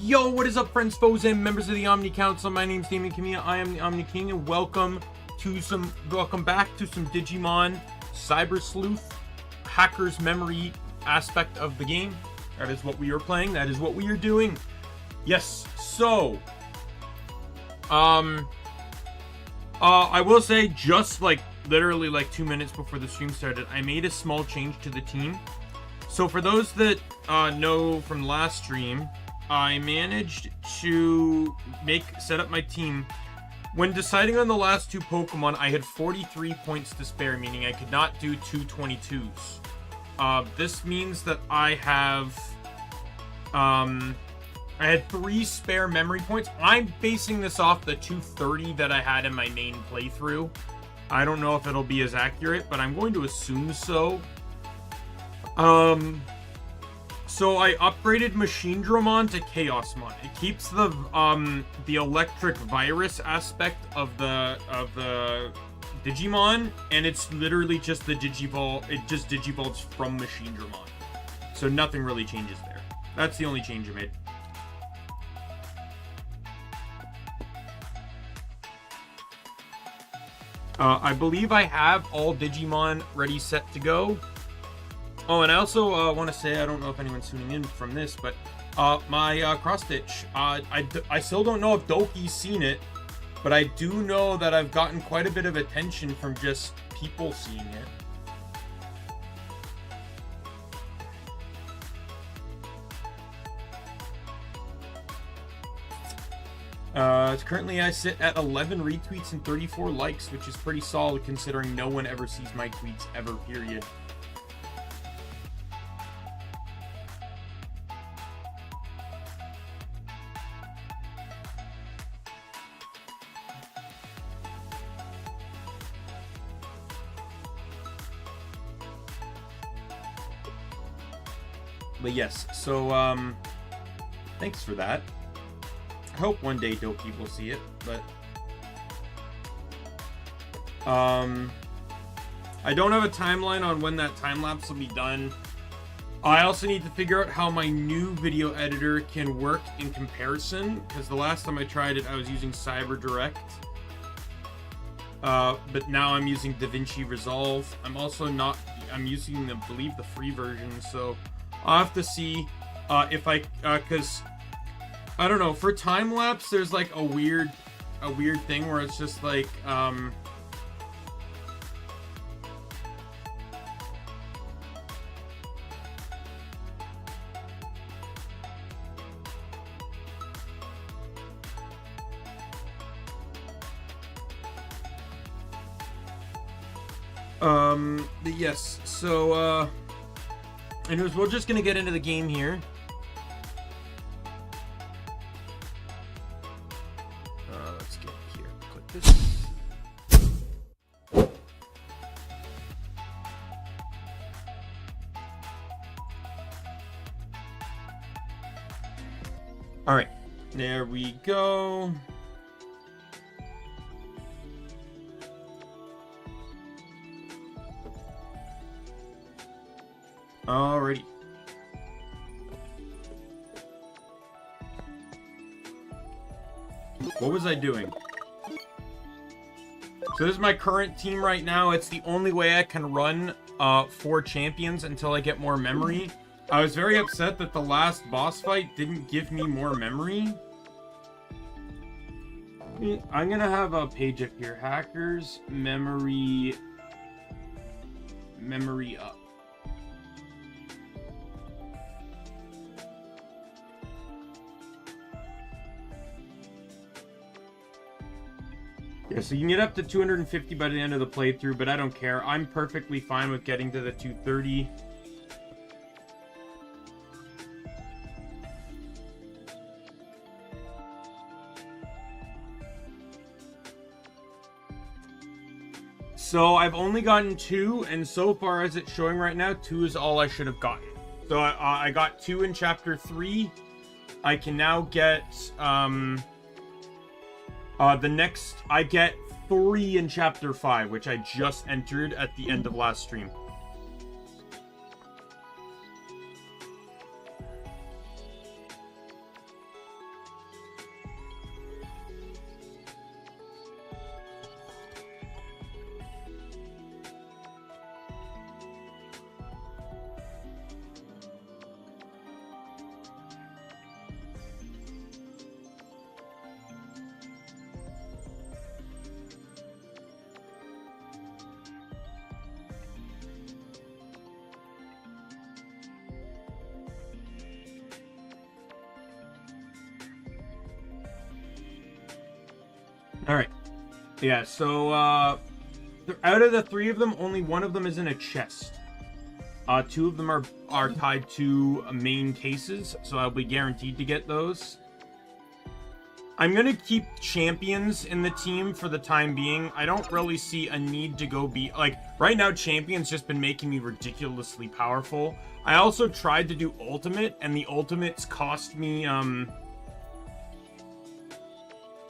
Yo, what is up, friends, foes, and members of the Omni Council? My name's Daimien Kamiya. I am the Omni King, and welcome back to some Digimon Cyber Sleuth Hacker's Memory aspect of the game. That is what we are playing. That is what we are doing. Yes. So, I will say, just literally 2 minutes before the stream started, I made a small change to the team. So for those that know from last stream, I managed to set up my team. When deciding on the last two Pokemon, I had 43 points to spare, meaning I could not do two 22s. This means that I had 3 spare memory points. I'm basing this off the 230 that I had in my main playthrough. I don't know if it'll be as accurate, but I'm going to assume so. So I upgraded Machinedramon to Chaosmon. It keeps the electric virus aspect of the Digimon, and it's literally just the Digivolve. It just Digivolves from Machinedramon. So nothing really changes there. That's the only change I made. I believe I have all Digimon ready, set to go. Oh, and I also want to say, I don't know if anyone's tuning in from this, but my cross-stitch, I still don't know if Doki's seen it, but I do know that I've gotten quite a bit of attention from just people seeing it. Currently I sit at 11 retweets and 34 likes, which is pretty solid considering no one ever sees my tweets ever, period. But yes, so, thanks for that. I hope one day Doki will see it, but, I don't have a timeline on when that time-lapse will be done. I also need to figure out how my new video editor can work in comparison, because the last time I tried it, I was using CyberDirect. But now I'm using DaVinci Resolve. I'm using, I believe, the free version, so I'll have to see if I, because I don't know, for time lapse there's like a weird thing where it's just like yes, so anyways, we're just gonna get into the game here. Let's get here. Click this. All right, there we go. Alrighty. What was I doing? So this is my current team right now. It's the only way I can run 4 champions until I get more memory. I was very upset that the last boss fight didn't give me more memory. I'm gonna have a page up here. Hackers memory up. Yeah, so you can get up to 250 by the end of the playthrough, but I don't care. I'm perfectly fine with getting to the 230. So I've only gotten 2, and so far as it's showing right now, 2 is all I should have gotten. So I got 2 in chapter 3. I can now get I get 3 in chapter 5, which I just entered at the end of last stream. All right. Yeah, so out of the 3 of them, only one of them is in a chest. 2 of them are tied to main cases, so I'll be guaranteed to get those. I'm gonna keep champions in the team for the time being. I don't really see a need to go be like right now. Champions just been making me ridiculously powerful. I also tried to do ultimate, and the ultimates cost me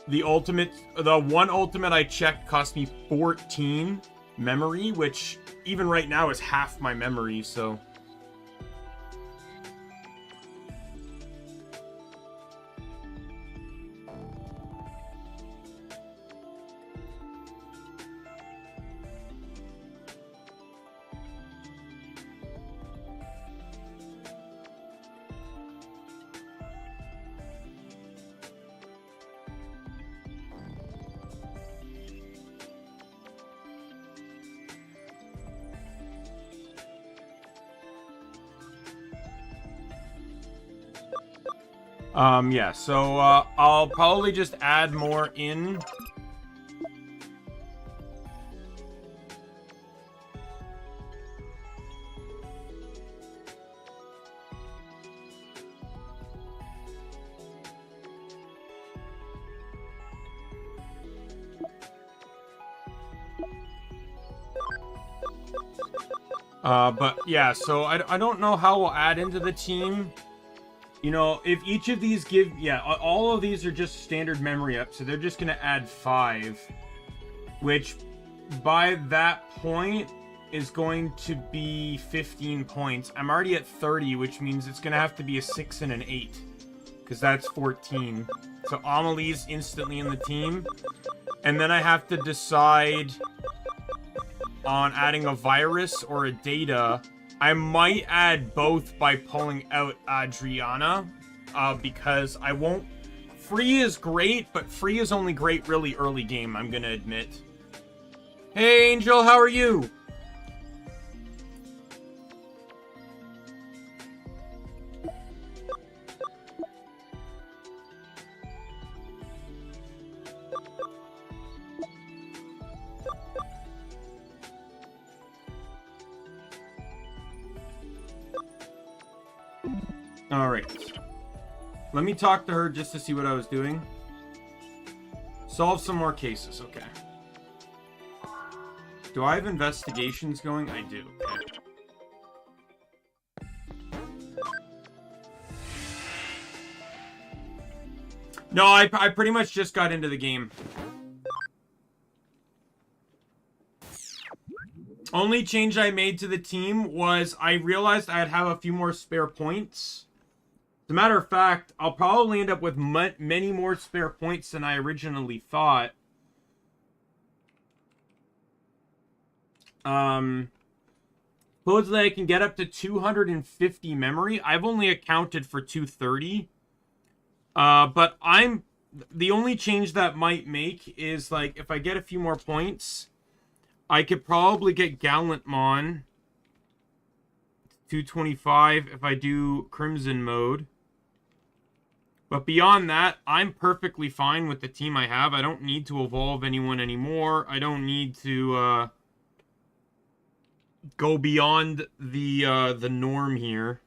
the one ultimate I checked cost me 14 memory, which even right now is half my memory, so. Yeah, so, I'll probably just add more in. But yeah, so I don't know how we'll add into the team. You know, if each of these give... Yeah, all of these are just standard memory up, so they're just going to add 5. Which, by that point, is going to be 15 points. I'm already at 30, which means it's going to have to be a 6 and an 8. Because that's 14. So Amelie's instantly in the team. And then I have to decide on adding a virus or a data. I might add both by pulling out Adriana, because I won't... Free is great, but free is only great really early game, I'm gonna admit. Hey, Angel, how are you? Alright. Let me talk to her just to see what I was doing. Solve some more cases, okay. Do I have investigations going? I do, okay. No, I pretty much just got into the game. Only change I made to the team was I realized I'd have a few more spare points. As a matter of fact, I'll probably end up with many more spare points than I originally thought. Supposedly I can get up to 250 memory. I've only accounted for 230. But the only change that might make is, like, if I get a few more points, I could probably get Gallantmon 225 if I do Crimson mode. But beyond that, I'm perfectly fine with the team I have. I don't need to evolve anyone anymore. I don't need to go beyond the norm here.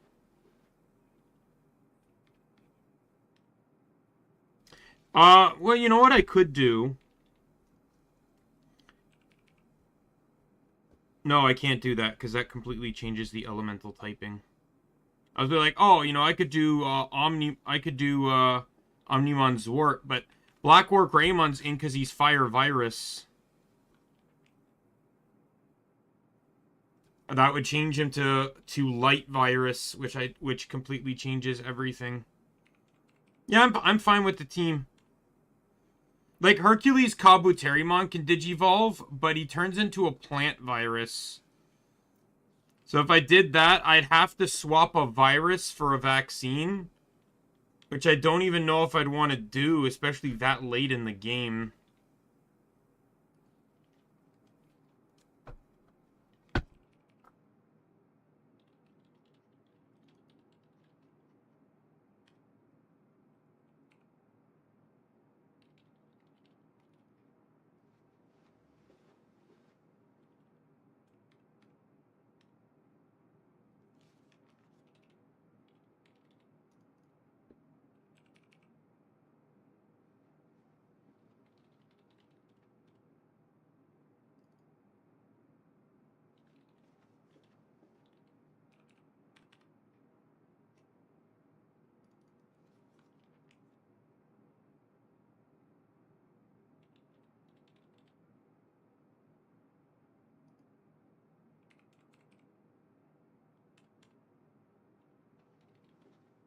Well, you know what I could do? No, I can't do that, because that completely changes the elemental typing. I was like, oh, you know, I could do Omnimon Zwart, but Black War Greymon's in because he's Fire Virus. That would change him to Light Virus, which completely changes everything. Yeah, I'm fine with the team. Like, Hercules Kabuterimon can Digivolve, but he turns into a plant virus. So if I did that, I'd have to swap a virus for a vaccine. Which I don't even know if I'd want to do, especially that late in the game.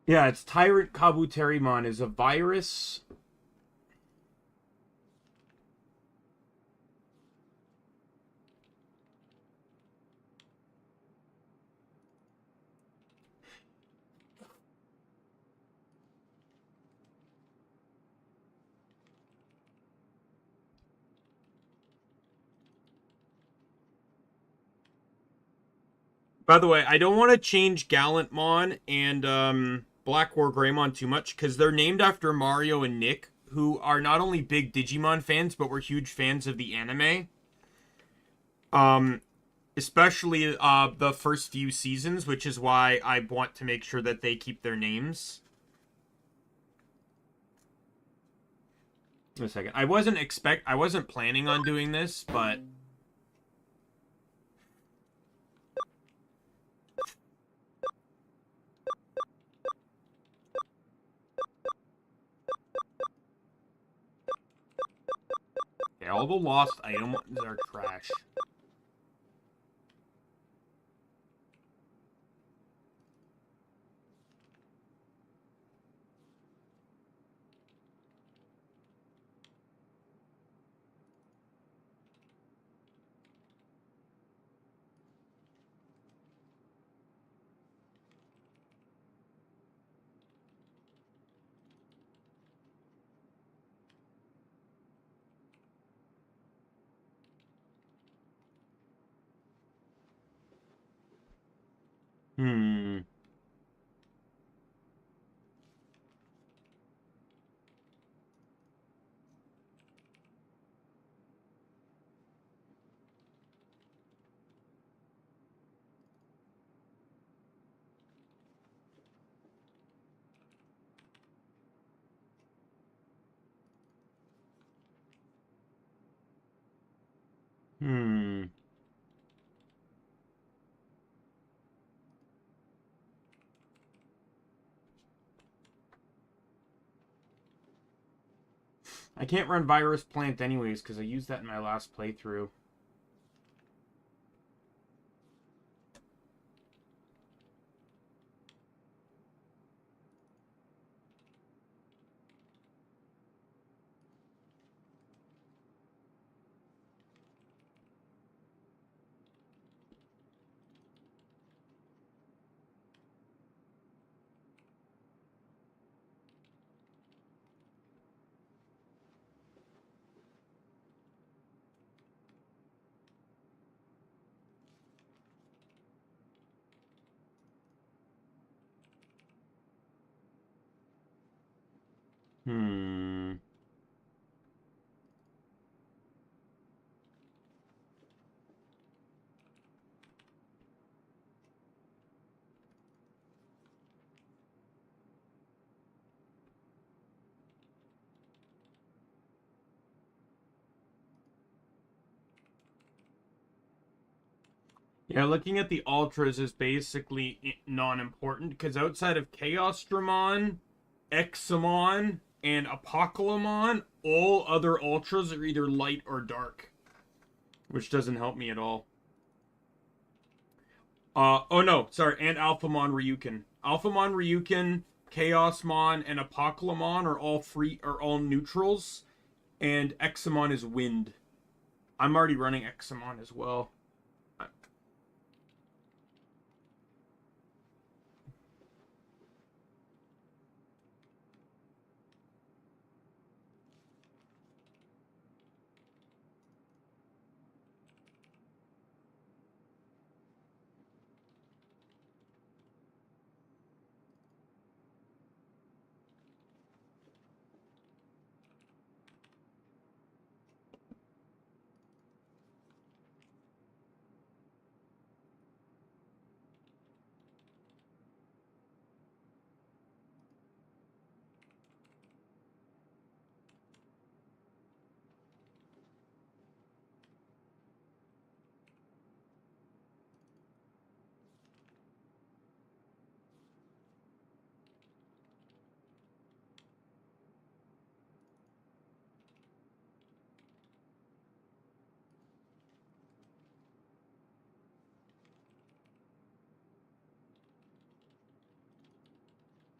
Yeah, it's Tyrant Kabuterimon is a virus. By the way, I don't want to change Gallantmon and Black War Greymon too much because they're named after Mario and Nick, who are not only big Digimon fans but were huge fans of the anime. Um, Especially the first few seasons, which is why I want to make sure that they keep their names. A second. I wasn't planning on doing this, but okay, all the lost items are trash. Hmm. Hmm. I can't run Virus Plant anyways because I used that in my last playthrough. Hmm. Yeah, looking at the Ultras is basically non-important because outside of Chaosdramon, Examon, and Apocalypse, all other Ultras are either light or dark, which doesn't help me at all. Oh no, sorry, and Alphamon Ryukin. Alphamon Ryukin, Chaosmon, and Apocalypse are all neutrals, and Examon is wind. I'm already running Examon as well.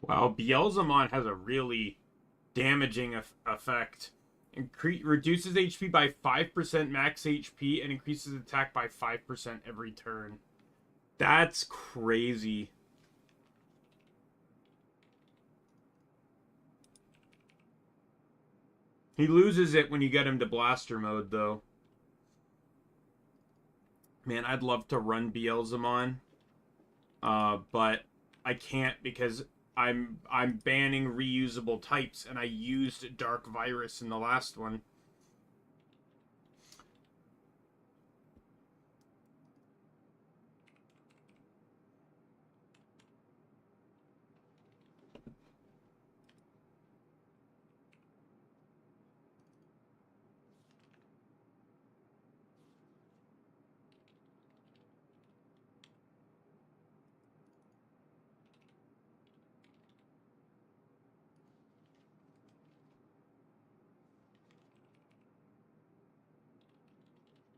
Wow, Beelzemon has a really damaging effect. Reduces HP by 5% max HP and increases attack by 5% every turn. That's crazy. He loses it when you get him to blaster mode, though. Man, I'd love to run Beelzemon. But I can't because I'm banning reusable types, and I used Dark Virus in the last one.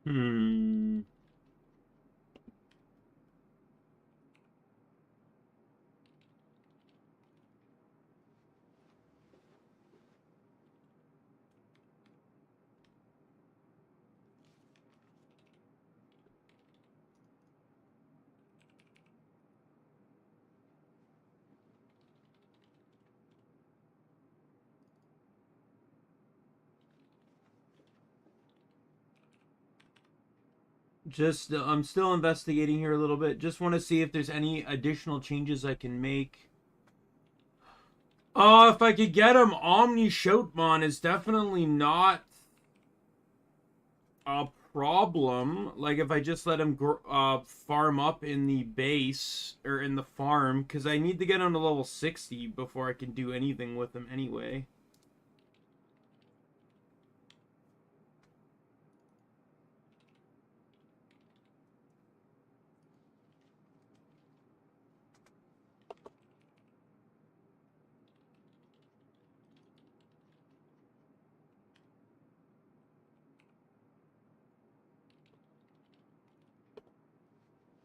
Hmm. Just, I'm still investigating here a little bit. Just want to see if there's any additional changes I can make. If I could get him, Omni Shoutmon is definitely not a problem. Like, if I just let him farm up in the base, or in the farm, because I need to get him to level 60 before I can do anything with him anyway.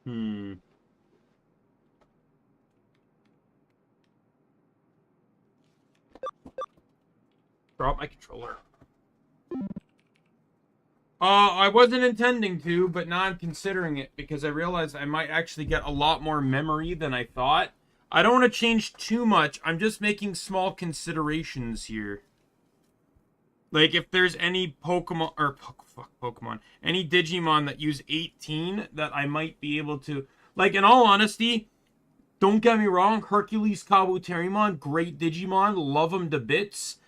Hmm. Drop my controller. I wasn't intending to, but now I'm considering it because I realized I might actually get a lot more memory than I thought. I don't want to change too much. I'm just making small considerations here. Like, if there's any Pokemon, or fuck Pokemon, any Digimon that use 18 that I might be able to, like, in all honesty, don't get me wrong, Hercules Kabuterimon, great Digimon, love him to bits.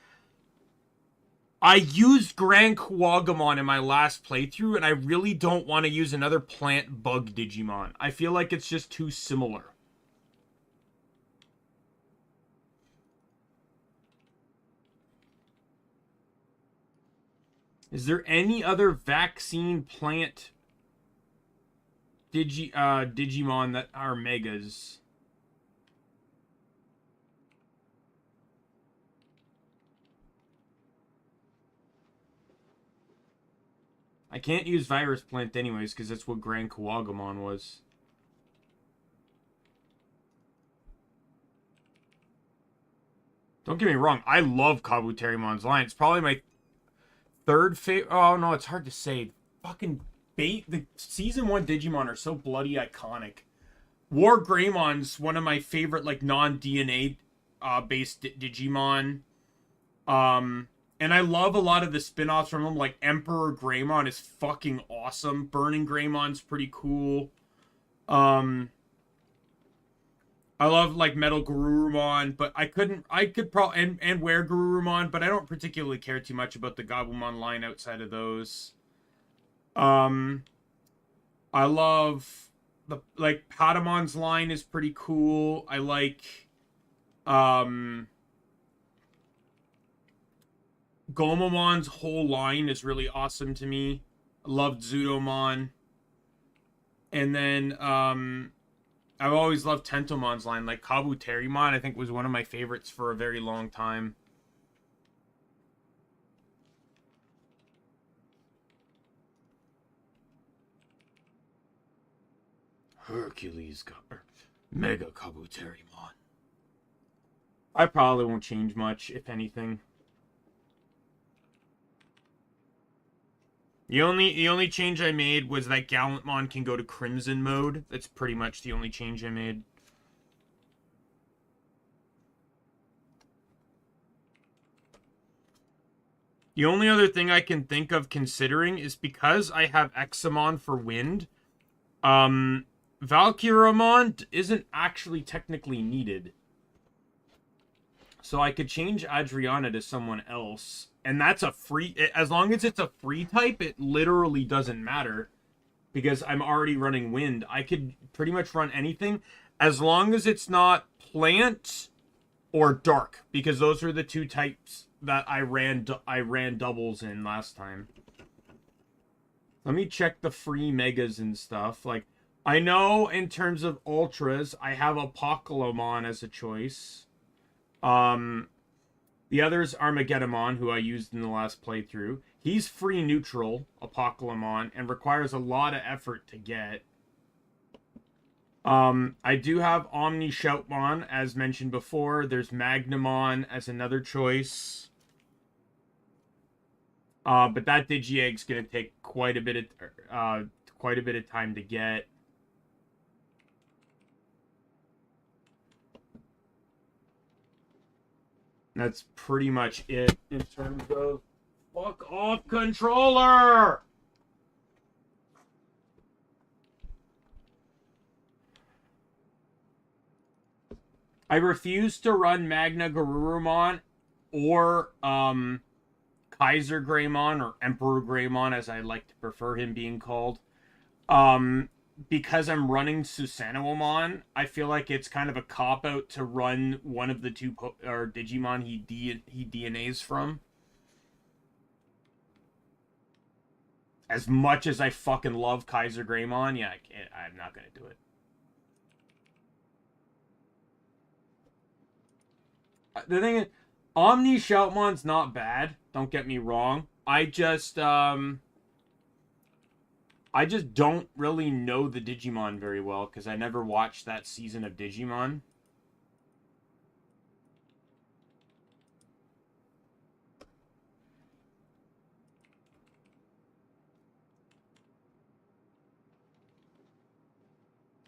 I used Grand Kuwagamon in my last playthrough, and I really don't want to use another plant bug Digimon. I feel like it's just too similar. Is there any other vaccine plant Digimon that are megas? I can't use Virus Plant anyways, because that's what Grand Kuwagamon was. Don't get me wrong, I love Kabuterimon's line. It's probably my third favorite. Oh, no, it's hard to say. Fucking bait. The Season 1 Digimon are so bloody iconic. War Greymon's one of my favorite, like, non-DNA based Digimon. And I love a lot of the spin-offs from them, like Emperor Greymon is fucking awesome. Burning Greymon's pretty cool. I love, like, Metal Garurumon, but I could probably, and Were Garurumon, but I don't particularly care too much about the Gabumon line outside of those. Um, I love the, like, Patamon's line is pretty cool. I like, Gomamon's whole line is really awesome to me. I loved Zudomon. And then, I've always loved Tentomon's line. Like, Kabuterimon, I think, was one of my favorites for a very long time. Hercules, Mega Kabuterimon. I probably won't change much, if anything. The only change I made was that Gallantmon can go to Crimson mode. That's pretty much the only change I made. The only other thing I can think of considering is because I have Examon for wind, Valkyramon isn't actually technically needed. So I could change Adriana to someone else. And that's a free... As long as it's a free type, it literally doesn't matter. Because I'm already running wind. I could pretty much run anything. As long as it's not plant or dark. Because those are the two types that I ran doubles in last time. Let me check the free megas and stuff. Like, I know in terms of ultras, I have Apocalypse as a choice. The other is Armageddon, who I used in the last playthrough. He's free neutral, Apocalypse, and requires a lot of effort to get. I do have Omni Shoutmon, as mentioned before. There's Magnamon as another choice. But that Digi-Egg's gonna take quite a bit of time to get. That's pretty much it in terms of... Fuck off, controller! I refuse to run Magna Garurumon or Kaiser Greymon, or Emperor Greymon, as I like to prefer him being called. Because I'm running Susanowomon, I feel like it's kind of a cop-out to run one of the two Digimon he DNAs from. As much as I fucking love Kaiser Greymon, yeah, I'm not gonna do it. The thing is, Omni Shoutmon's not bad, don't get me wrong. I just don't really know the Digimon very well, because I never watched that season of Digimon.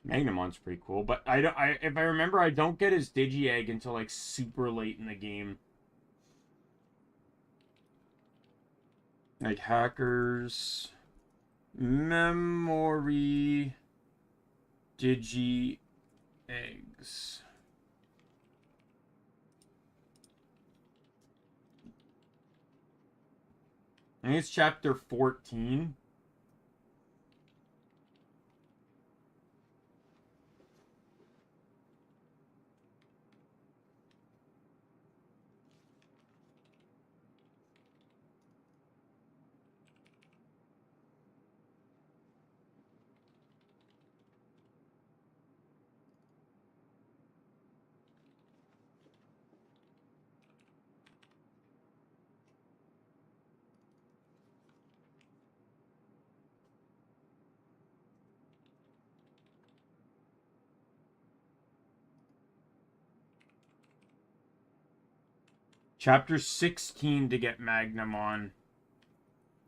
Magnamon's pretty cool, but if I remember, I don't get his Digi-Egg until, like, super late in the game. Like, hackers... Memory... Digi-Eggs... I think it's chapter 14. Chapter 16 to get Magnamon.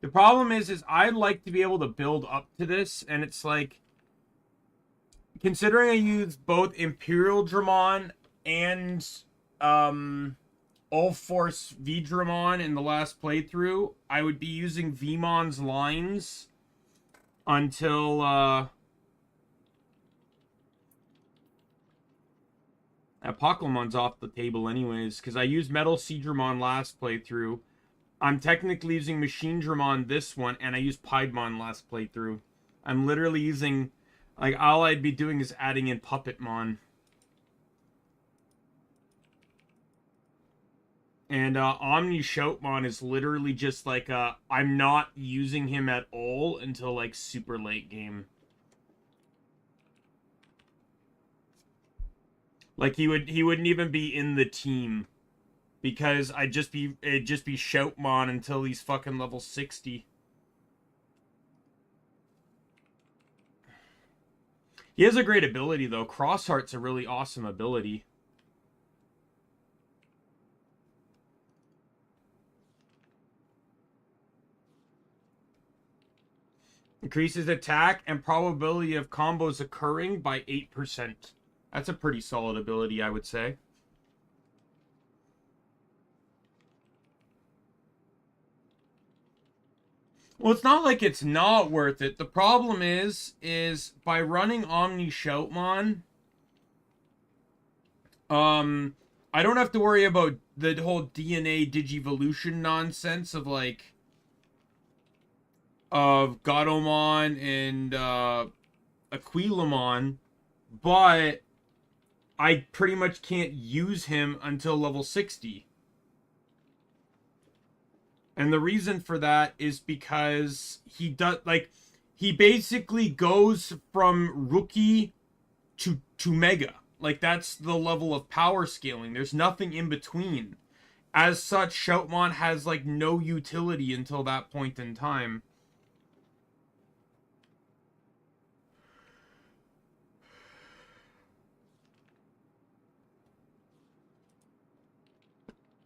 The problem is I'd like to be able to build up to this, and it's like... Considering I used both Imperial Dramon and All-Force V-Dramon in the last playthrough, I would be using Vmon's lines until... Apocalypse off the table anyways, because I used Metal Seedramon last playthrough. I'm technically using Machine Dramon this one, and I used Piedmon last playthrough. I'm literally using... Like, all I'd be doing is adding in Puppetmon. And Omni Shoutmon is literally just like, I'm not using him at all until, like, super late game. Like, he wouldn't even be in the team. Because it'd just be Shoutmon until he's fucking level 60. He has a great ability, though. Crossheart's a really awesome ability. Increases attack and probability of combos occurring by 8%. That's a pretty solid ability, I would say. Well, it's not like it's not worth it. The problem is by running Omni Shoutmon, I don't have to worry about the whole DNA Digivolution nonsense of like of Godomon and Aquilamon, but I pretty much can't use him until level 60. And the reason for that is because he does, like, he basically goes from rookie to mega. Like, that's the level of power scaling. There's nothing in between. As such, Shoutmon has, like, no utility until that point in time.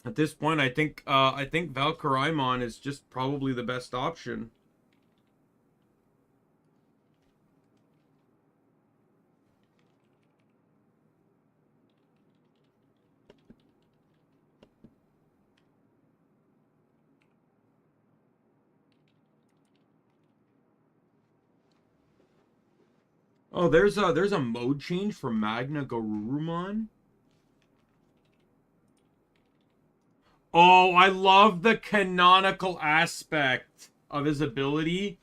At this point, I think Valkyraimon is just probably the best option. Oh, there's a mode change for Magna Garurumon. Oh, I love the canonical aspect of his ability.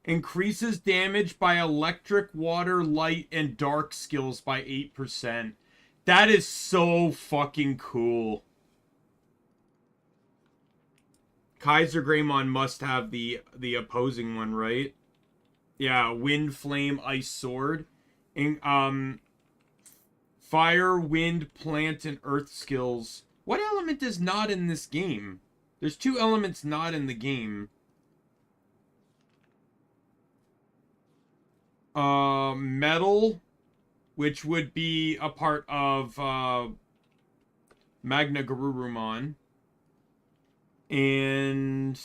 Increases damage by electric, water, light, and dark skills by 8%. That is so fucking cool. Kaiser Greymon must have the opposing one, right? Yeah, Wind, Flame, Ice Sword. And, Fire, Wind, Plant, and Earth skills. What element is not in this game? There's 2 elements not in the game. Metal, which would be a part of Magna Garurumon. And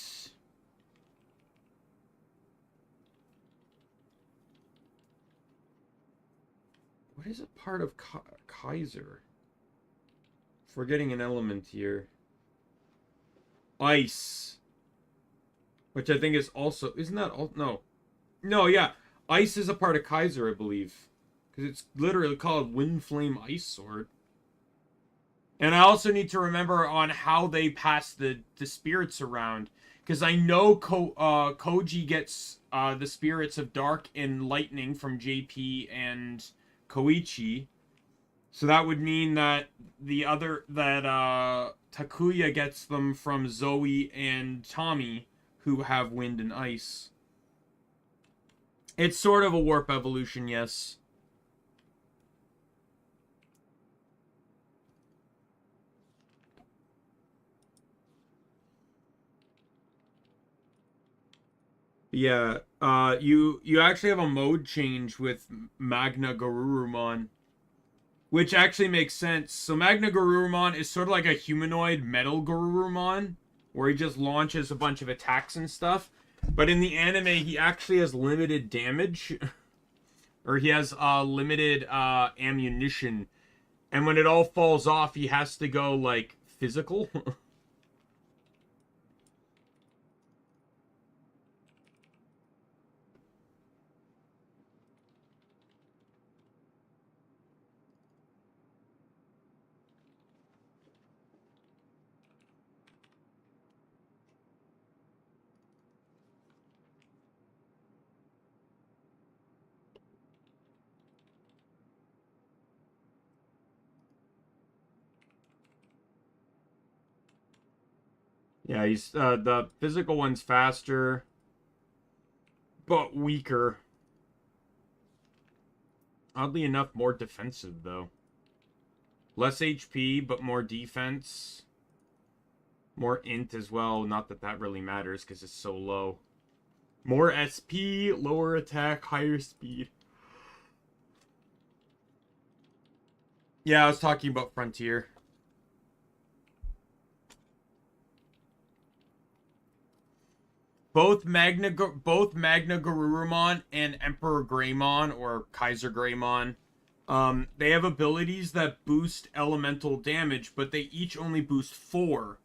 what is a part of Kaiser? Forgetting an element here. Ice. Which I think is also... Isn't that all... No. No, yeah. Ice is a part of Kaiser, I believe. Because it's literally called Wind Flame Ice Sword. And I also need to remember on how they pass the spirits around. Because I know Koji gets the spirits of Dark and Lightning from JP and Koichi. So that would mean that Takuya gets them from Zoe and Tommy, who have Wind and Ice. It's sort of a warp evolution, yes. Yeah, you actually have a mode change with Magna Garurumon, which actually makes sense. So Magna Garurumon is sort of like a humanoid metal Garurumon, where he just launches a bunch of attacks and stuff. But in the anime, he actually has limited damage, or he has limited ammunition, and when it all falls off, he has to go like physical. Yeah, he's the physical one's faster, but weaker. Oddly enough, more defensive though. Less HP, but more defense. More int as well. Not that that really matters because it's so low. More SP, lower attack, higher speed. Yeah, I was talking about Frontier. both Magna Garurumon and Emperor Greymon or Kaiser Greymon, they have abilities that boost elemental damage, but they each only boost 4.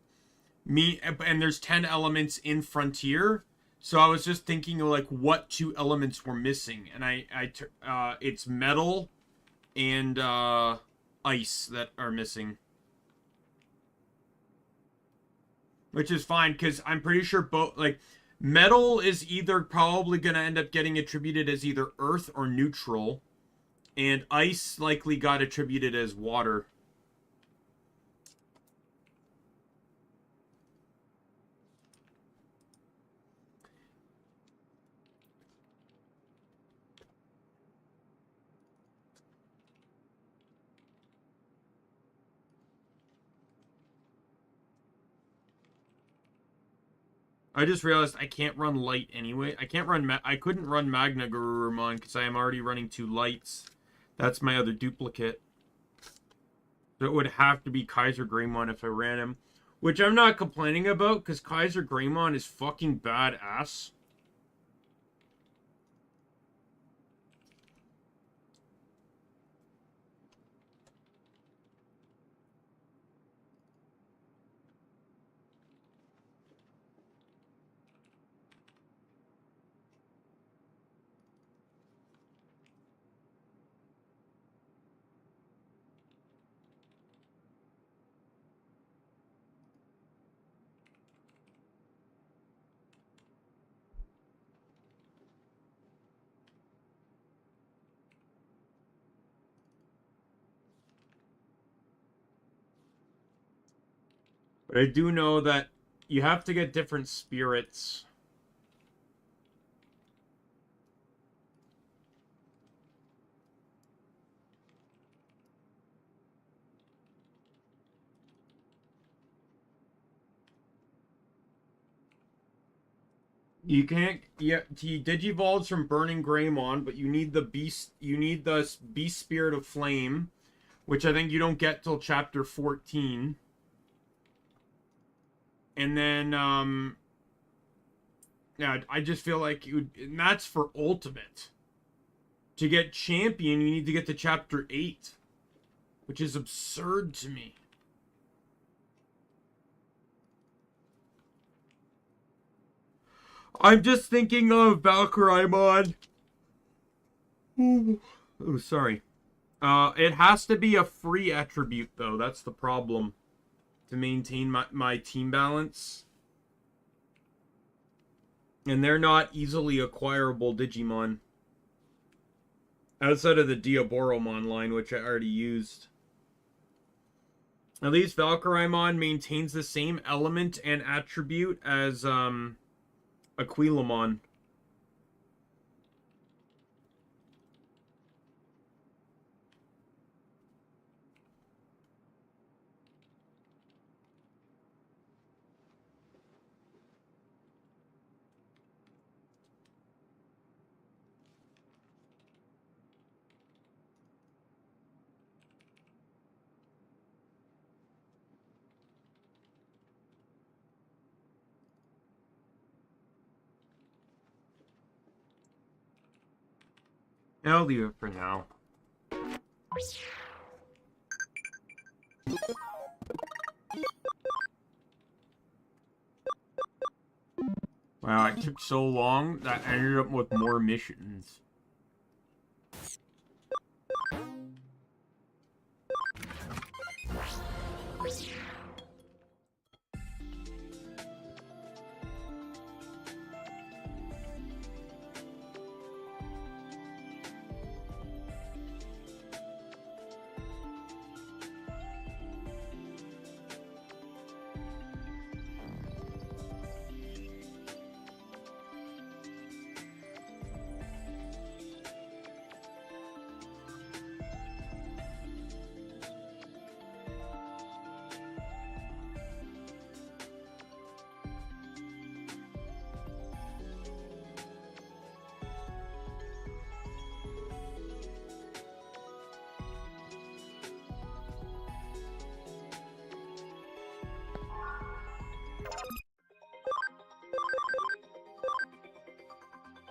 And there's 10 elements in Frontier, so I was just thinking of like what 2 elements were missing, and it's metal and ice that are missing. Which is fine, because I'm pretty sure both, like, metal is either probably going to end up getting attributed as either earth or neutral, and ice likely got attributed as water. I just realized I can't run light anyway. I couldn't run Magna Garurumon because I am already running 2 lights. That's my other duplicate. So it would have to be Kaiser Greymon if I ran him. Which I'm not complaining about, because Kaiser Greymon is fucking badass. But I do know that you have to get different spirits. You can't. Yeah, he digivolves from Burning Greymon, but you need the beast. You need the Beast Spirit of Flame, which I think you don't get till chapter 14. And then, yeah, I just feel like and that's for Ultimate. To get Champion, you need to get to chapter 8, which is absurd to me. I'm just thinking of Valkyraimon. Oh, sorry. It has to be a free attribute, though. That's the problem. To maintain my team balance. And they're not easily acquirable Digimon. Outside of the Diaboromon line, which I already used. At least Valkyraimon maintains the same element and attribute as Aquilamon. I'll leave it for now. Wow, it took so long that I ended up with more missions.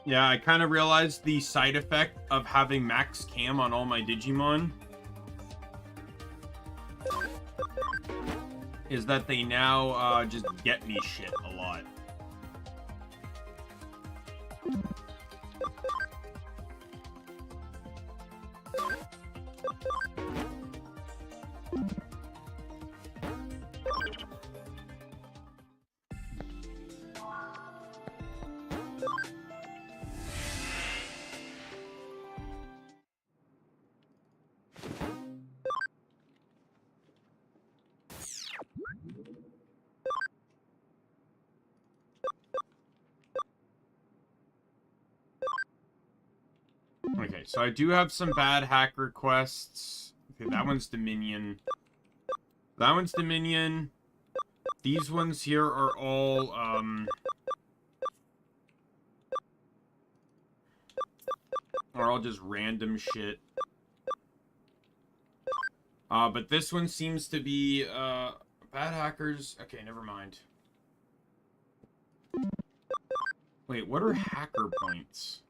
Yeah, I kind of realized the side effect of having max cam on all my Digimon is that they now just get me shit a lot. Okay, so I do have some bad hacker quests. Okay, that one's Dominion. That one's Dominion. These ones here are all, just random shit. But this one seems to be, bad hackers. Okay, never mind. Wait, what are hacker points?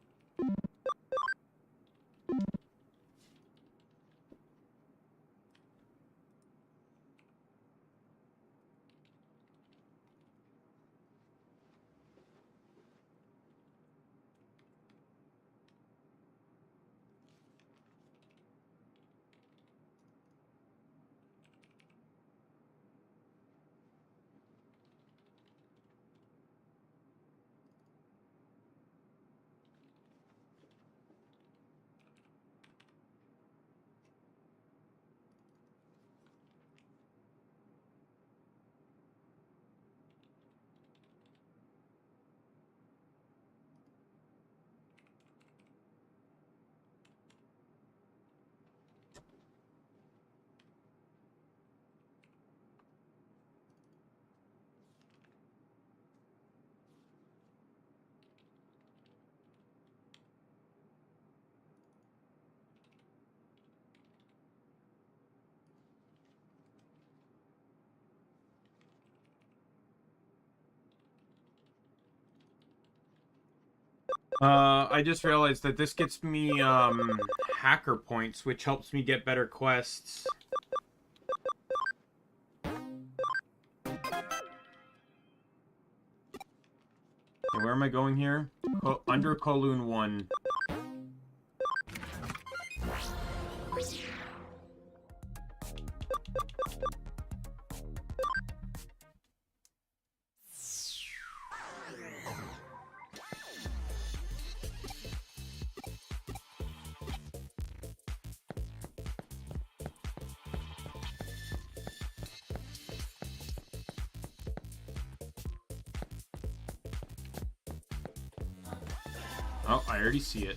I just realized that this gets me, hacker points, which helps me get better quests. Okay, where am I going here? Under Kowloon 1. Oh, I already see it.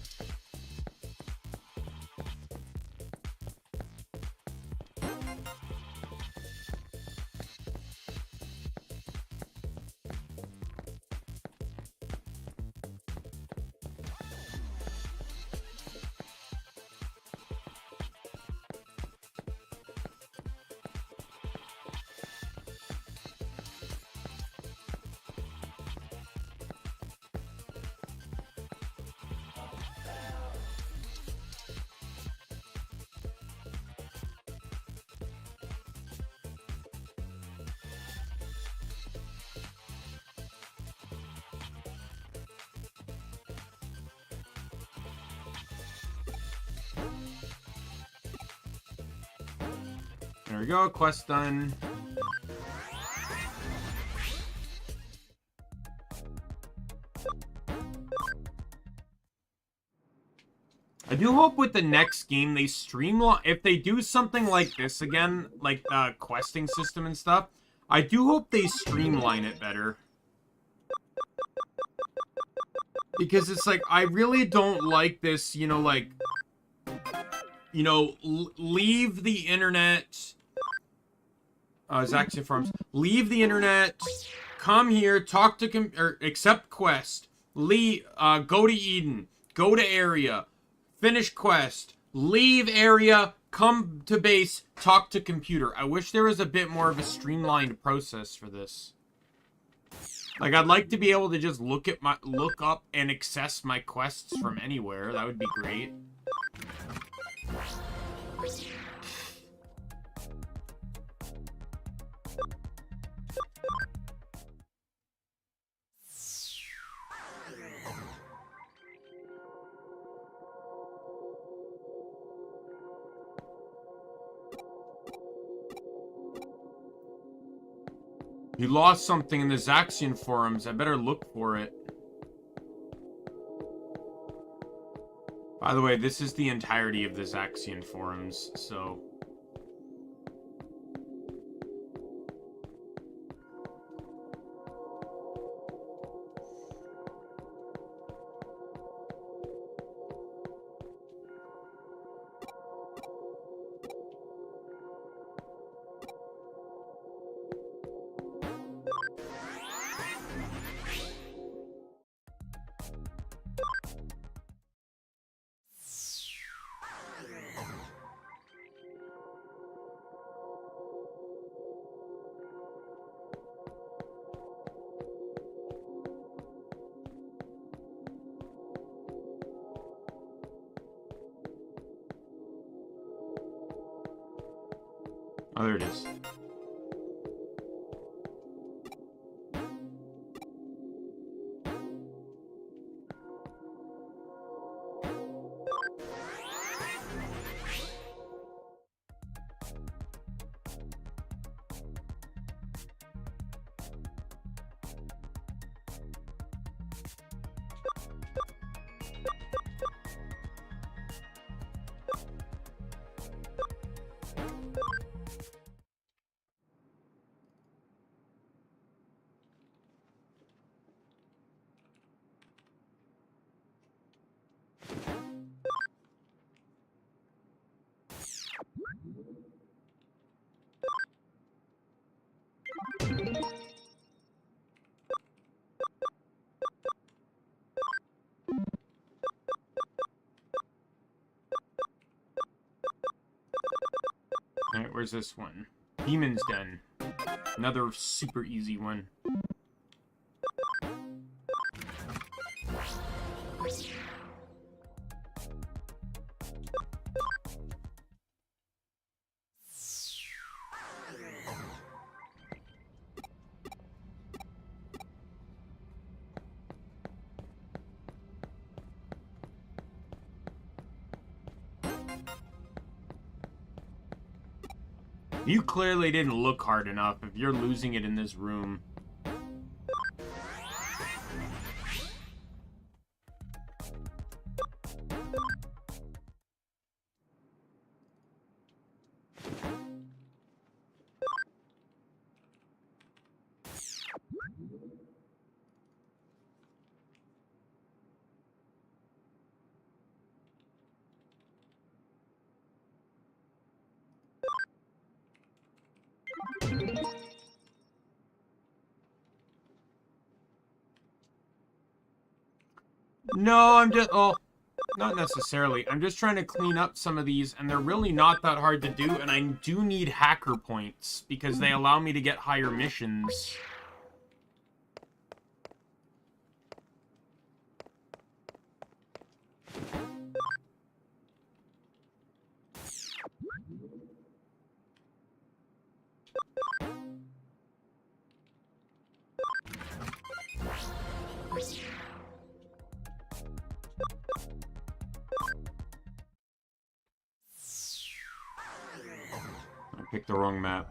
There we go, quest done. I do hope with the next game they streamline. If they do something like this again, like the questing system and stuff, I do hope they streamline it better. Because it's like, I really don't like this, you know, like, you know, leave the internet. Zaxxon Farms. Leave the internet. Come here. Talk to or accept quest. Leave. Go to Eden. Go to area. Finish quest. Leave area. Come to base. Talk to computer. I wish there was a bit more of a streamlined process for this. Like, I'd like to be able to just look up and access my quests from anywhere. That would be great. You lost something in the Zaxian forums. I better look for it. By the way, this is the entirety of the Zaxian forums, so... Oh, there it is. Alright, where's this one? Demon's Den. Another super easy one. You clearly didn't look hard enough if you're losing it in this room. No, I'm just... Oh, not necessarily. I'm just trying to clean up some of these, and they're really not that hard to do, and I do need hacker points, because they allow me to get higher missions. I picked the wrong map.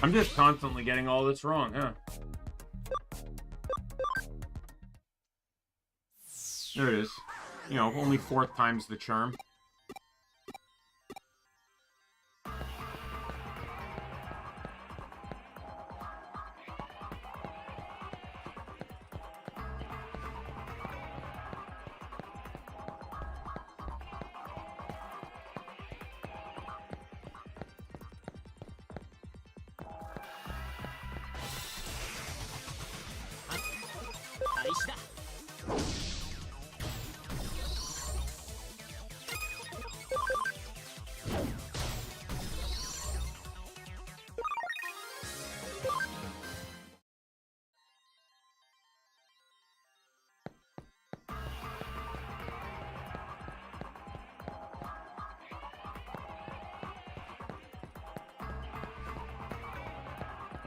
I'm just constantly getting all this wrong, huh? There it is. You know, only fourth time's the charm.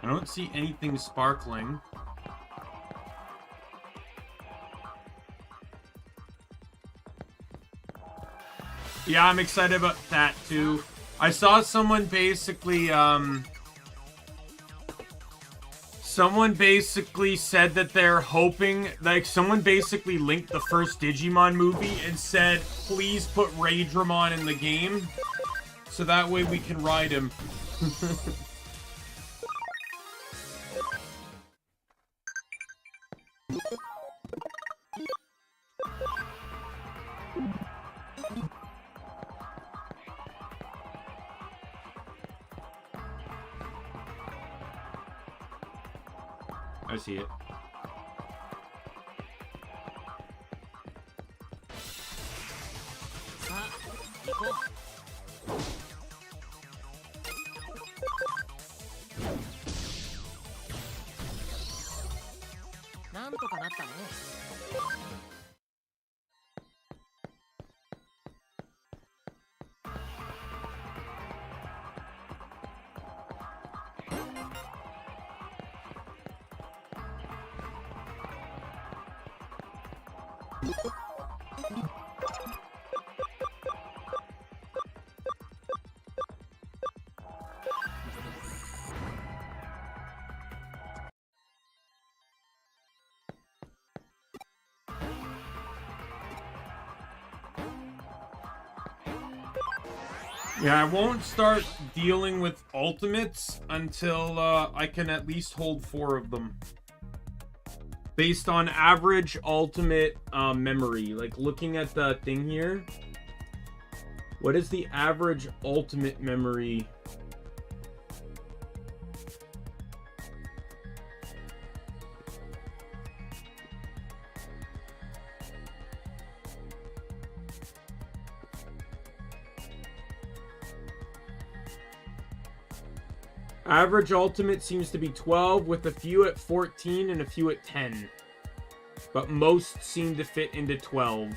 I don't see anything sparkling. Yeah, I'm excited about that too. I saw someone basically, someone basically said that they're hoping, like, someone basically linked the first Digimon movie and said, please put Raydramon in the game, so that way we can ride him. I see it. Yeah, I won't start dealing with ultimates until I can at least hold 4 of them. Based on average ultimate memory. Like, looking at the thing here. What is the average ultimate memory? Average ultimate seems to be 12, with a few at 14 and a few at 10. But most seem to fit into 12.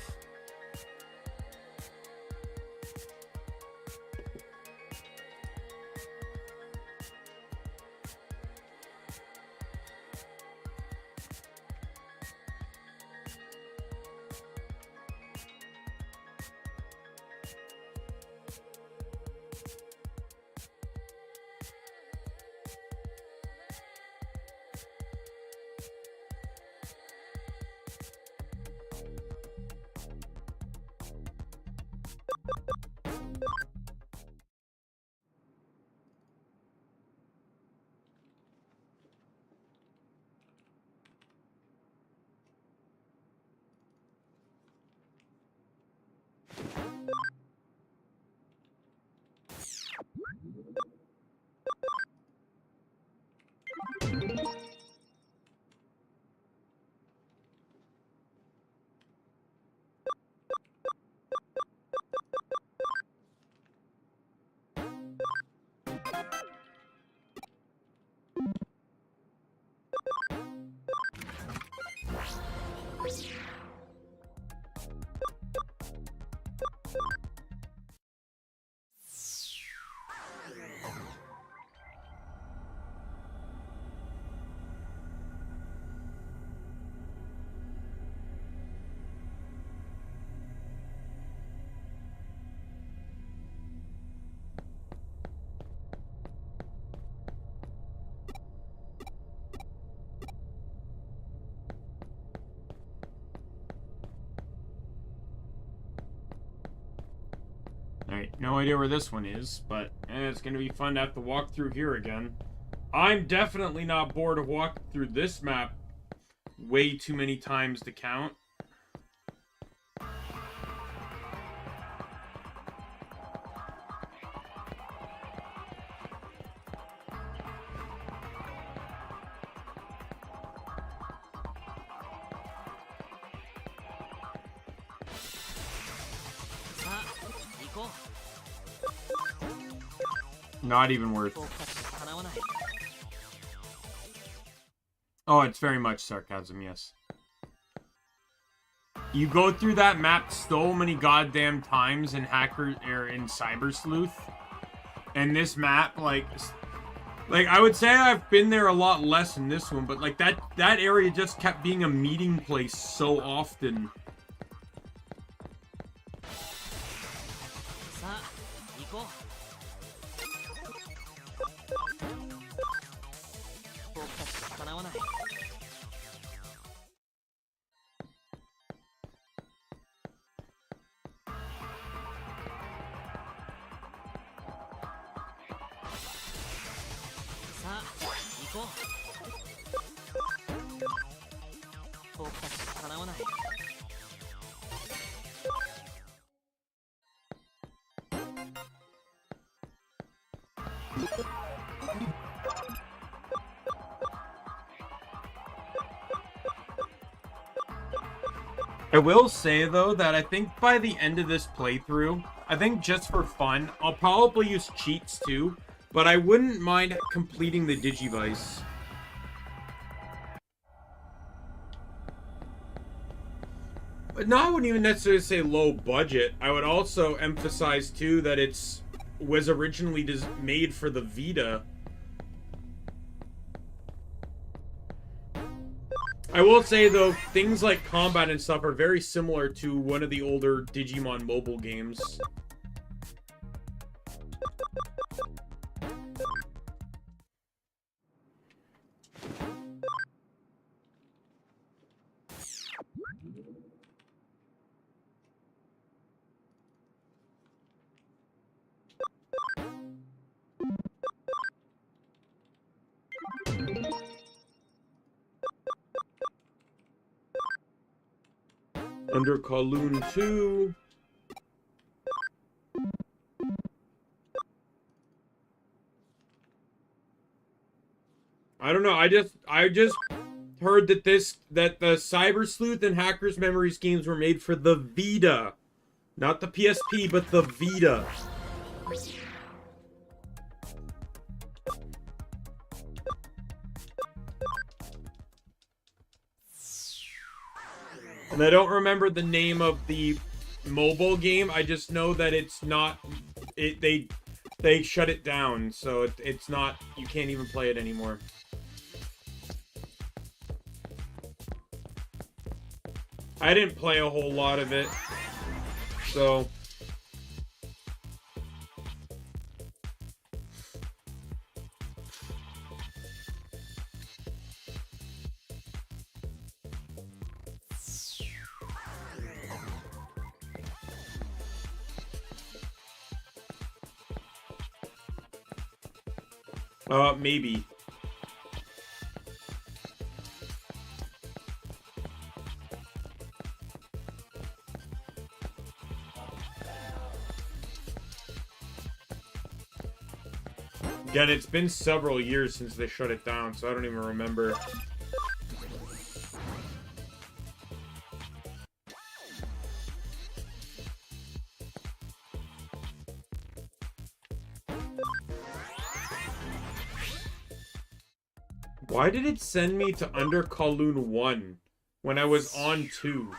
Alright, no idea where this one is, but it's going to be fun to have to walk through here again. I'm definitely not bored of walking through this map way too many times to count. Not even worth. Oh, it's very much sarcasm, yes. You go through that map so many goddamn times in Cyber Sleuth. And this map, like I would say I've been there a lot less in this one, but like that area just kept being a meeting place so often. I will say, though, that I think by the end of this playthrough, I think just for fun, I'll probably use cheats too, but I wouldn't mind completing the Digivice. But no, I wouldn't even necessarily say low budget. I would also emphasize too that was originally made for the Vita. I will say, though, things like combat and stuff are very similar to one of the older Digimon mobile games. Under Kowloon 2. I don't know. I just heard that the Cyber Sleuth and Hackers Memories games were made for the Vita. Not the PSP, but the Vita. And I don't remember the name of the mobile game. I just know that it's not... They shut it down, so it's not... You can't even play it anymore. I didn't play a whole lot of it, so... Maybe. Again, it's been several years since they shut it down, so I don't even remember. Why did it send me to Under Kowloon 1 when I was on 2?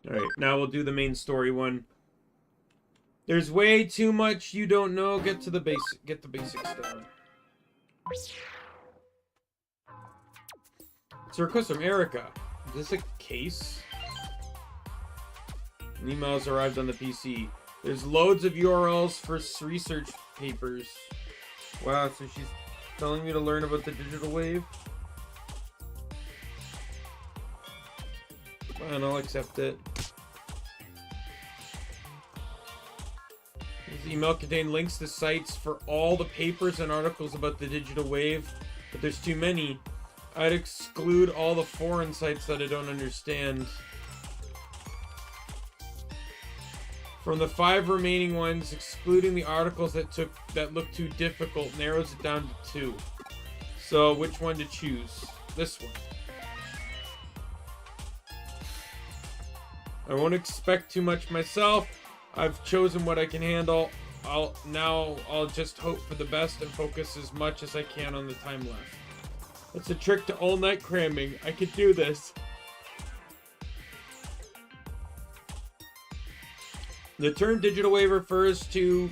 Alright, now we'll do the main story one. There's way too much you don't know. Get the basics down. It's a request from Erica. Is this a case? An email's arrived on the PC. There's loads of URLs for research papers. Wow, so she's telling me to learn about the digital wave? Fine, I'll accept it. This email contained links to sites for all the papers and articles about the digital wave, but there's too many. I'd exclude all the foreign sites that I don't understand. From the 5 remaining ones, excluding the articles that look too difficult narrows it down to 2. So, which one to choose? This one. I won't expect too much myself. I've chosen what I can handle. I'll just hope for the best and focus as much as I can on the time left. It's a trick to all-night cramming. I could do this. The term digital wave refers to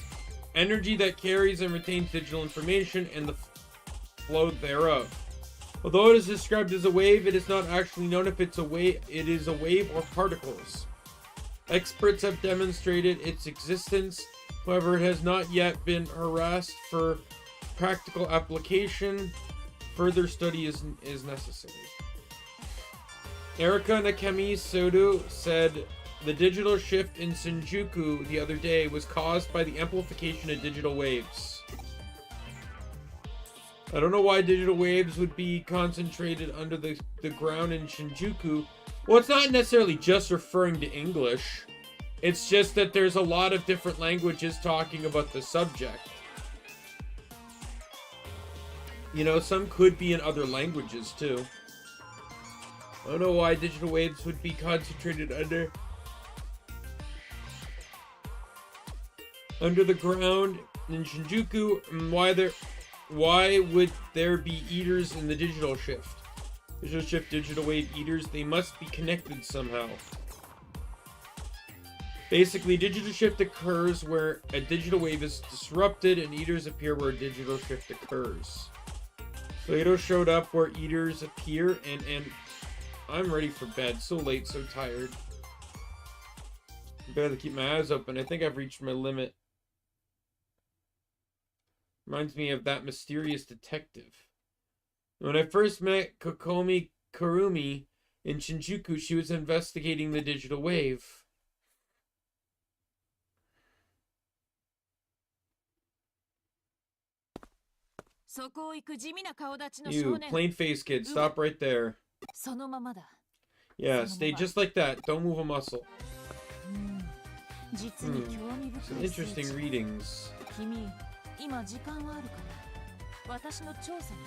energy that carries and retains digital information and the flow thereof. Although it is described as a wave, it is not actually known if it is a wave or particles. Experts have demonstrated its existence, however, it has not yet been harassed for practical application. Further study is necessary. Erika Nakami-Sodo said the digital shift in Shinjuku the other day was caused by the amplification of digital waves. I don't know why digital waves would be concentrated under the ground in Shinjuku. Well, it's not necessarily just referring to English. It's just that there's a lot of different languages talking about the subject. You know, some could be in other languages too. I don't know why digital waves would be concentrated under the ground in Shinjuku, and why would there be eaters in the digital shift? Digital shift, digital wave eaters, they must be connected somehow. Basically, digital shift occurs where a digital wave is disrupted and eaters appear where a digital shift occurs. Plato showed up where eaters appear, and I'm ready for bed. So late, so tired. I barely keep my eyes open. I think I've reached my limit. Reminds me of that mysterious detective. When I first met Kokomi Kurumi in Shinjuku, she was investigating the digital wave. You, plain face kid, stop right there. Yeah, stay just like that. Don't move a muscle. Some interesting readings.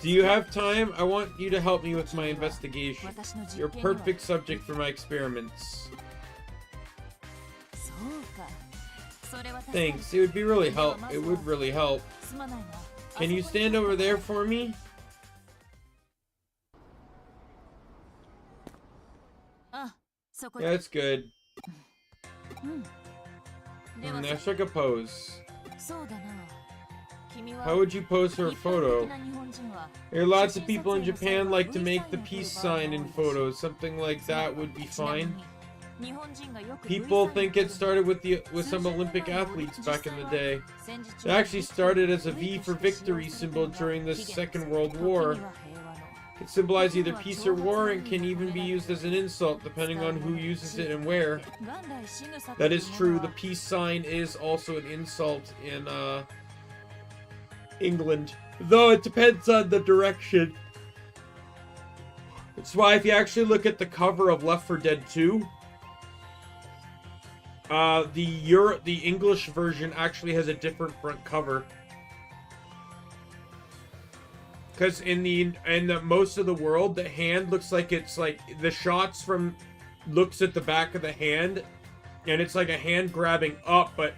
Do you have time? I want you to help me with my investigation. You're a perfect subject for my experiments. Thanks. It would be really help. It would really help. Can you stand over there for me? Yeah, that's good. Now strike a pose. How would you pose for a photo? There are lots of people in Japan like to make the peace sign in photos. Something like that would be fine. People think it started with some Olympic athletes back in the day. It actually started as a V for victory symbol during the Second World War. It symbolizes either peace or war and can even be used as an insult depending on who uses it and where. That is true. The peace sign is also an insult in England, though it depends on the direction. That's why if you actually look at the cover of Left 4 Dead 2, the English version actually has a different front cover. Because in the most of the world, the hand looks like it's like the shots from looks at the back of the hand, and it's like a hand grabbing up, but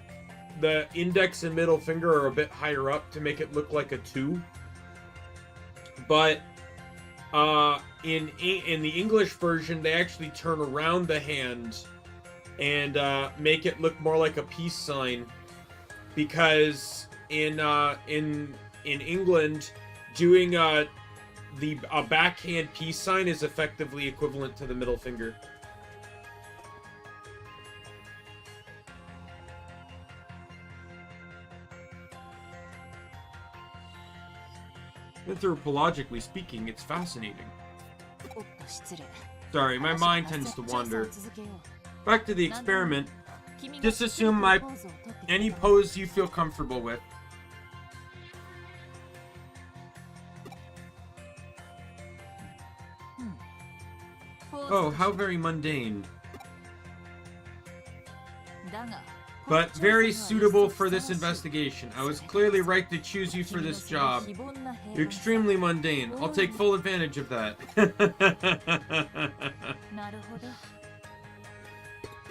the index and middle finger are a bit higher up to make it look like a 2. But in the English version, they actually turn around the hand and make it look more like a peace sign, because in England, doing a backhand peace sign is effectively equivalent to the middle finger. Anthropologically speaking, it's fascinating. Sorry, my mind tends to wander. Back to the experiment. Just assume any pose you feel comfortable with. Oh, how very mundane. But very suitable for this investigation. I was clearly right to choose you for this job. You're extremely mundane. I'll take full advantage of that.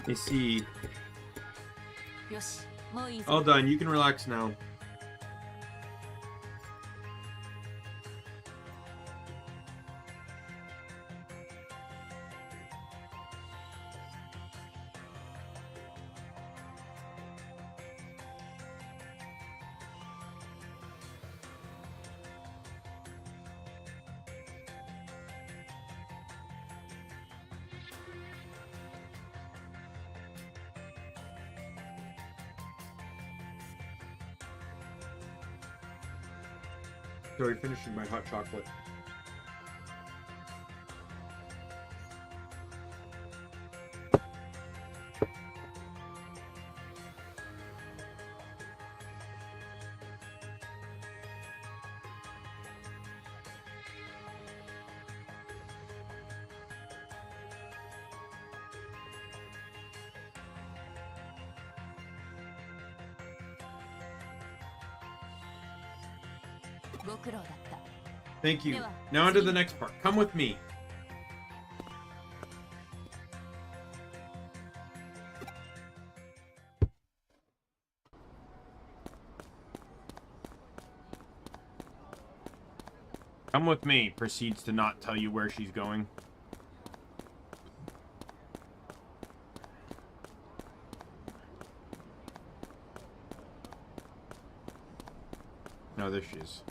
I see. All done. You can relax now. Sorry, finishing my hot chocolate. Thank you. Now on to the next part. Come with me. Come with me. Proceeds to not tell you where she's going. No, there she is.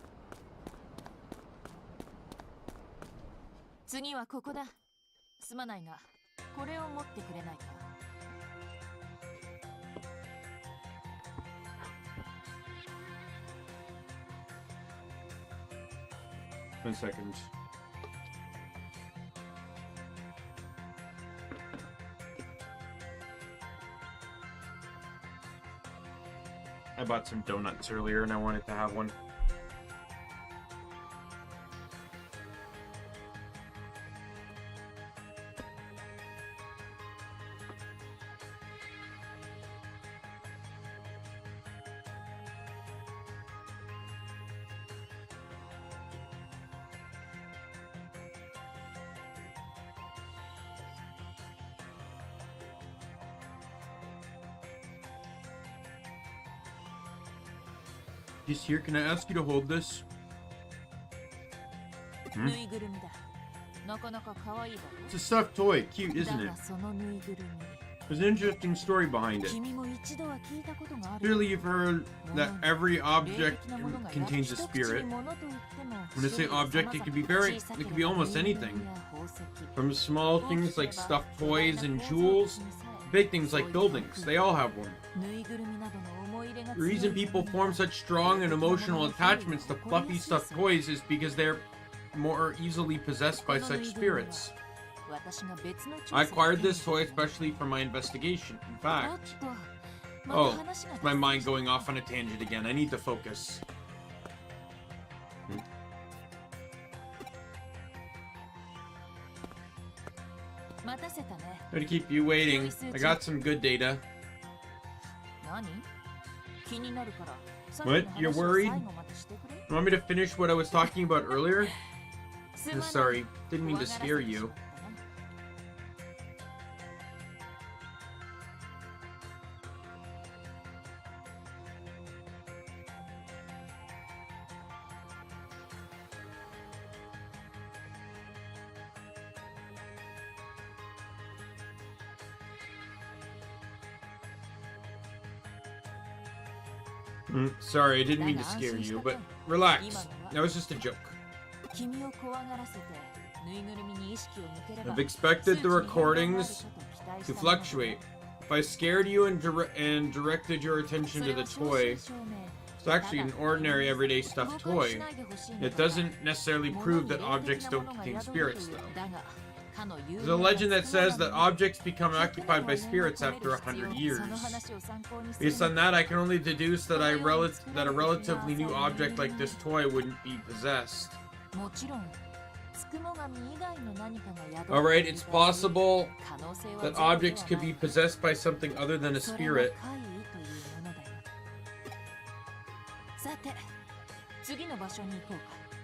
次はここだ。すまないが、これを持ってくれないか。1 second. I bought some donuts earlier and I wanted to have one. Just here, can I ask you to hold this? Hmm? It's a stuffed toy. Cute, isn't it? There's an interesting story behind it. Clearly you've heard that every object contains a spirit. When I say object, it could be almost anything. From small things like stuffed toys and jewels, big things like buildings. They all have one. The reason people form such strong and emotional attachments to fluffy stuffed toys is because they're more easily possessed by such spirits. I acquired this toy especially for my investigation. In fact... Oh, it's my mind going off on a tangent again. I need to focus. Sorry to keep you waiting. I got some good data. What? You're worried? You want me to finish what I was talking about earlier? Sorry, didn't mean to scare you. Sorry, I didn't mean to scare you, but relax. That was just a joke. I've expected the recordings to fluctuate. If I scared you and directed your attention to the toy, it's actually an ordinary everyday stuffed toy. It doesn't necessarily prove that objects don't contain spirits, though. There's a legend that says that objects become occupied by spirits after 100 years. Based on that, I can only deduce that a relatively new object like this toy wouldn't be possessed. Alright, it's possible that objects could be possessed by something other than a spirit.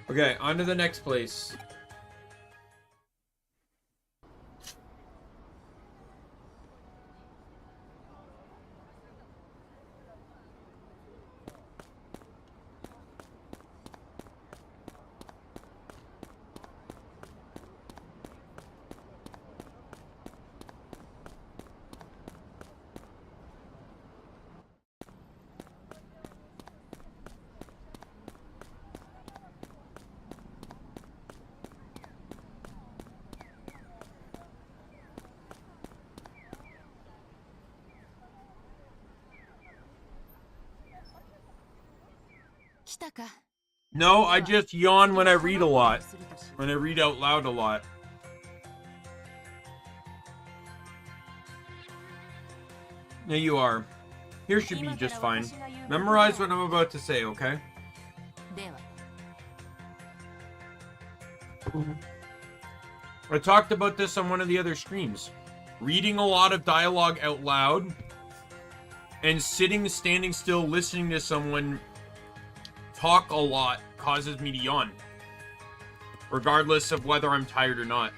Okay, on to the next place. No, I just yawn when I read a lot. When I read out loud a lot. There you are. Here should be just fine. Memorize what I'm about to say, okay? I talked about this on one of the other streams. Reading a lot of dialogue out loud and standing still, listening to someone talk a lot causes me to yawn, regardless of whether I'm tired or not.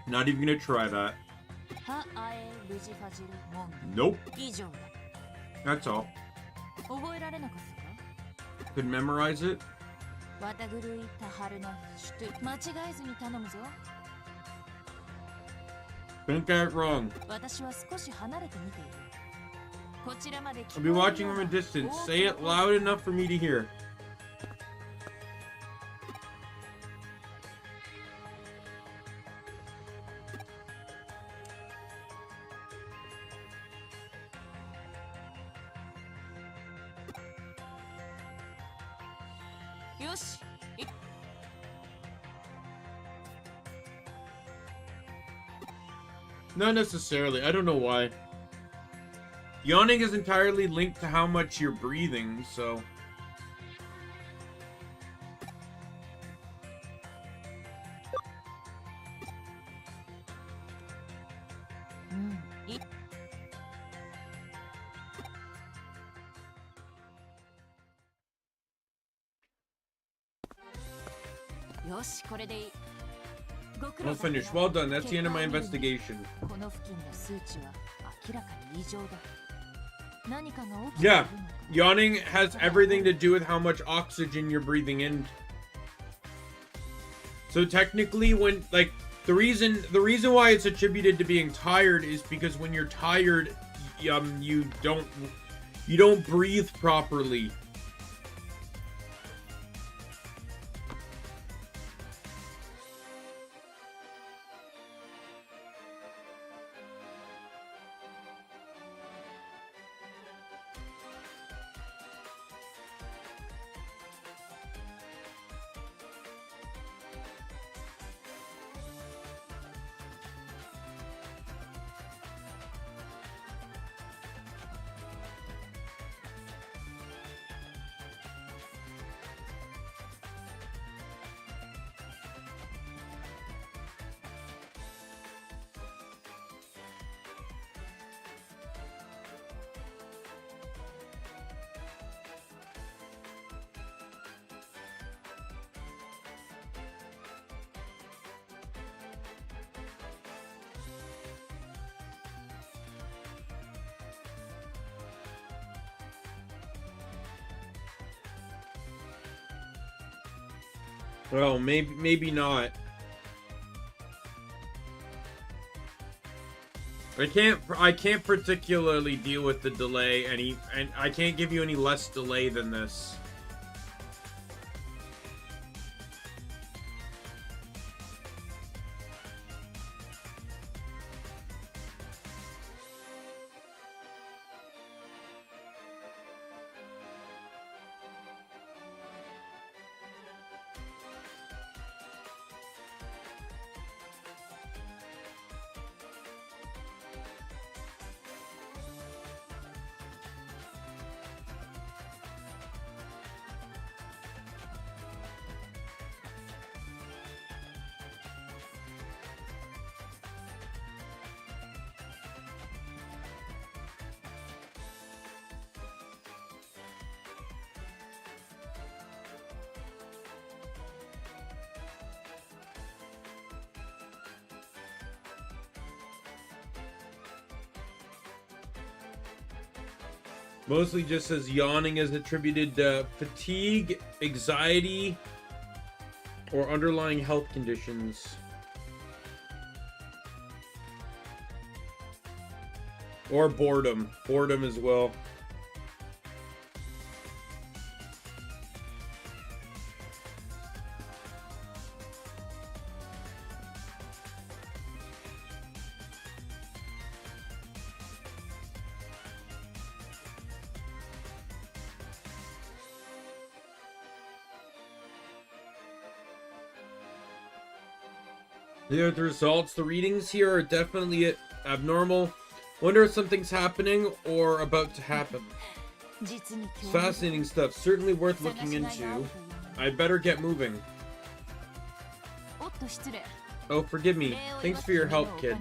Not even gonna try that. Nope. That's all. Could memorize it. Don't get it wrong. I'll be watching from a distance. Say it loud enough for me to hear. Not necessarily. I don't know why. Yawning is entirely linked to how much you're breathing, so... I'll finish. Well done. That's the end of my investigation. Yeah, yawning has everything to do with how much oxygen you're breathing in. So technically, when the reason why it's attributed to being tired is because when you're tired, you don't breathe properly. Well, maybe not. I can't particularly deal with the delay and I can't give you any less delay than this. Mostly just says yawning is attributed to fatigue, anxiety, or underlying health conditions. Or boredom. Boredom as well. The results, the readings here are definitely abnormal. Wonder if something's happening or about to happen. It's fascinating stuff, certainly worth looking into. I'd better get moving. Oh, forgive me. Thanks for your help, kid.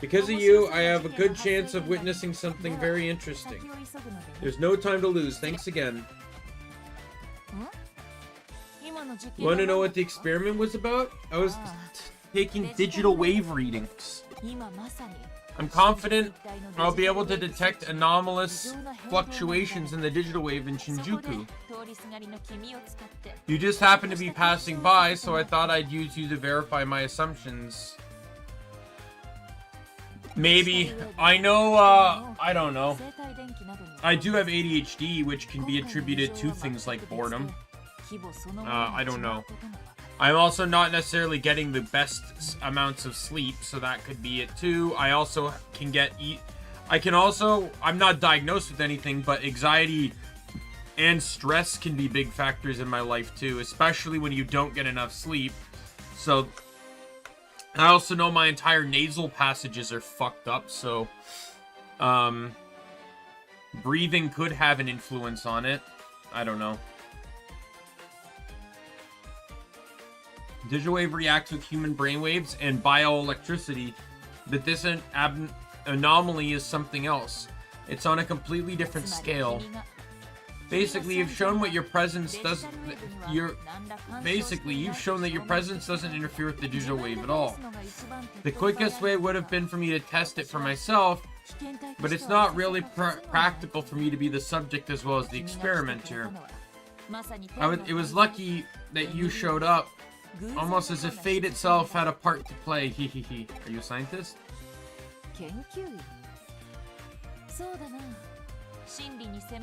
Because of you, I have a good chance of witnessing something very interesting. There's no time to lose. Thanks again. You want to know what the experiment was about? I was taking digital wave readings. I'm confident I'll be able to detect anomalous fluctuations in the digital wave in Shinjuku. You just happened to be passing by, so I thought I'd use you to verify my assumptions. Maybe. I know, I don't know. I do have ADHD, which can be attributed to things like boredom. I don't know. I'm also not necessarily getting the best amounts of sleep, so that could be it too. I also can get I'm not diagnosed with anything, but anxiety and stress can be big factors in my life too, especially when you don't get enough sleep. So I also know my entire nasal passages are fucked up, so breathing could have an influence on it. I don't know. Digital wave reacts with human brainwaves and bioelectricity, but this anomaly is something else. It's on a completely different scale. Basically, you've shown what your presence doesn't. You've shown that your presence doesn't interfere with the digital wave at all. The quickest way would have been for me to test it for myself, but it's not really practical for me to be the subject as well as the experimenter. It was lucky that you showed up. Almost as if fate itself had a part to play. Hehehe. Are you a scientist?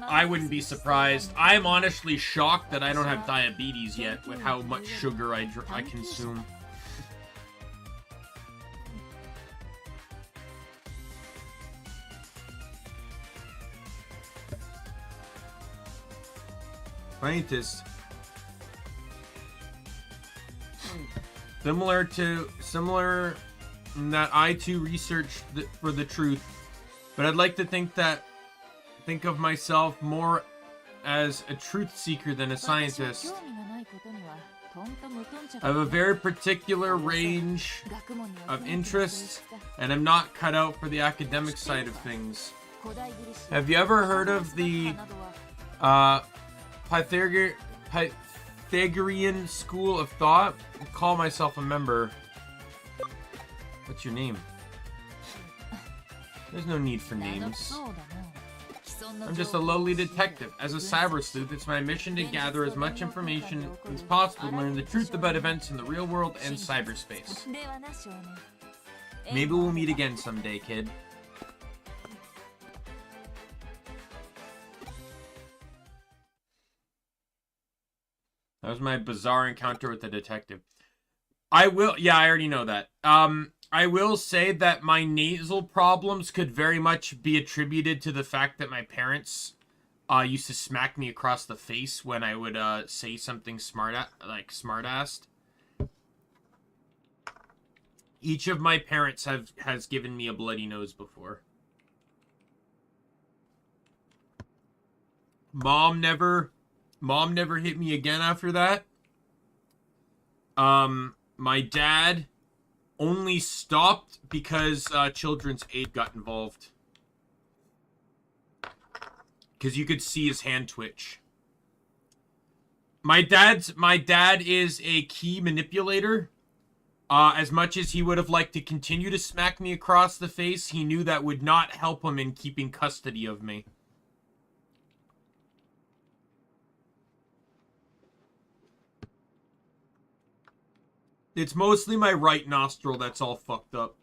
I wouldn't be surprised. I'm honestly shocked that I don't have diabetes yet with how much sugar I consume. Scientist. Similar in that I too researched for the truth, but I'd like to think of myself more as a truth seeker than a scientist. I have a very particular range of interests, and I'm not cut out for the academic side of things. Have you ever heard of the Pythagorean school of thought? I call myself a member. What's your name? There's no need for names. I'm just a lowly detective. As a cyber sleuth, it's my mission to gather as much information as possible to learn the truth about events in the real world and cyberspace. Maybe we'll meet again someday, kid. That was my bizarre encounter with the detective. I already know that. I will say that my nasal problems could very much be attributed to the fact that my parents used to smack me across the face when I would say something smart-assed. Each of my parents has given me a bloody nose before. Mom never hit me again after that. My dad only stopped because Children's Aid got involved. Because you could see his hand twitch. My dad is a key manipulator. As much as he would have liked to continue to smack me across the face, he knew that would not help him in keeping custody of me. It's mostly my right nostril that's all fucked up.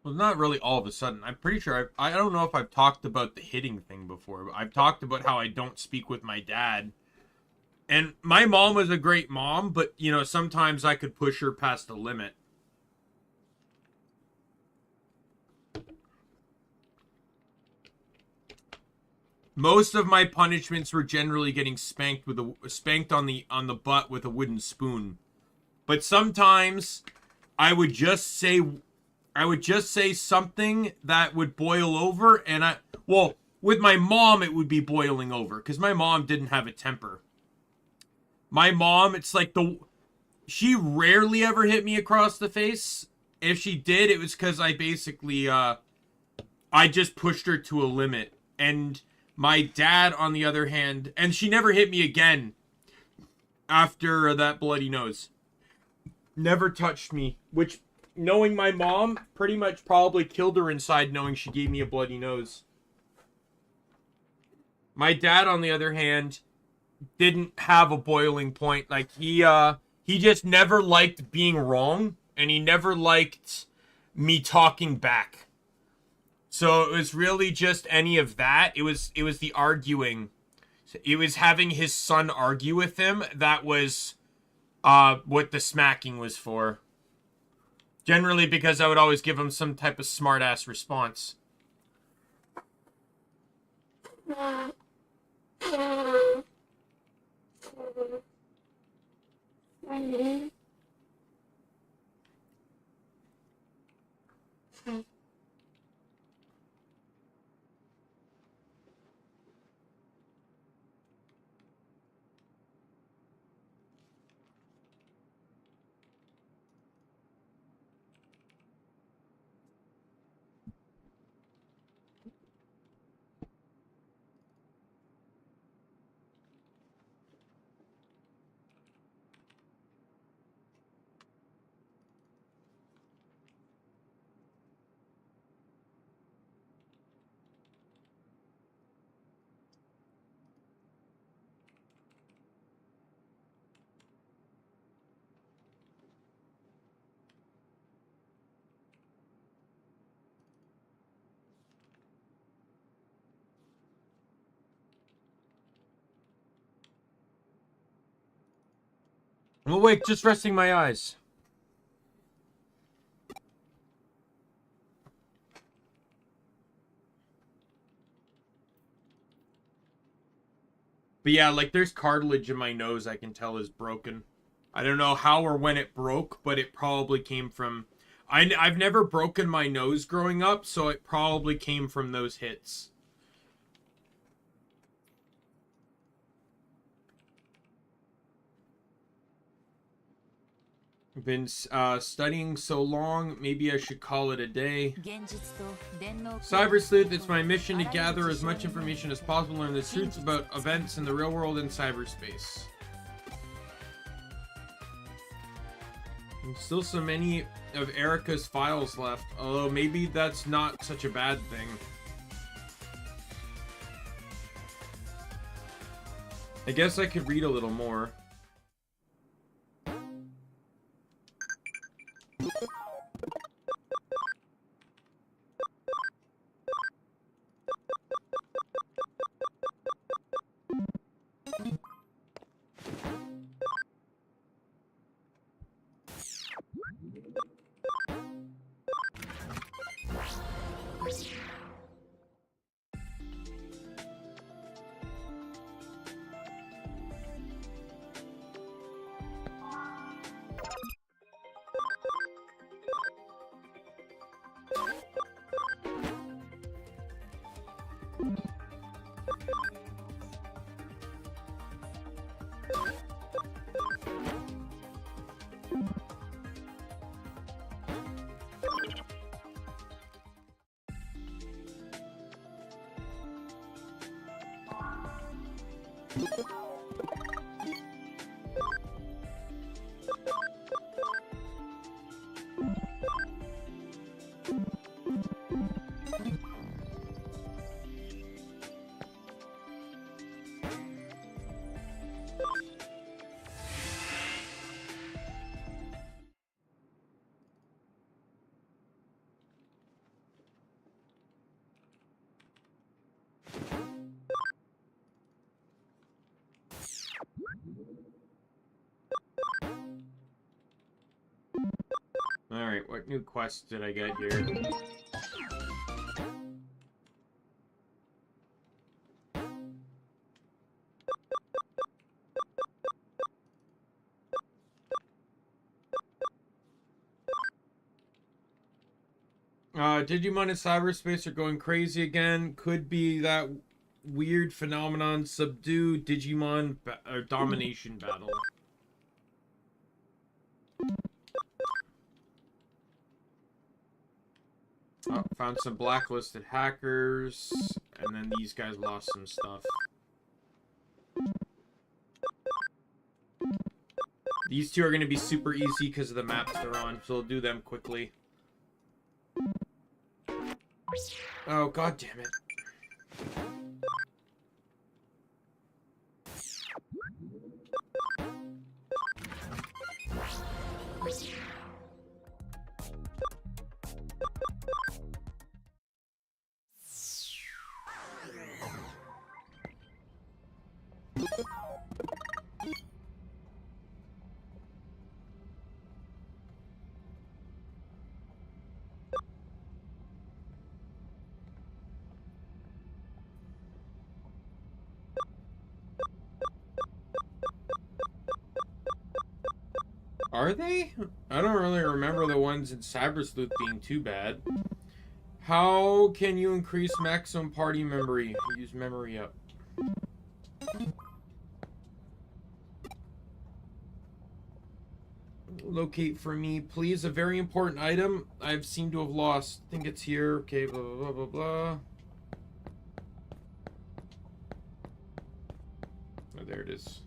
Well, not really all of a sudden. I'm pretty sure I don't know if I've talked about the hitting thing before, but I've talked about how I don't speak with my dad. And my mom was a great mom, but, you know, sometimes I could push her past the limit. Most of my punishments were generally getting spanked on the butt with a wooden spoon. But sometimes I would just say something that would boil over, and with my mom, it would be boiling over, because my mom didn't have a temper. My mom, it's like she rarely ever hit me across the face. If she did, it was because I basically, I just pushed her to a limit. And my dad, on the other hand, and she never hit me again after that bloody nose. Never touched me, which, knowing my mom, pretty much probably killed her inside knowing she gave me a bloody nose. My dad, on the other hand, didn't have a boiling point. Like, he just never liked being wrong, and he never liked me talking back. So it was really just any of that. It was the arguing. It was having his son argue with him. That was what the smacking was for. Generally because I would always give him some type of smart-ass response. I'm awake, just resting my eyes. But yeah, like, there's cartilage in my nose I can tell is broken. I don't know how or when it broke, but it probably came from... I've never broken my nose growing up, so it probably came from those hits. I've been studying so long, maybe I should call it a day. Cyber Sleuth, it's my mission to gather as much information as possible and learn the truth about events in the real world and cyberspace. And still so many of Erica's files left, although maybe that's not such a bad thing. I guess I could read a little more. Alright, what new quests did I get here? Digimon in cyberspace are going crazy again. Could be that weird phenomenon, subdue Digimon or domination battle. Oh, found some blacklisted hackers, and then these guys lost some stuff. These two are going to be super easy because of the maps they're on, so we'll do them quickly. Oh, god damn it. Are they? I don't really remember the ones in Cyber Sleuth being too bad. How can you increase maximum party memory? Use memory up. Locate for me, please. A very important item I've seemed to have lost. I think it's here. Okay, blah, blah, blah, blah, blah. Oh, there it is.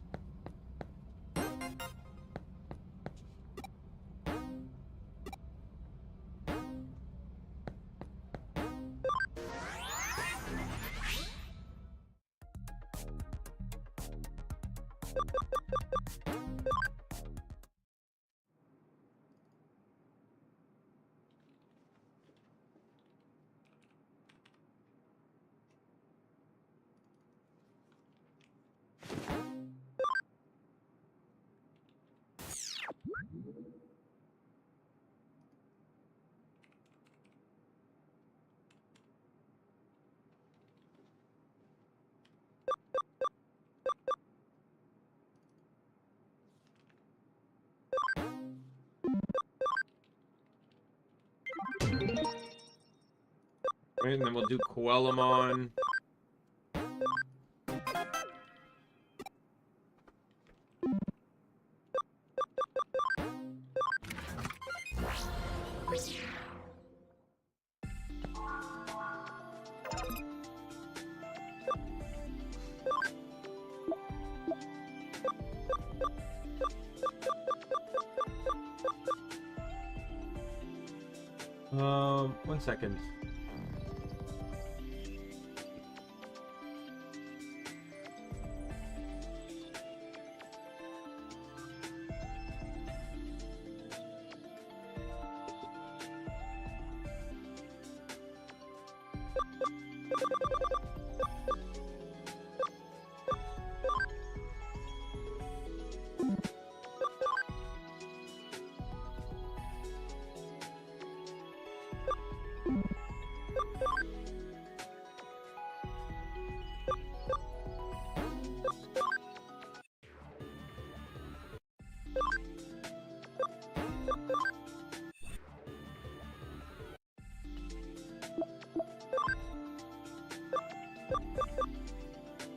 Right, and then we'll do Coelamon. 1 second.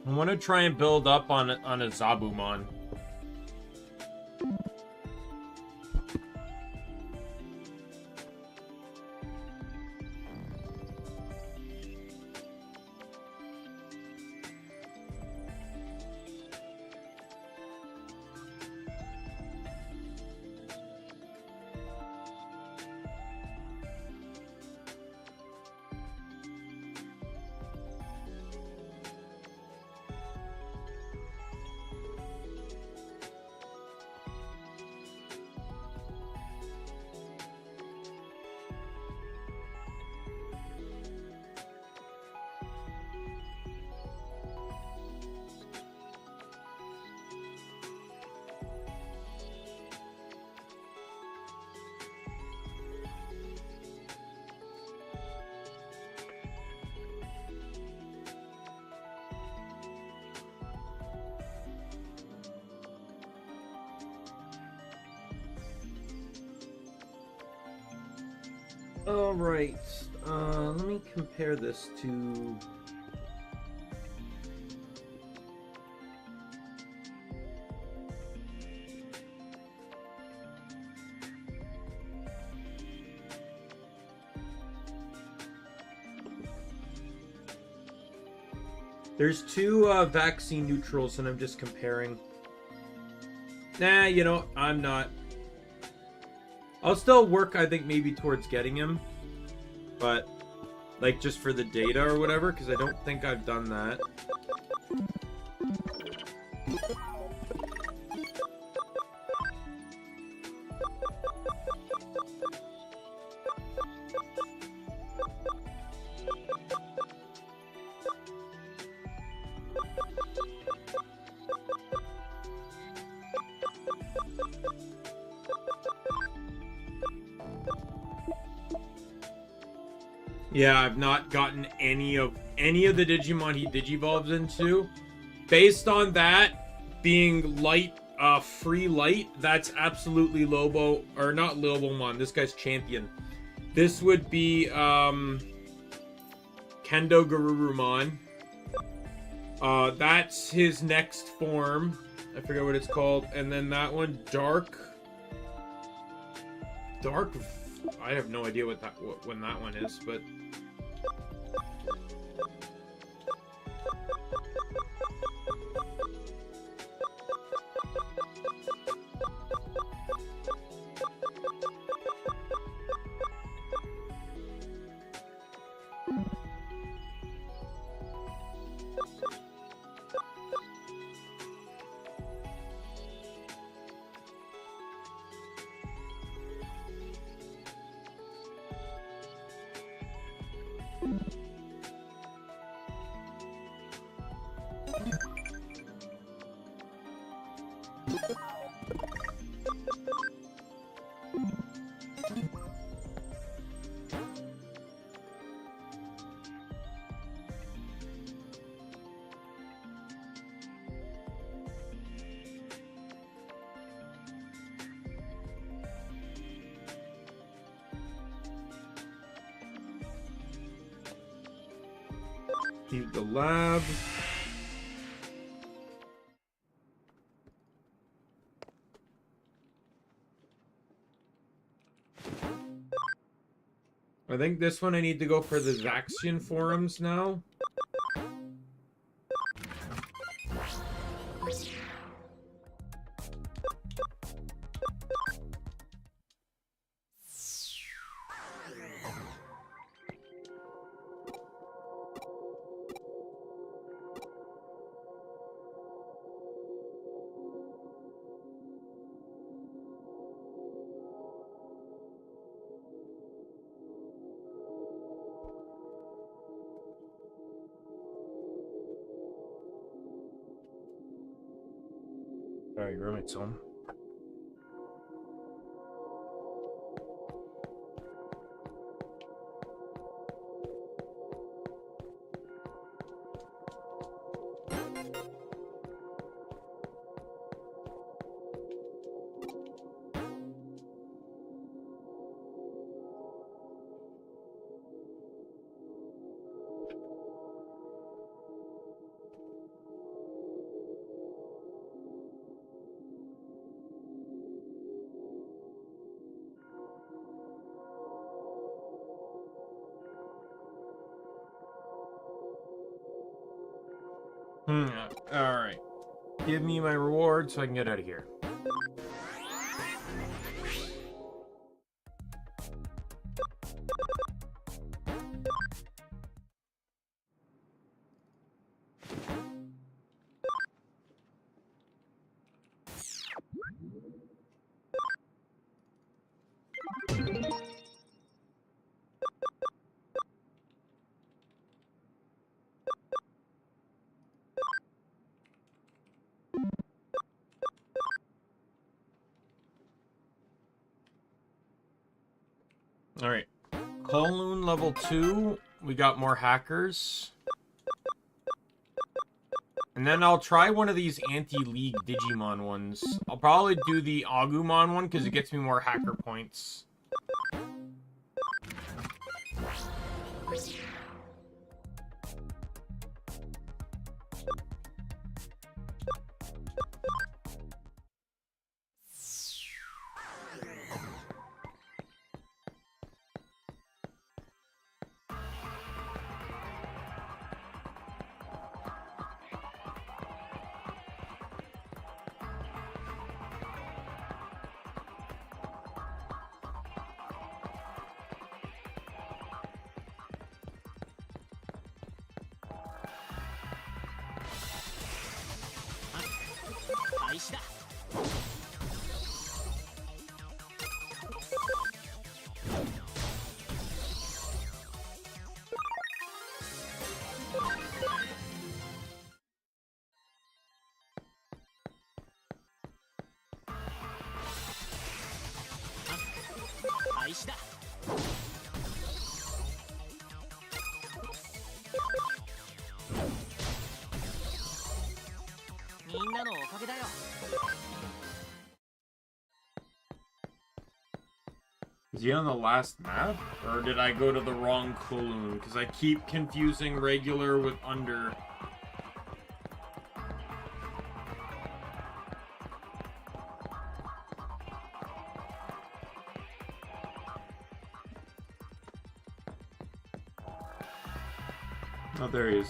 I want to try and build up on a Zabumon. All right, let me compare this to... There's two vaccine neutrals, and I'm just comparing. Nah, you know, I'm not. I'll still work, I think, maybe towards getting him. But, like, just for the data or whatever, because I don't think I've done that. Yeah, I've not gotten any of the Digimon he digivolves into. Based on that being light, free light, that's absolutely Lobo, or not Lobomon, this guy's champion. This would be, Kendo Garurumon. That's his next form. I forget what it's called. And then that one, Dark, I have no idea when that one is, but... Leave the lab. I think this one I need to go for the Zaxian forums now. Alright, your roommate's home. Alright. Give me my reward so I can get out of here. Alright. Kowloon level 2. We got more hackers. And then I'll try one of these anti-league Digimon ones. I'll probably do the Agumon one because it gets me more hacker points. Is he on the last map? Or did I go to the wrong Kowloon? Because I keep confusing regular with under. Oh, there he is.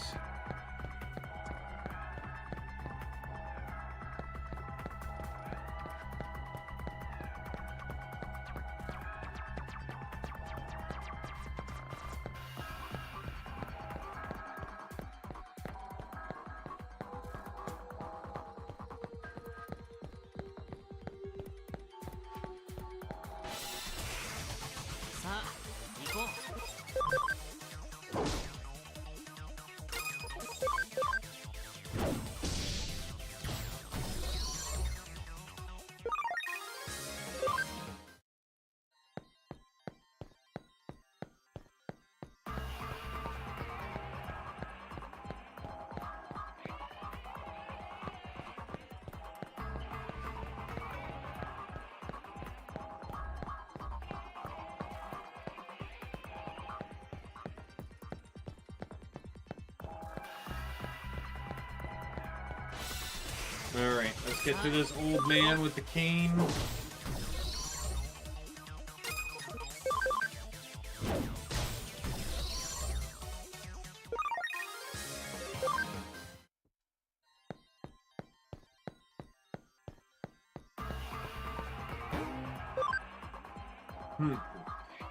Alright, let's get to this old man with the cane.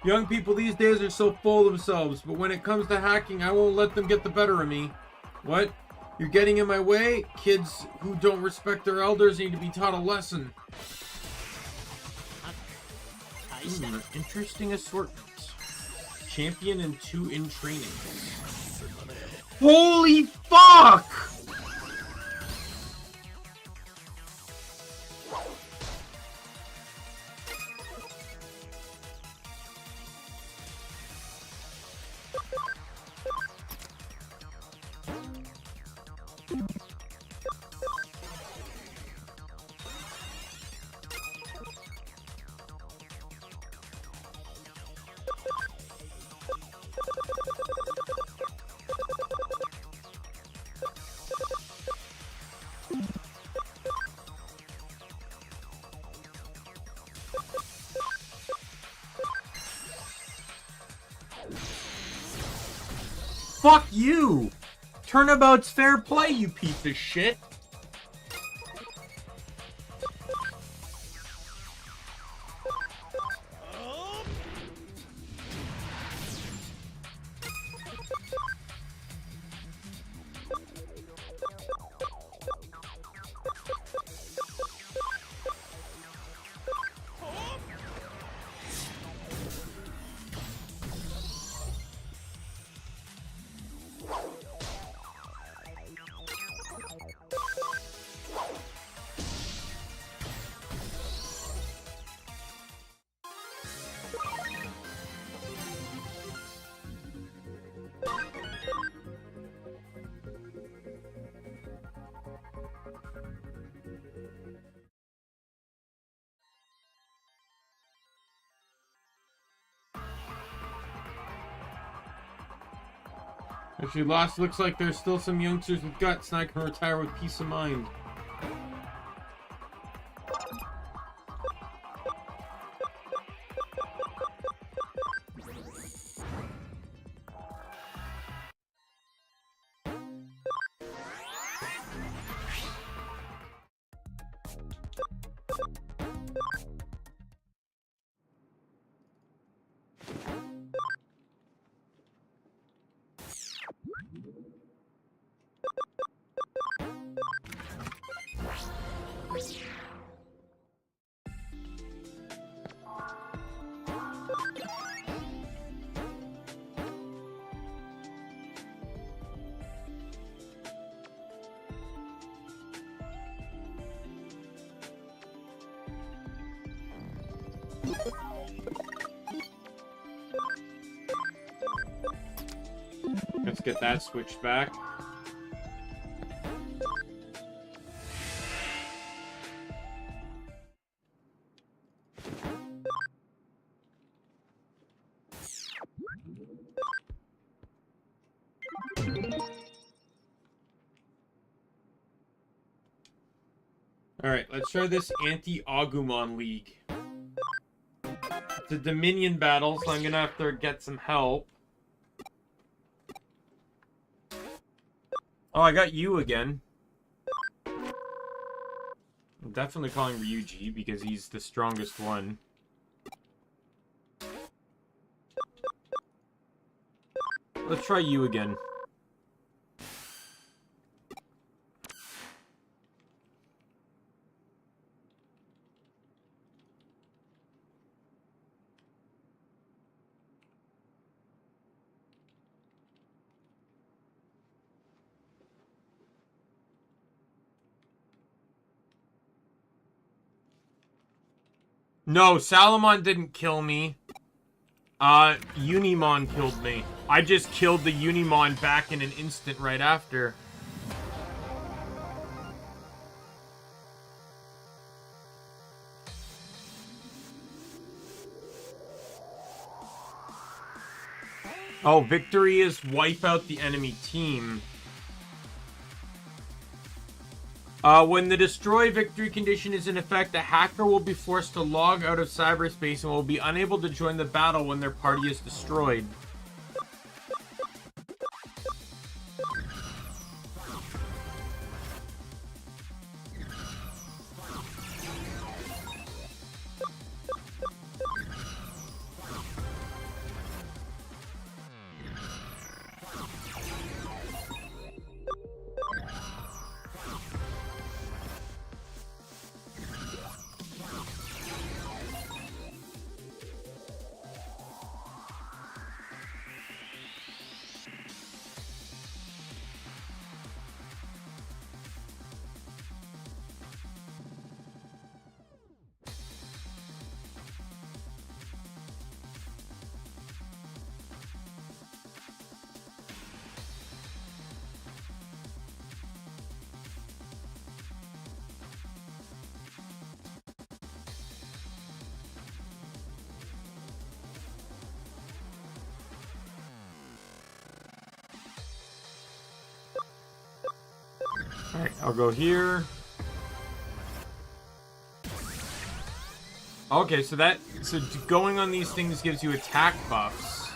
Young people these days are so full of themselves, but when it comes to hacking, I won't let them get the better of me. What? You're getting in my way? Kids who don't respect their elders need to be taught a lesson. Interesting assortment. Champion and 2 in training. Holy fuck! Fuck you! Turnabout's fair play, you piece of shit. If she lost, looks like there's still some youngsters with guts, and I can retire with peace of mind. Let's get that switched back. Alright, let's try this anti-Agumon League. It's a Dominion battle, so I'm gonna have to get some help. Oh, I got you again. I'm definitely calling Ryuji because he's the strongest one. Let's try you again. No, Salamon didn't kill me. Unimon killed me. I just killed the Unimon back in an instant right after. Oh, victory is wipe out the enemy team. When the destroy victory condition is in effect, the hacker will be forced to log out of cyberspace and will be unable to join the battle when their party is destroyed. Alright, I'll go here. Okay, so going on these things gives you attack buffs.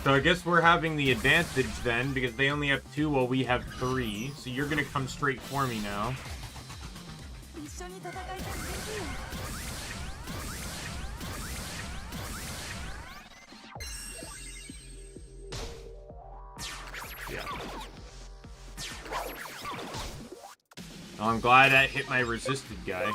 So I guess we're having the advantage then, because they only have 2 while we have 3. So you're gonna come straight for me now. Yeah. Oh, I'm glad that hit my resisted guy.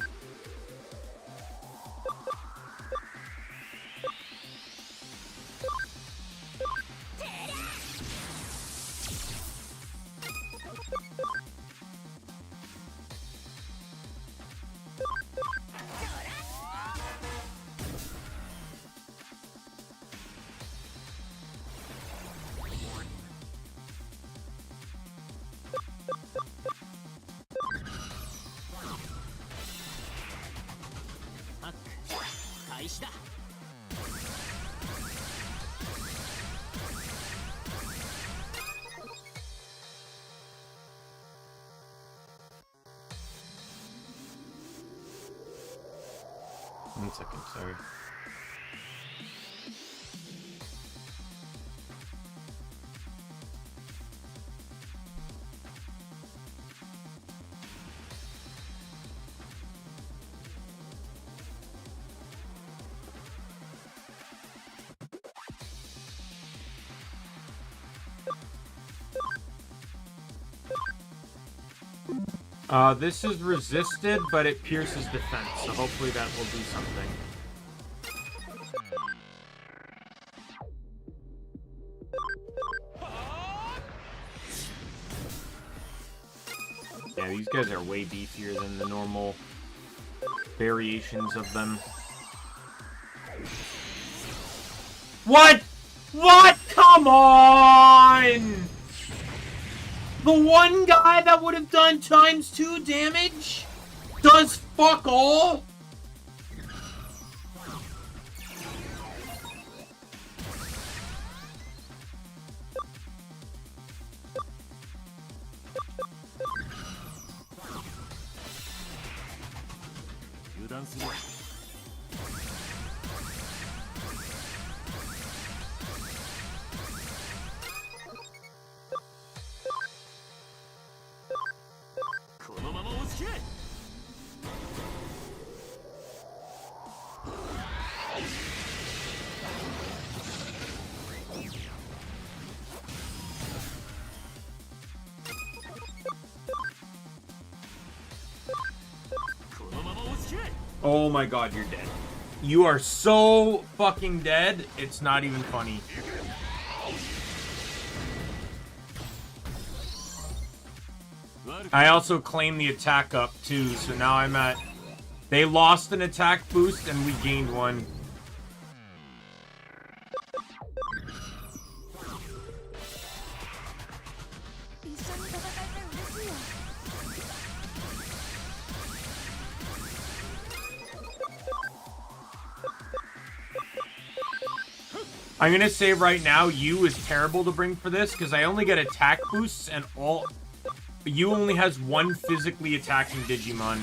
One second, sorry. This is resisted, but it pierces defense, so hopefully that will do something. Yeah, these guys are way beefier than the normal variations of them. What? What? Come on! The one guy that would have done ×2 damage does fuck all? Oh my god, you're dead. You are so fucking dead, it's not even funny. I also claimed the attack up too, so now I'm at... They lost an attack boost and we gained one. I'm gonna say right now, Yu is terrible to bring for this, because I only get attack boosts, and all... Yu only has 1 physically attacking Digimon.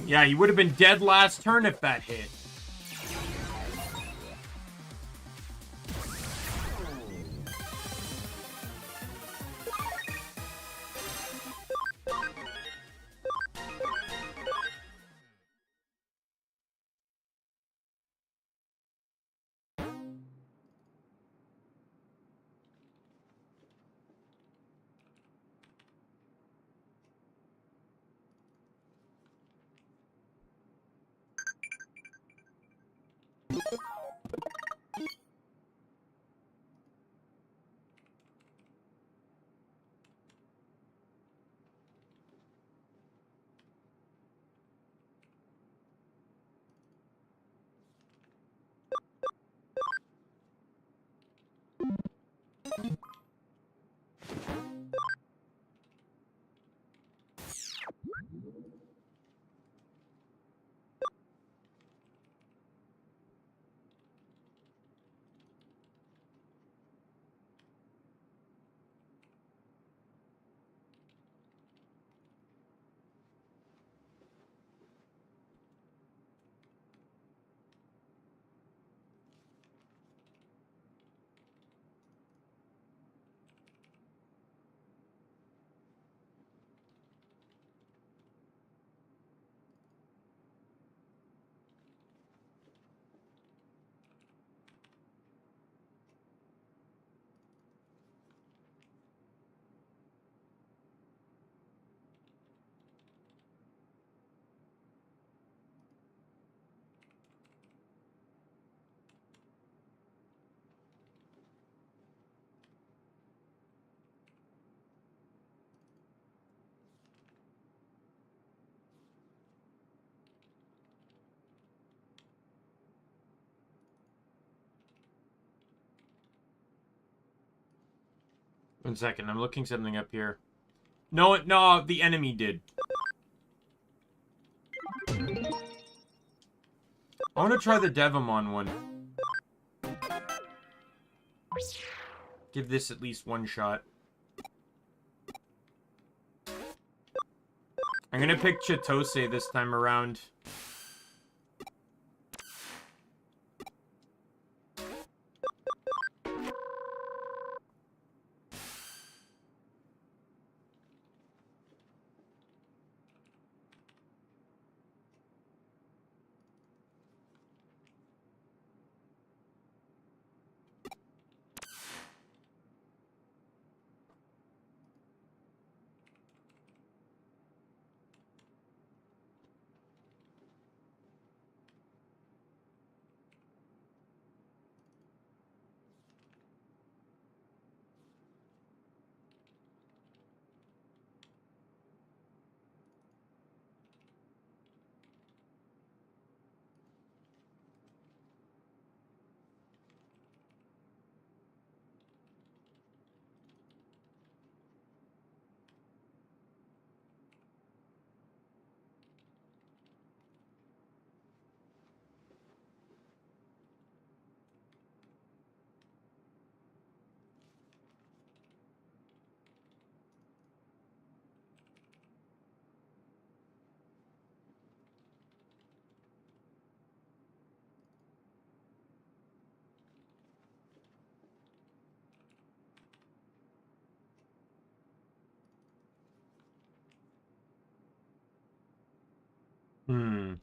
Yeah, you would have been dead last turn if that hit. One second, I'm looking something up here. No, the enemy did. I want to try the Devimon one. Give this at least one shot. I'm gonna pick Chitose this time around. Hmm.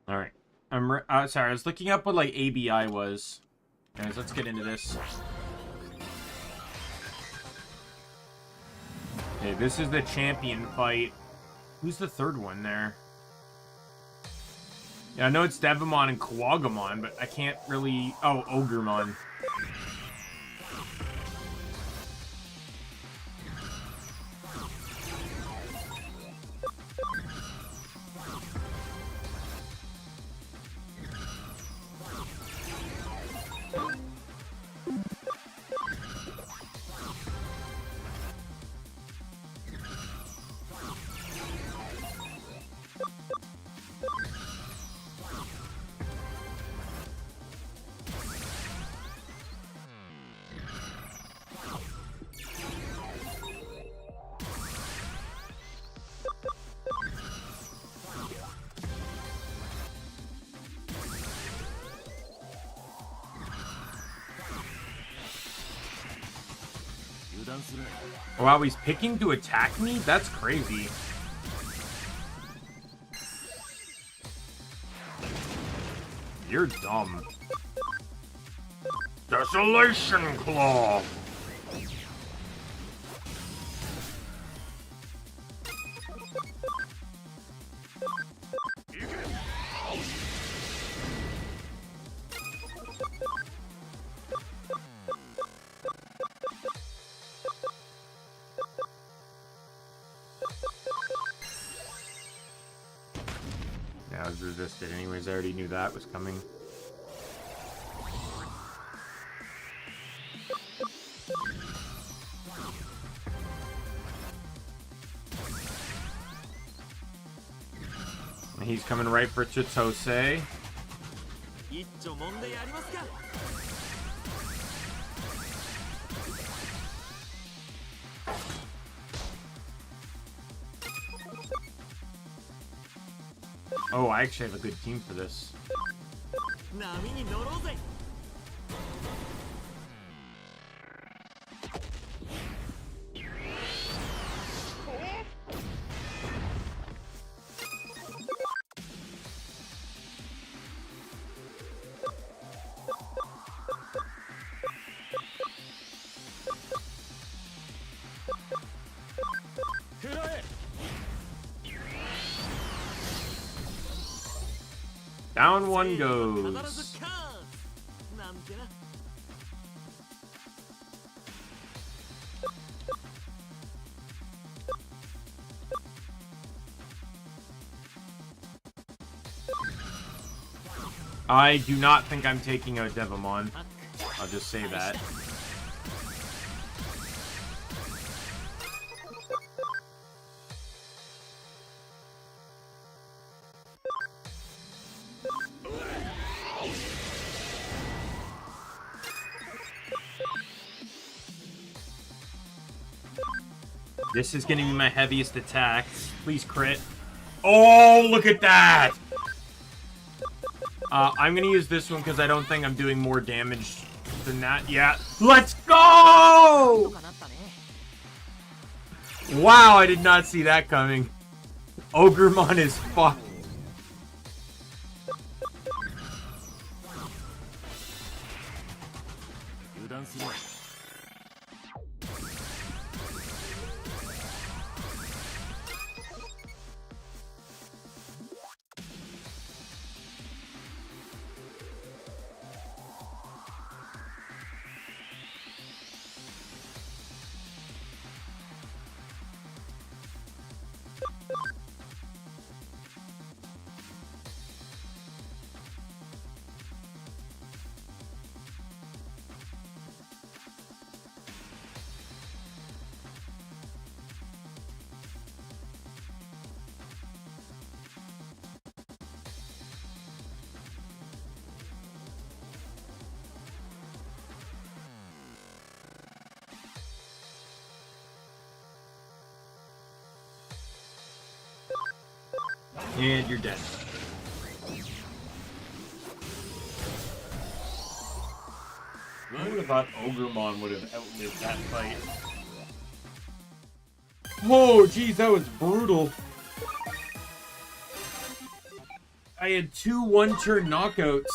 All right. Sorry, I was looking up what like ABI was. Guys, let's get into this. Okay, this is the champion fight. Who's the third one there? Yeah, I know it's Devimon and Kawagamon, but I can't really... Oh, Ogremon. Wow, he's picking to attack me? That's crazy. You're dumb. Desolation Claw! Yeah, I was resisted anyways. I already knew that was coming. And he's coming right for Chitose. Oh, I actually have a good team for this. Down one goes. I do not think I'm taking out Devamon. I'll just say that. This is gonna be my heaviest attack. Please crit. Oh, look at that! I'm gonna use this one because I don't think I'm doing more damage than that yet. Let's go! Wow, I did not see that coming. Ogremon is fucked. And you're dead. I would have thought Ogremon would have outlived that fight. Whoa, geez, that was brutal. I had 2 one-turn knockouts.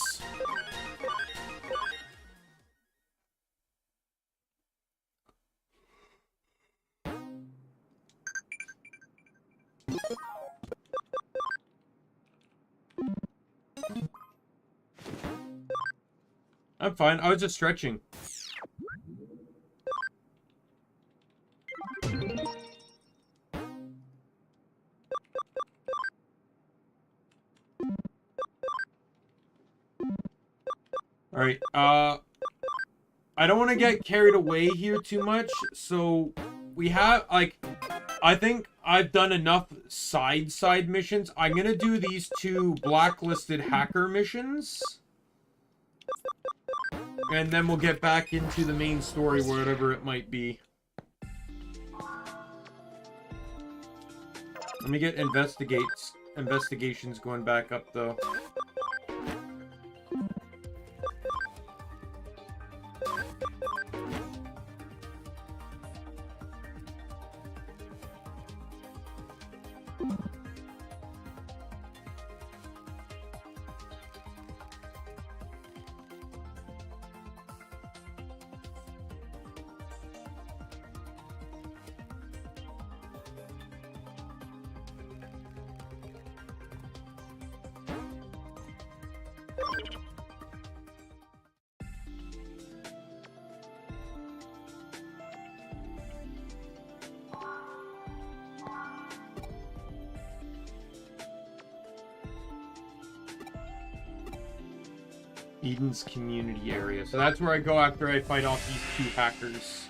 I'm fine. I was just stretching. Alright, I don't want to get carried away here too much, so we have, like, I think I've done enough side missions. I'm gonna do these 2 blacklisted hacker missions. And then we'll get back into the main story, whatever it might be. Let me get investigations going back up, though. Eden's community area. So that's where I go after I fight off these 2 hackers.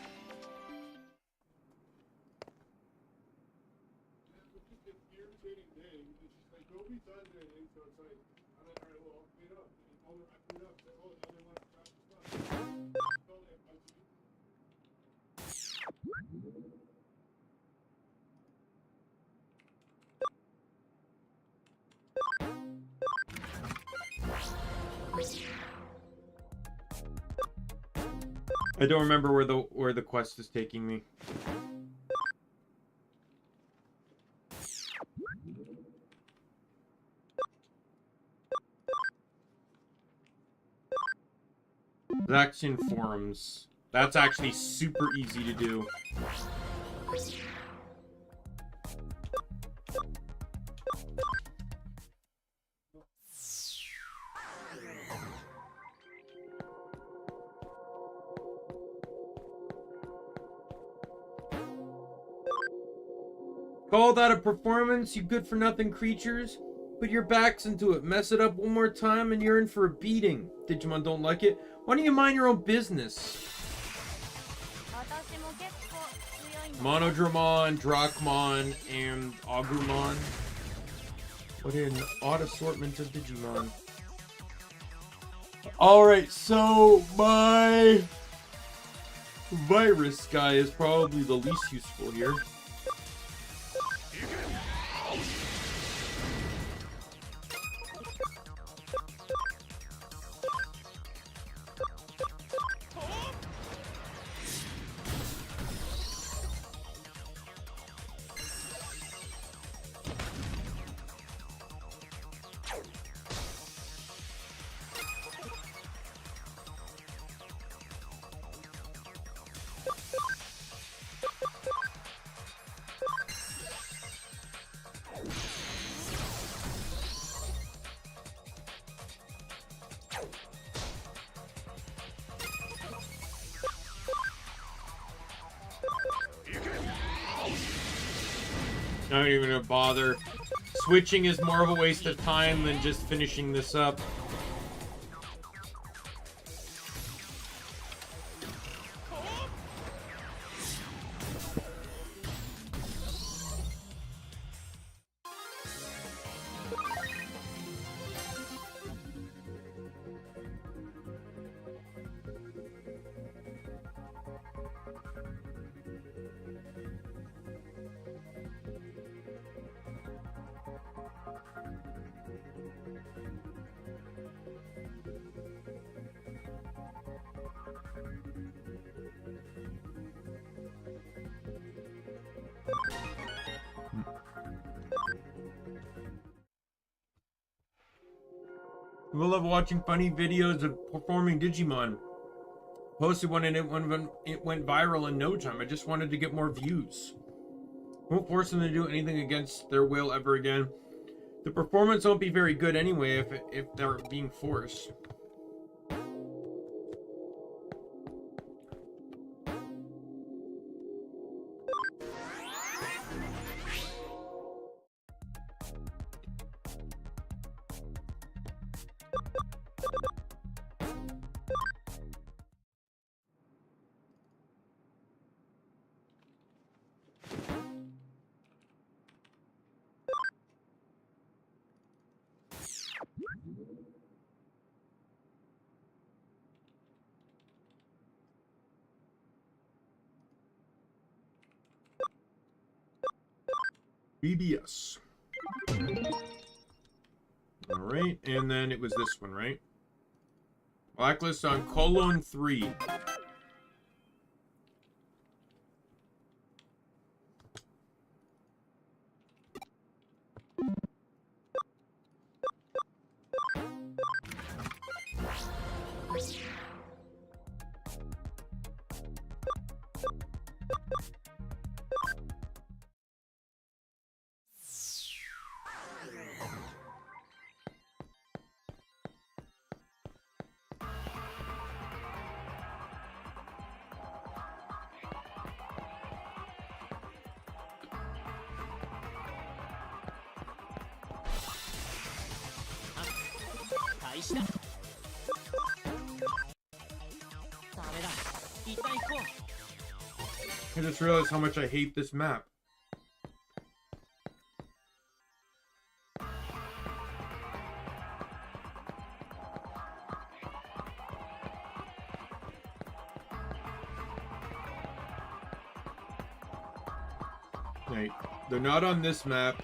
I don't remember where the quest is taking me. Zaxian forums. That's actually super easy to do. Call that a performance, you good-for-nothing creatures? Put your backs into it, mess it up one more time, and you're in for a beating. Digimon don't like it. Why don't you mind your own business? Monodramon, Drachmon, and Agumon. What an odd assortment of Digimon. Alright, so my virus guy is probably the least useful here. I'm not even gonna bother. Switching is more of a waste of time than just finishing this up. People love watching funny videos of performing Digimon. Posted one and it went viral in no time. I just wanted to get more views. Won't force them to do anything against their will ever again. The performance won't be very good anyway if they're being forced. BBS. Alright, and then it was this one, right? Blacklist on Colon 3. I just realized how much I hate this map. Right. They're not on this map.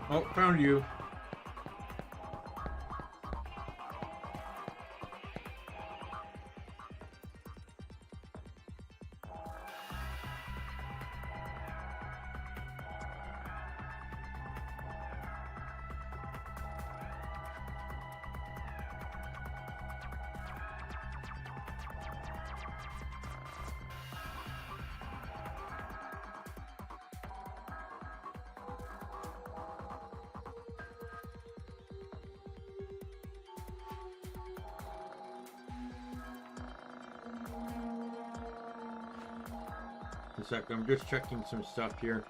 Oh, found you. A sec, I'm just checking some stuff here.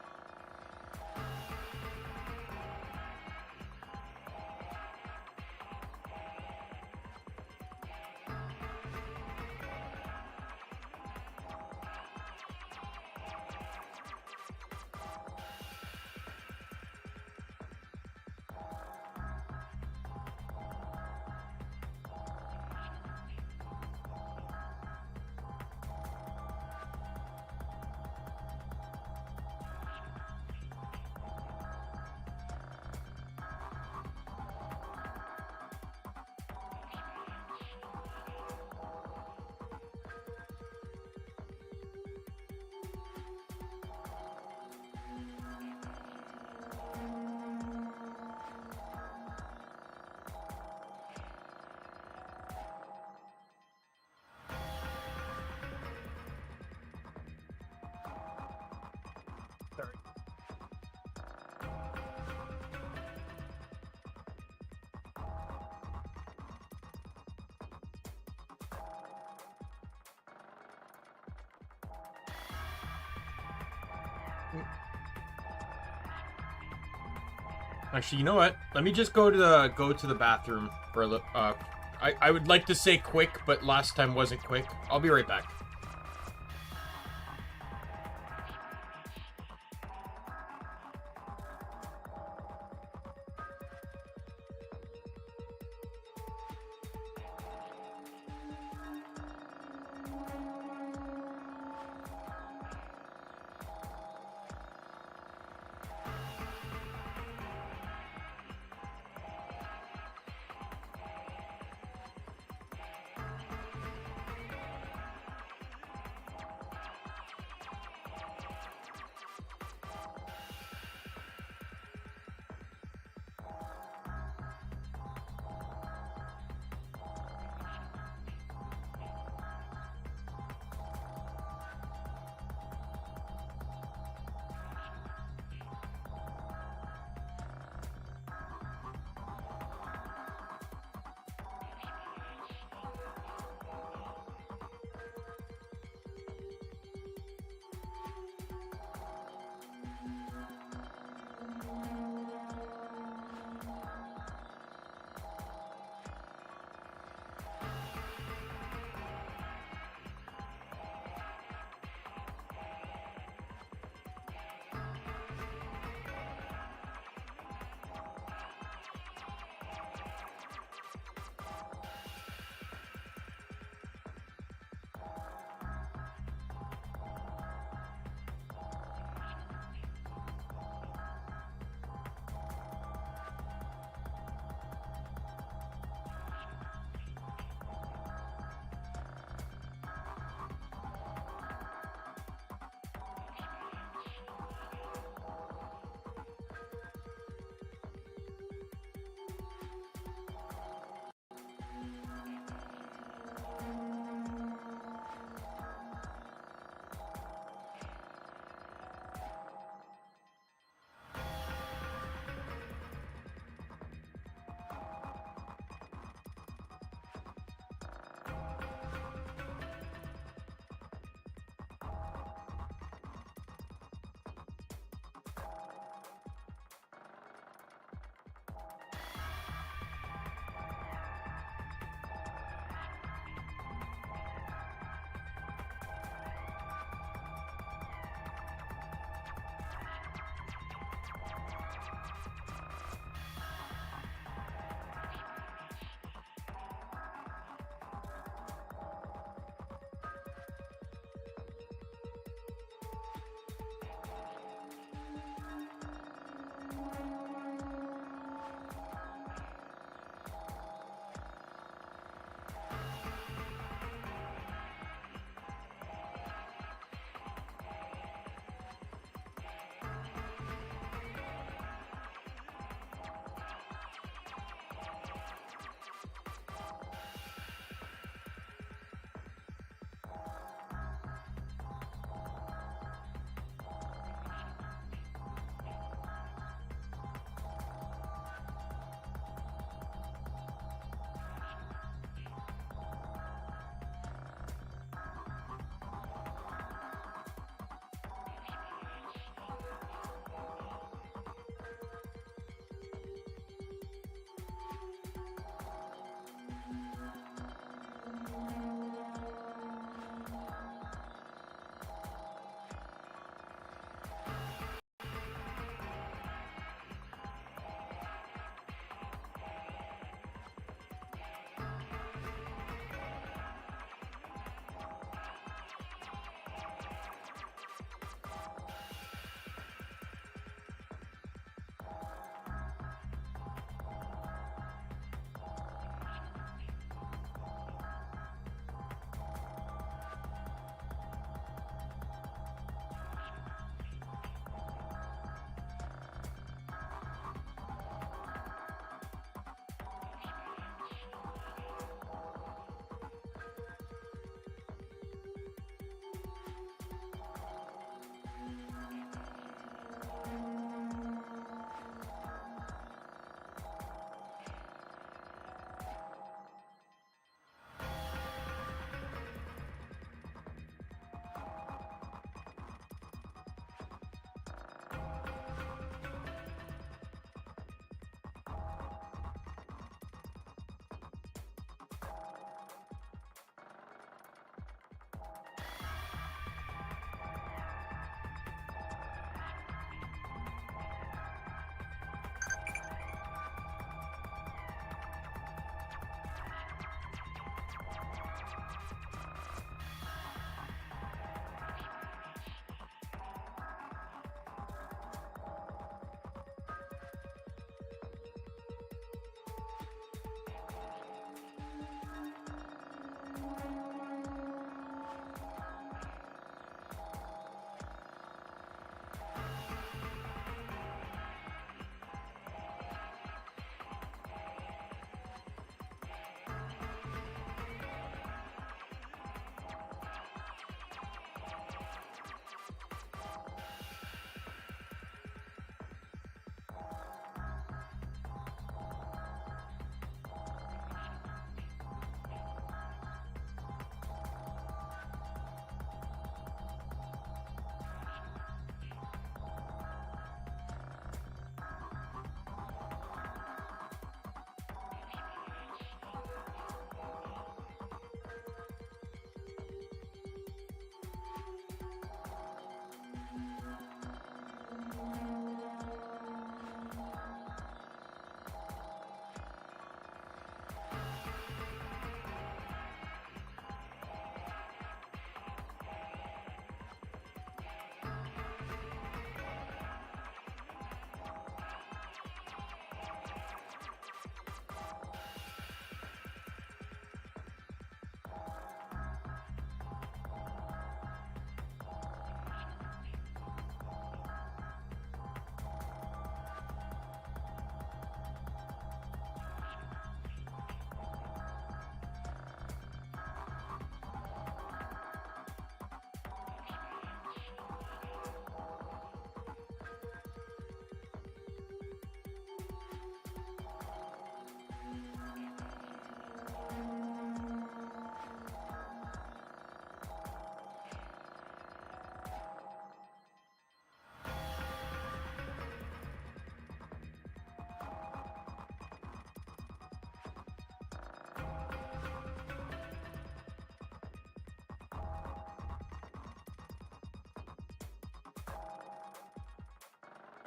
Actually, you know what? Let me just go to the bathroom for a little. I would like to say quick, but last time wasn't quick. I'll be right back.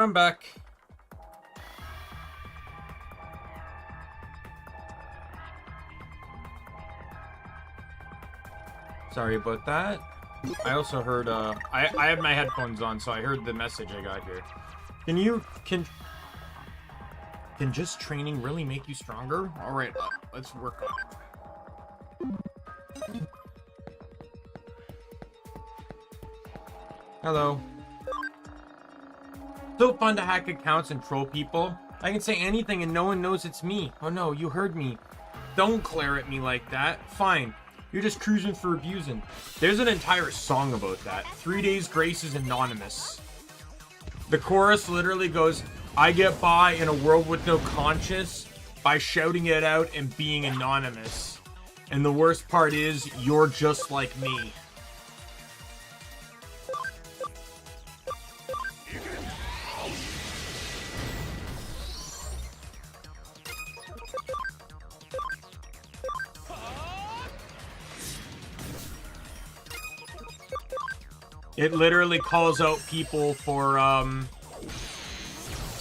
I'm back. Sorry about that. I also heard, I had my headphones on, so I heard the message I got here. Can just training really make you stronger? Alright, let's work on it. Hello. So fun to hack accounts and troll people. I can say anything and no one knows it's me. Oh no, you heard me. Don't glare at me like that. Fine. You're just cruising for abusing. There's an entire song about that. 3 Days Grace is anonymous. The chorus literally goes, I get by in a world with no conscience by shouting it out and being anonymous. And the worst part is, you're just like me. It literally calls out people for,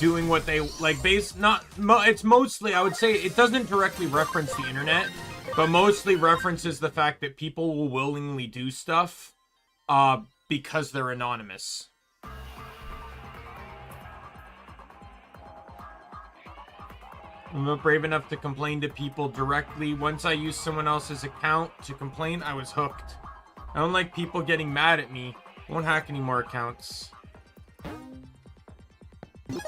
doing what they, like, it's mostly, I would say, it doesn't directly reference the internet, but mostly references the fact that people will willingly do stuff, because they're anonymous. I'm not brave enough to complain to people directly. Once I used someone else's account to complain, I was hooked. I don't like people getting mad at me. I won't hack any more accounts. I'm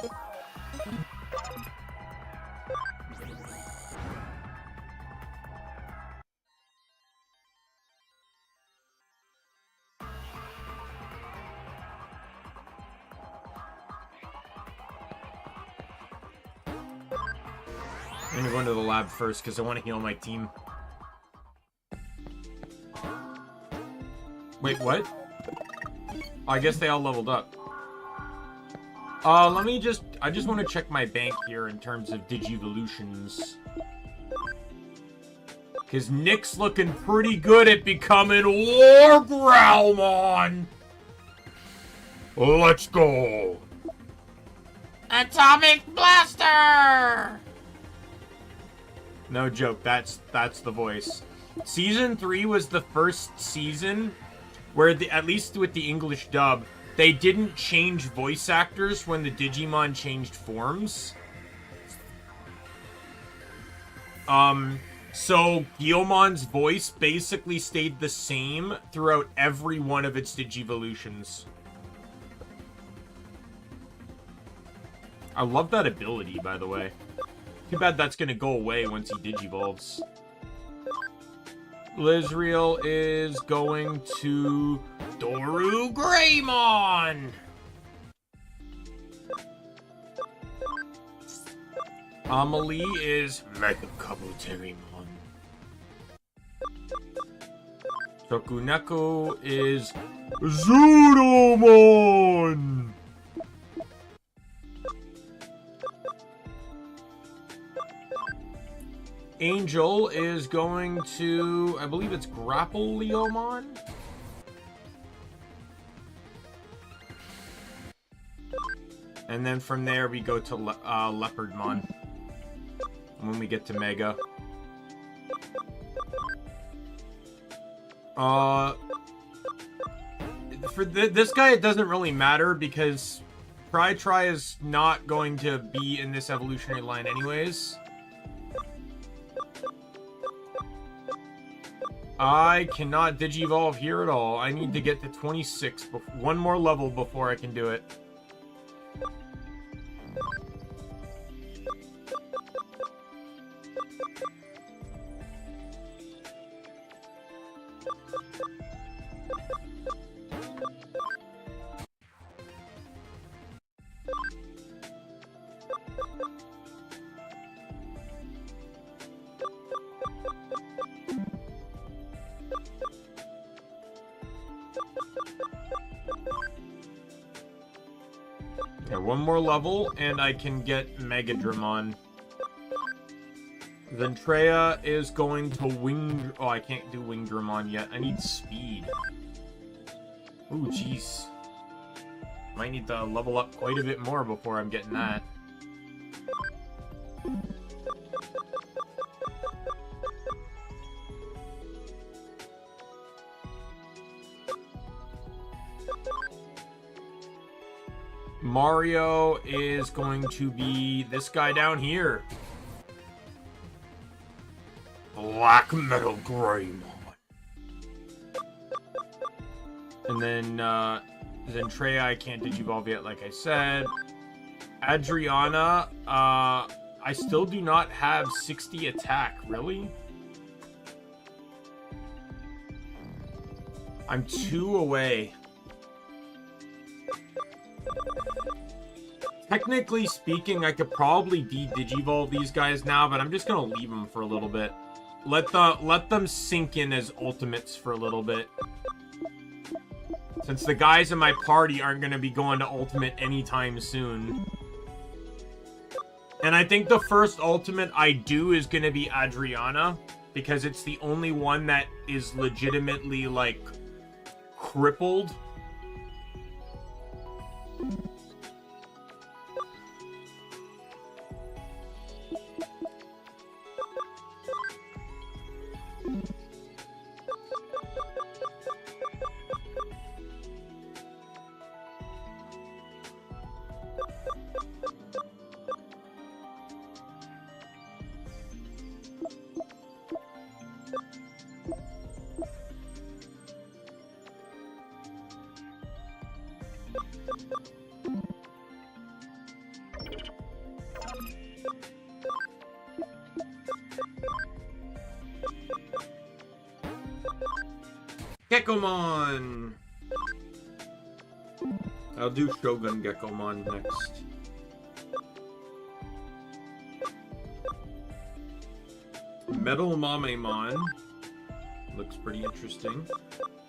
gonna go into the lab first because I want to heal my team. Wait, what? I guess they all leveled up. I just want to check my bank here in terms of Digivolutions. Because Nick's looking pretty good at becoming War Growlmon! Let's go! Atomic Blaster! No joke, that's the voice. Season 3 was the first season where, at least with the English dub, they didn't change voice actors when the Digimon changed forms. So Guilmone's voice basically stayed the same throughout every one of its Digivolutions. I love that ability, by the way. Too bad that's gonna go away once he Digivolves. Lizriel is going to Doru Greymon! Amelie is Mega Kabuterimon. Shokuneku is Zudomon! Angel is going to, I believe it's Grapple Leomon? And then from there we go to Leopardmon. When we get to Mega. For this guy it doesn't really matter because Tri is not going to be in this evolutionary line anyways. I cannot Digivolve here at all. I need to get to 26, one more level before I can do it. Yeah, one more level, and I can get Megadramon. Ventrea is going to Wing... Oh, I can't do Wingdramon yet. I need speed. Ooh, jeez. Might need to level up quite a bit more before I'm getting that. Mario is going to be this guy down here. Black Metal Greymon. And then Zentreya, I can't Digivolve yet, like I said. Adriana, I still do not have 60 attack, really? I'm 2 away. Technically speaking, I could probably de-Digivolve these guys now, but I'm just gonna leave them for a little bit. Let them sink in as ultimates for a little bit. Since the guys in my party aren't gonna be going to ultimate anytime soon. And I think the first ultimate I do is gonna be Adriana, because it's the only one that is legitimately, like, crippled. Gekomon! I'll do Shogun Gekomon next. Metal Mamemon. Looks pretty interesting.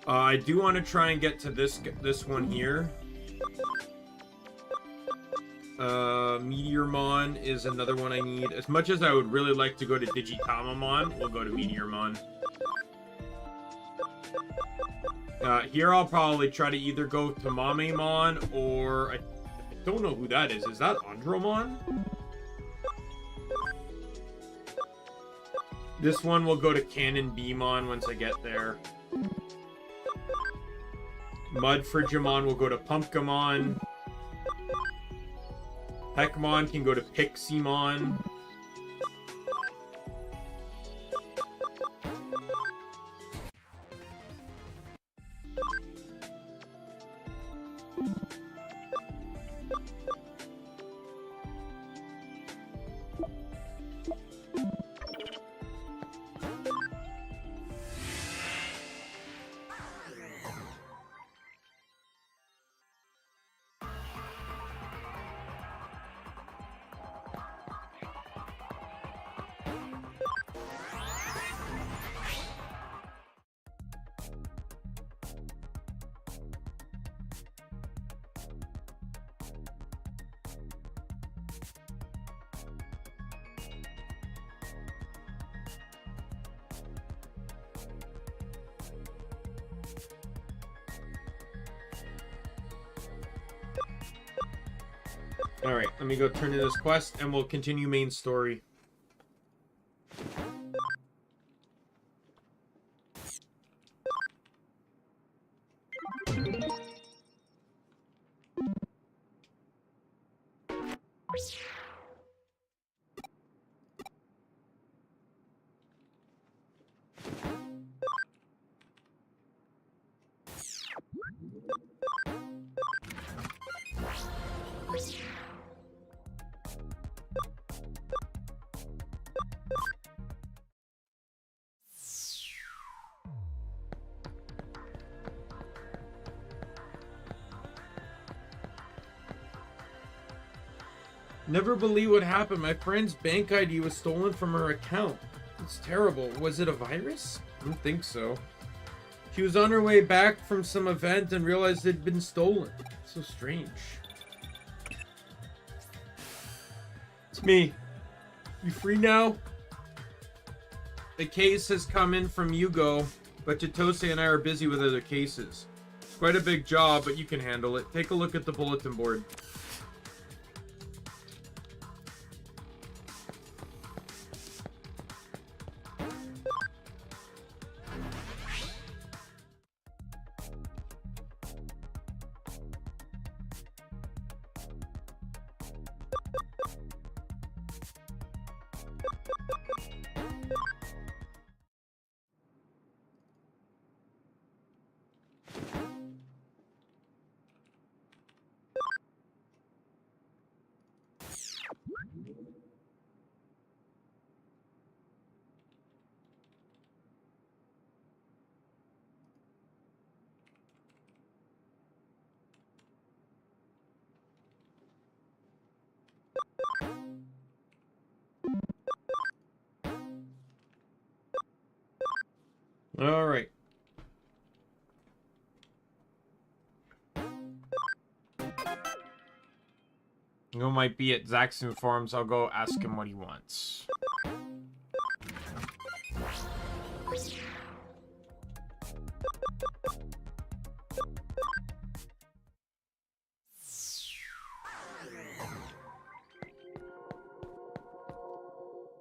I do want to try and get to this one here. Meteormon is another one I need. As much as I would really like to go to Digitamamon, we'll go to Meteormon. Here I'll probably try to either go to Mamemon or... I don't know who that is. Is that Andromon? This one will go to Cannon Beamon once I get there. Mud Frigimon will go to Pumpkamon. Heckmon can go to Pixiemon. Alright, let me go turn in this quest and we'll continue main story. Never believe what happened. My friend's bank ID was stolen from her account. It's terrible. Was it a virus? I don't think so. She was on her way back from some event and realized it had been stolen. So strange. It's me. You free now? The case has come in from Yugo, but Totose and I are busy with other cases. Quite a big job, but you can handle it. Take a look at the bulletin board. All right. You might be at Zaxxon Forums. I'll go ask him what he wants.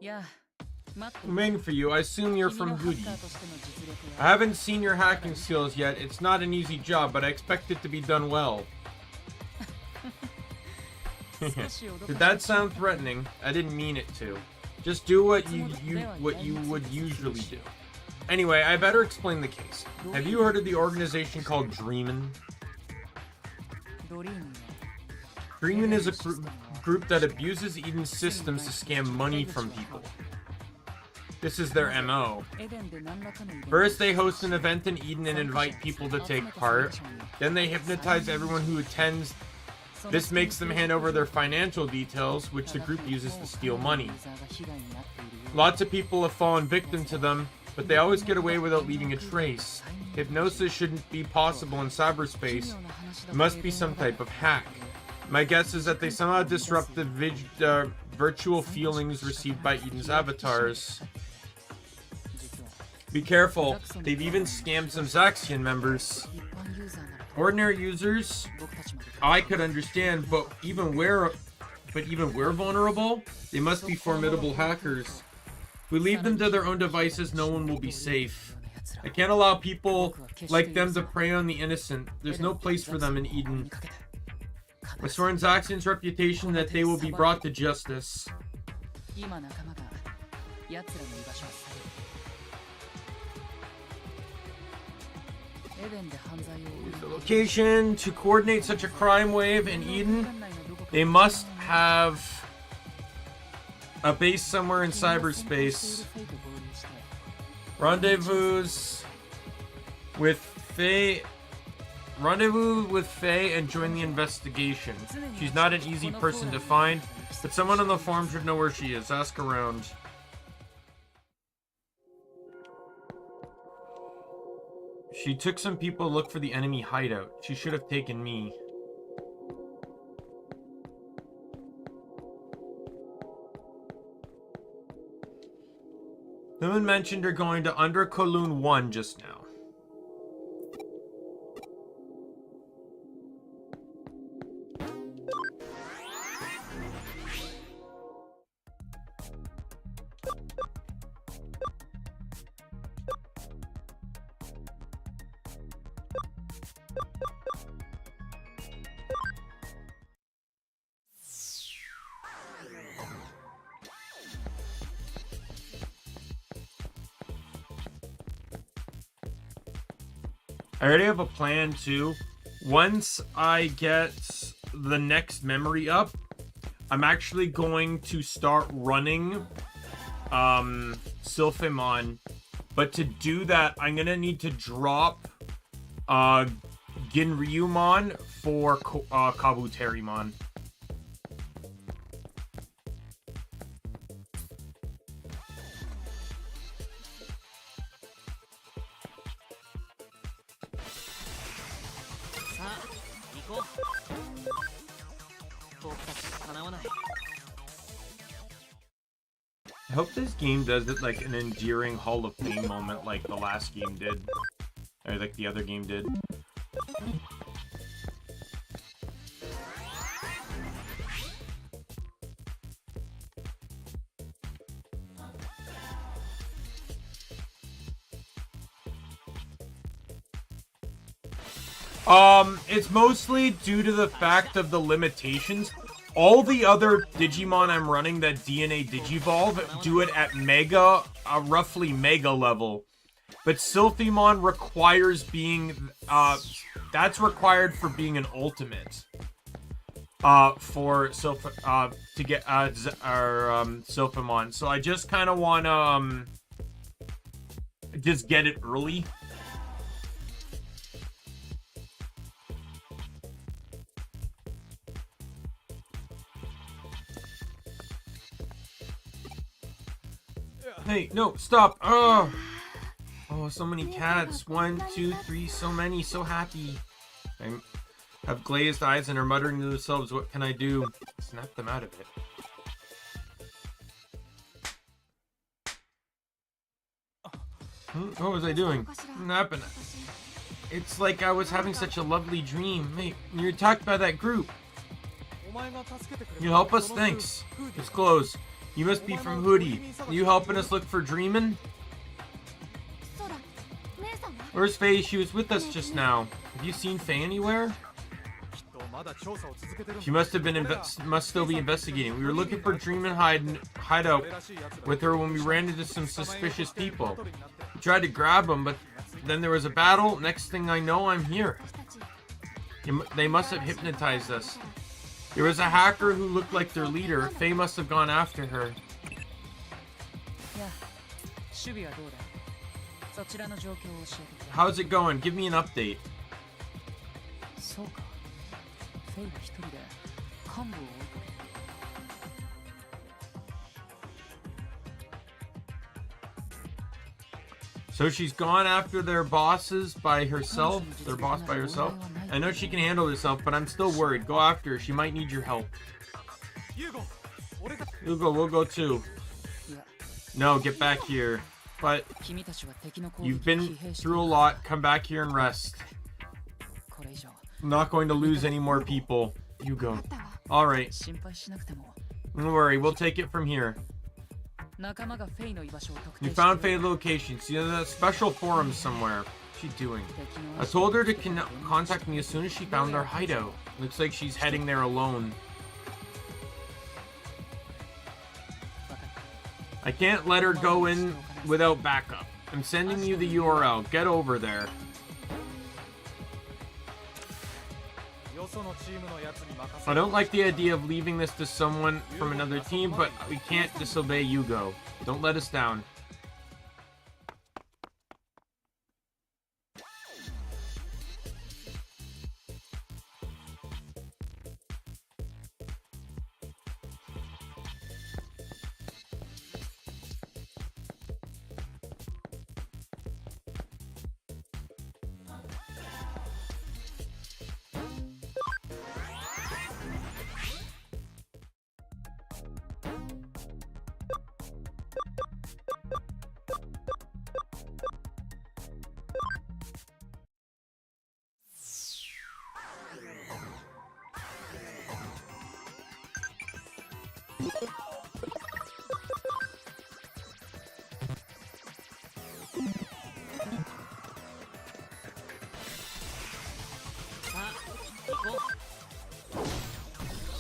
Yeah. I'm waiting for you. I assume you're from Goody. I haven't seen your hacking skills yet. It's not an easy job, but I expect it to be done well. Did that sound threatening? I didn't mean it to. Just do what you would usually do. Anyway, I better explain the case. Have you heard of the organization called Daimien? Daimien is a group that abuses Eden's systems to scam money from people. This is their MO. First, they host an event in Eden and invite people to take part. Then they hypnotize everyone who attends. This makes them hand over their financial details, which the group uses to steal money. Lots of people have fallen victim to them, but they always get away without leaving a trace. Hypnosis shouldn't be possible in cyberspace. It must be some type of hack. My guess is that they somehow disrupt the virtual feelings received by Eden's avatars. Be careful, they've even scammed some Zaxxon members. Ordinary users, I could understand, but even we're vulnerable, they must be formidable hackers. If we leave them to their own devices, no one will be safe. I can't allow people like them to prey on the innocent. There's no place for them in Eden. I swear on Zaxxon's reputation that they will be brought to justice. The location to coordinate such a crime wave in Eden, they must have a base somewhere in cyberspace. Rendezvous with Faye and join the investigation. She's not an easy person to find, but someone on the forum should know where she is. Ask around. She took some people to look for the enemy hideout. She should have taken me. Someone mentioned her going to Under Kowloon 1 just now. I already have a plan too. Once I get the next memory up, I'm actually going to start running Sylphimon. But to do that, I'm gonna need to drop Ginryumon for Kabuterimon. I hope this game does it like an endearing Hall of Fame moment like the last game did. Or like the other game did. It's mostly due to the fact of the limitations. All the other Digimon I'm running that DNA Digivolve do it at mega, roughly mega level. But Sleuthimon requires being, that's required for being an ultimate. For to get, Sleuthimon. So I just kind of want to, just get it early. Hey, no, stop. Oh, so many cats. 1, 2, 3, so many, so happy. I have glazed eyes and are muttering to themselves, what can I do? Snap them out of it. What was I doing? What happened? It's like I was having such a lovely dream. Hey, you're attacked by that group. You help us? Thanks. Disclose. You must be from Hoodie. Are you helping us look for Dreamin'? Where's Faye? She was with us just now. Have you seen Faye anywhere? She must have been must still be investigating. We were looking for Dreamin' hideout with her when we ran into some suspicious people. We tried to grab them, but then there was a battle. Next thing I know, I'm here. They must have hypnotized us. There was a hacker who looked like their leader. Faye must have gone after her. How's it going? Give me an update. So she's gone after their bosses by herself? Their boss by herself? I know she can handle herself, but I'm still worried. Go after her. She might need your help. Hugo, we'll go too. No, get back here. But you've been through a lot. Come back here and rest. I'm not going to lose any more people. Hugo. Alright. Don't worry, we'll take it from here. You found Faye's location. She has a special forum somewhere. What's she doing? I told her to contact me as soon as she found our hideout. Looks like she's heading there alone. I can't let her go in without backup. I'm sending you the URL. Get over there. I don't like the idea of leaving this to someone from another team, but we can't disobey Yugo. Don't let us down.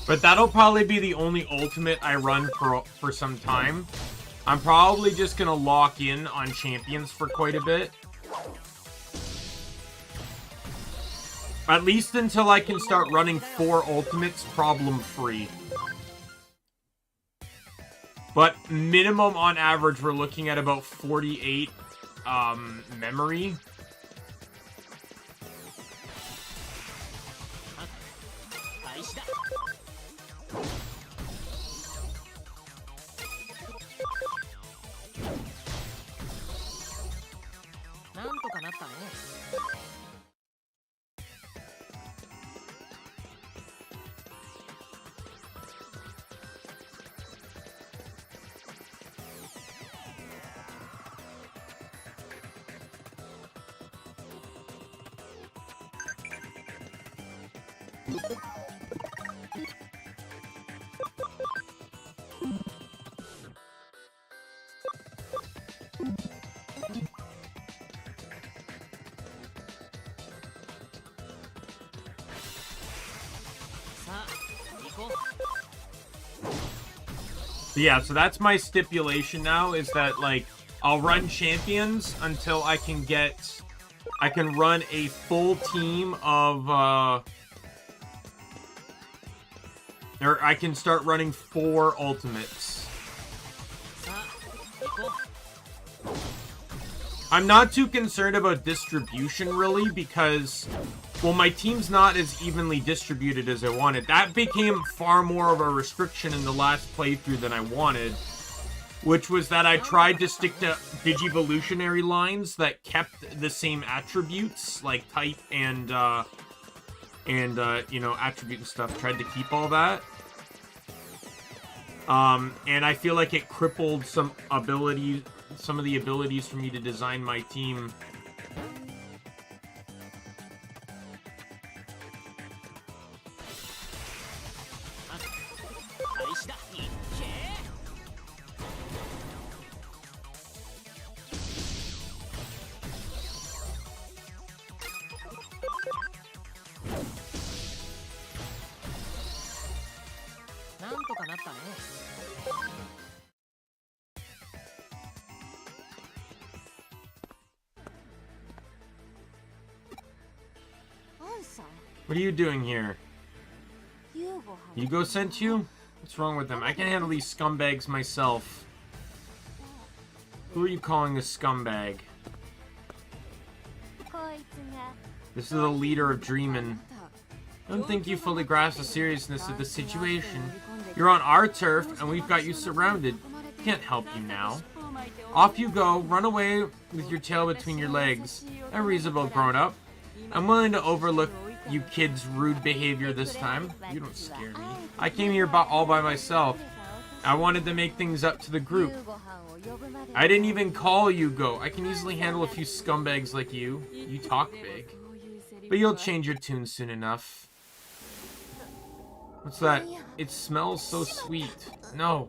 But that'll probably be the only ultimate I run for some time. I'm probably just gonna lock in on champions for quite a bit. At least until I can start running 4 ultimates problem-free. But minimum on average, we're looking at about 48 memory. Yeah, so that's my stipulation now, is that, like, I'll run champions until I can run a full team of, or I can start running 4 ultimates. I'm not too concerned about distribution, really, because, well, my team's not as evenly distributed as I wanted. That became far more of a restriction in the last playthrough than I wanted, which was that I tried to stick to Digivolutionary lines that kept the same attributes, like type and you know, attribute and stuff. Tried to keep all that. And I feel like it crippled some of the abilities for me to design my team. What are you doing here? Hugo sent you? What's wrong with them? I can handle these scumbags myself. Who are you calling a scumbag? This is the leader of Daimien. I don't think you fully grasp the seriousness of the situation. You're on our turf, and we've got you surrounded. Can't help you now. Off you go, run away with your tail between your legs. A reasonable grown-up. I'm willing to overlook you kids' rude behavior this time. You don't scare me. I came here all by myself. I wanted to make things up to the group. I didn't even call Hugo. I can easily handle a few scumbags like you. You talk big. But you'll change your tune soon enough. What's that? It smells so sweet. No.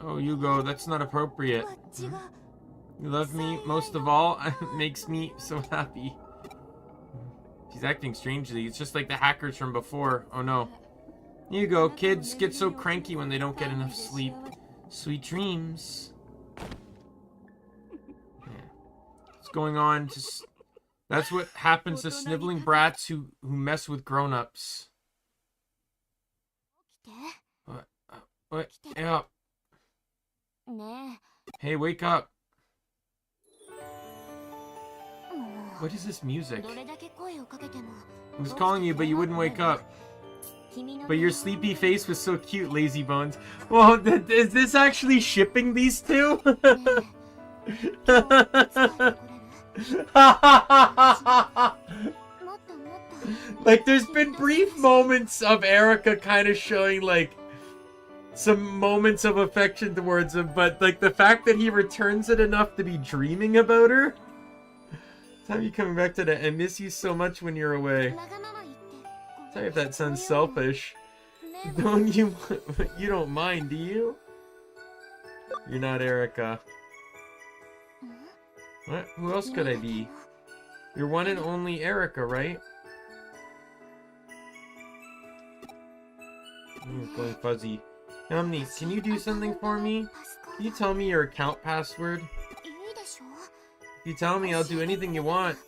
Oh, Hugo, that's not appropriate. You love me most of all. It makes me so happy. She's acting strangely. It's just like the hackers from before. Oh no. You go. Kids get so cranky when they don't get enough sleep. Sweet dreams. Yeah. What's going on? That's what happens to sniveling brats who mess with grown-ups. What? Yeah. Hey, wake up. What is this music? I was calling you, but you wouldn't wake up. But your sleepy face was so cute, lazy bones. Well, is this actually shipping these two? Like, there's been brief moments of Erica kind of showing, like, some moments of affection towards him, but, like, the fact that he returns it enough to be dreaming about her? Time you coming back today. I miss you so much when you're away. Sorry if that sounds selfish. Don't you don't mind, do you? You're not Erica. What? Who else could I be? You're one and only Erica, right? It's going fuzzy. Omni, can you do something for me? Can you tell me your account password? If you tell me, I'll do anything you want.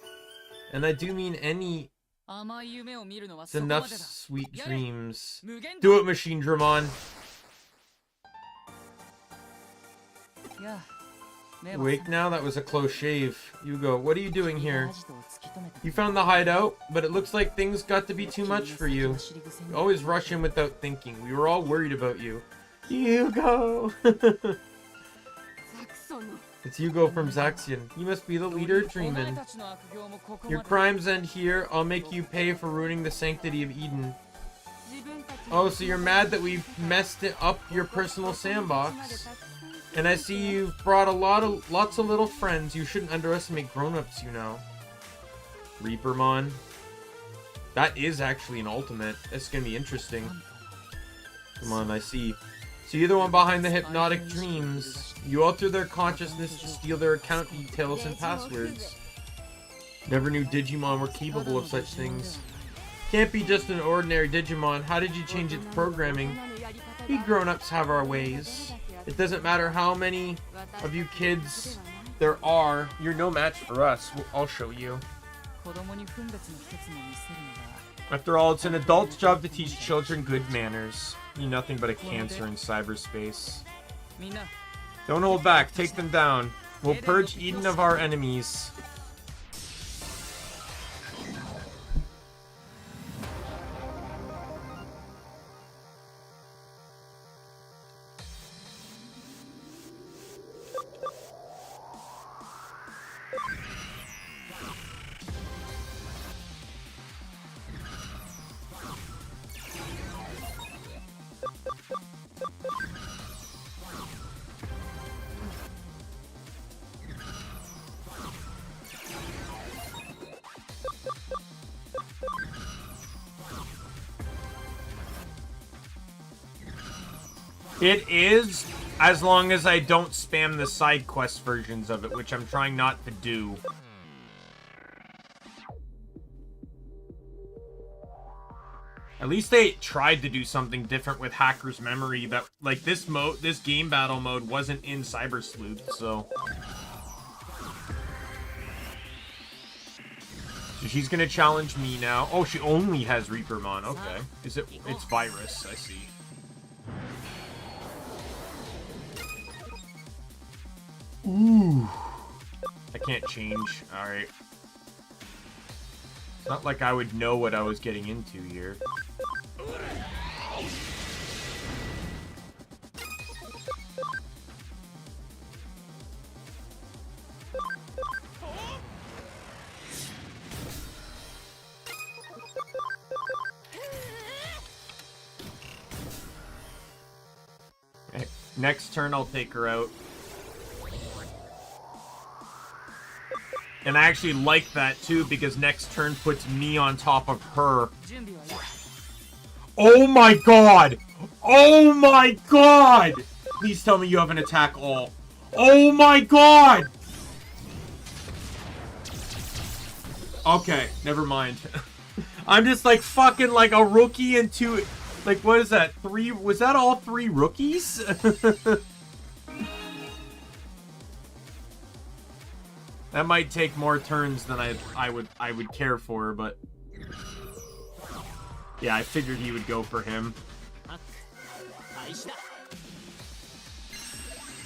And I do mean any. It's enough sweet dreams. Do it, Machine Dramon. Awake now? That was a close shave. Hugo, what are you doing here? You found the hideout, but it looks like things got to be too much for you. You always rush in without thinking. We were all worried about you. Hugo! It's Hugo from Zaxian. You must be the leader of Daimien. Your crimes end here. I'll make you pay for ruining the sanctity of Eden. Oh, so you're mad that we've messed up your personal sandbox. And I see you've brought lots of little friends. You shouldn't underestimate grown-ups, you know. Reapermon. That is actually an ultimate. It's gonna be interesting. Come on, I see. So you're the one behind the hypnotic dreams. You alter their consciousness to steal their account details and passwords. Never knew Digimon were capable of such things. Can't be just an ordinary Digimon. How did you change its programming? We grown-ups have our ways. It doesn't matter how many of you kids there are. You're no match for us. I'll show you. After all, it's an adult's job to teach children good manners. You're nothing but a cancer in cyberspace. Don't hold back. Take them down. We'll purge Eden of our enemies. It is, as long as I don't spam the side quest versions of it, which I'm trying not to do. At least they tried to do something different with Hacker's Memory that, like, this game battle mode wasn't in Cyber Sleuth, so... So she's gonna challenge me now. Oh, she only has Reapermon, okay. It's Virus, I see. Ooh. I can't change. Alright. It's not like I would know what I was getting into here. Okay. Next turn, I'll take her out. And I actually like that, too, because next turn puts me on top of her. Oh my god! Oh my god! Please tell me you have an attack all. Oh my god! Okay, never mind. I'm just like fucking like a rookie and two... Like, what is that? Was that all 3 rookies? That might take more turns than I would care for, but yeah, I figured he would go for him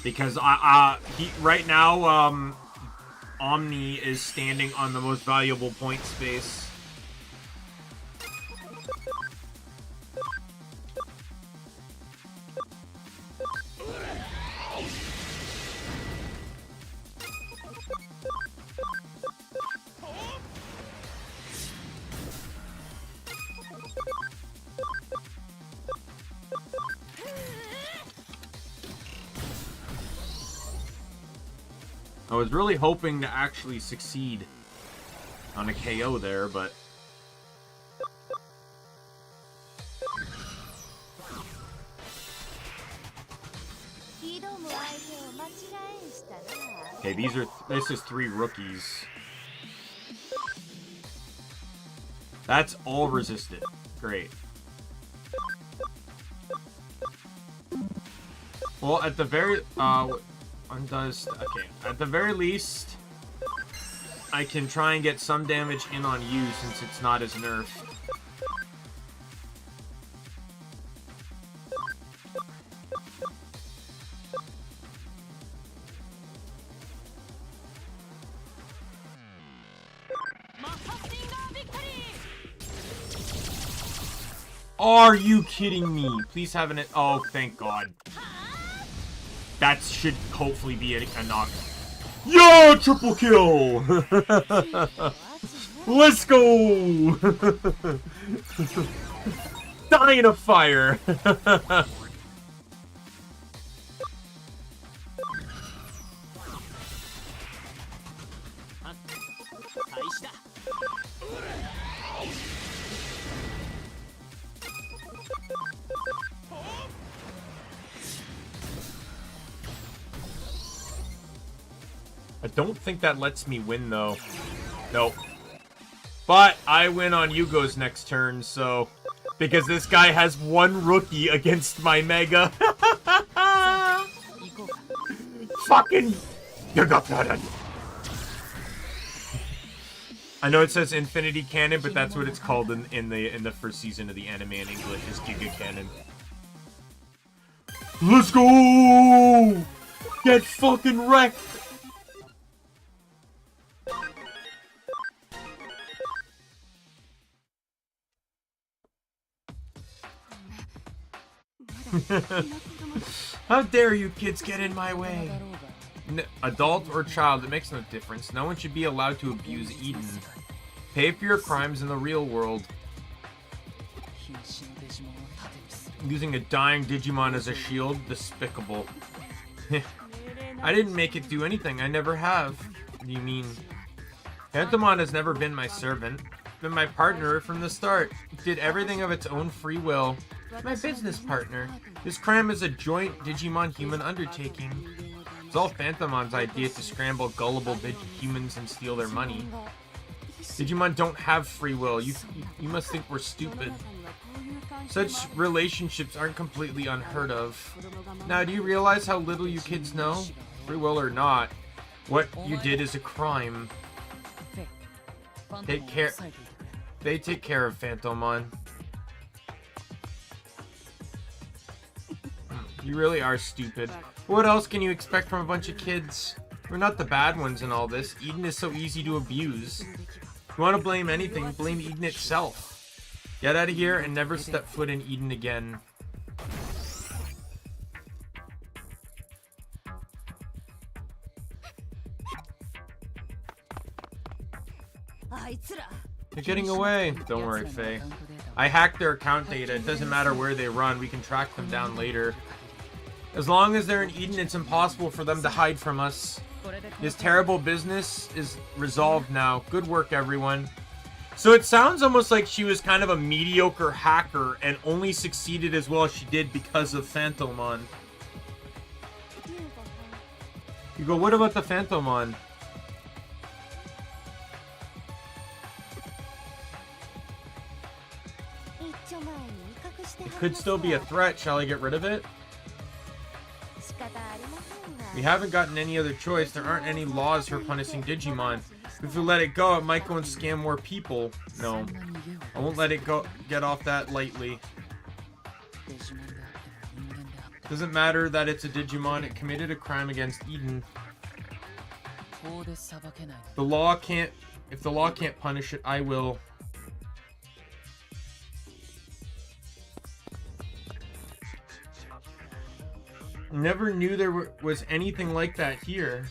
because he right now Omni is standing on the most valuable point space. I was really hoping to actually succeed on a KO there, but... Okay, this is 3 rookies. That's all resisted. Great. Well, at the very... undoes... Okay, at the very least, I can try and get some damage in on you since it's not as nerfed. Are you kidding me? Please have an... Oh, thank God. That should hopefully be a knock. Yo, triple kill! Let's go! Die in a fire! I don't think that lets me win, though. Nope. But I win on Yugo's next turn, so... Because this guy has one rookie against my Mega. Fucking... You got that. I know it says Infinity Cannon, but that's what it's called in the first season of the anime in English, is Giga Cannon. Let's go! Get fucking wrecked! How dare you kids get in my way? Adult or child, it makes no difference. No one should be allowed to abuse Eden. Pay for your crimes in the real world. Using a dying Digimon as a shield? Despicable. I didn't make it do anything. I never have. What do you mean? Phantomon has never been my servant. Been my partner from the start. It did everything of its own free will. My business partner. This crime is a joint Digimon-human undertaking. It's all Phantomon's idea to scramble gullible humans and steal their money. Digimon don't have free will. You must think we're stupid. Such relationships aren't completely unheard of. Now, do you realize how little you kids know? Free will or not, what you did is a crime. Take care. They take care of Phantomon. You really are stupid. What else can you expect from a bunch of kids? We're not the bad ones in all this. Eden is so easy to abuse. If you want to blame anything, blame Eden itself. Get out of here and never step foot in Eden again. They're getting away. Don't worry, Faye. I hacked their account data. It doesn't matter where they run. We can track them down later. As long as they're in Eden, it's impossible for them to hide from us. This terrible business is resolved now. Good work, everyone. So it sounds almost like she was kind of a mediocre hacker and only succeeded as well as she did because of Phantomon. You go, what about the Phantomon? It could still be a threat. Shall I get rid of it? We haven't gotten any other choice. There aren't any laws for punishing Digimon. If we let it go, it might go and scam more people. No, I won't let it go. Get off that lightly. Doesn't matter that it's a Digimon. It committed a crime against Eden. The law can't. If the law can't punish it, I will. Never knew there was anything like that here.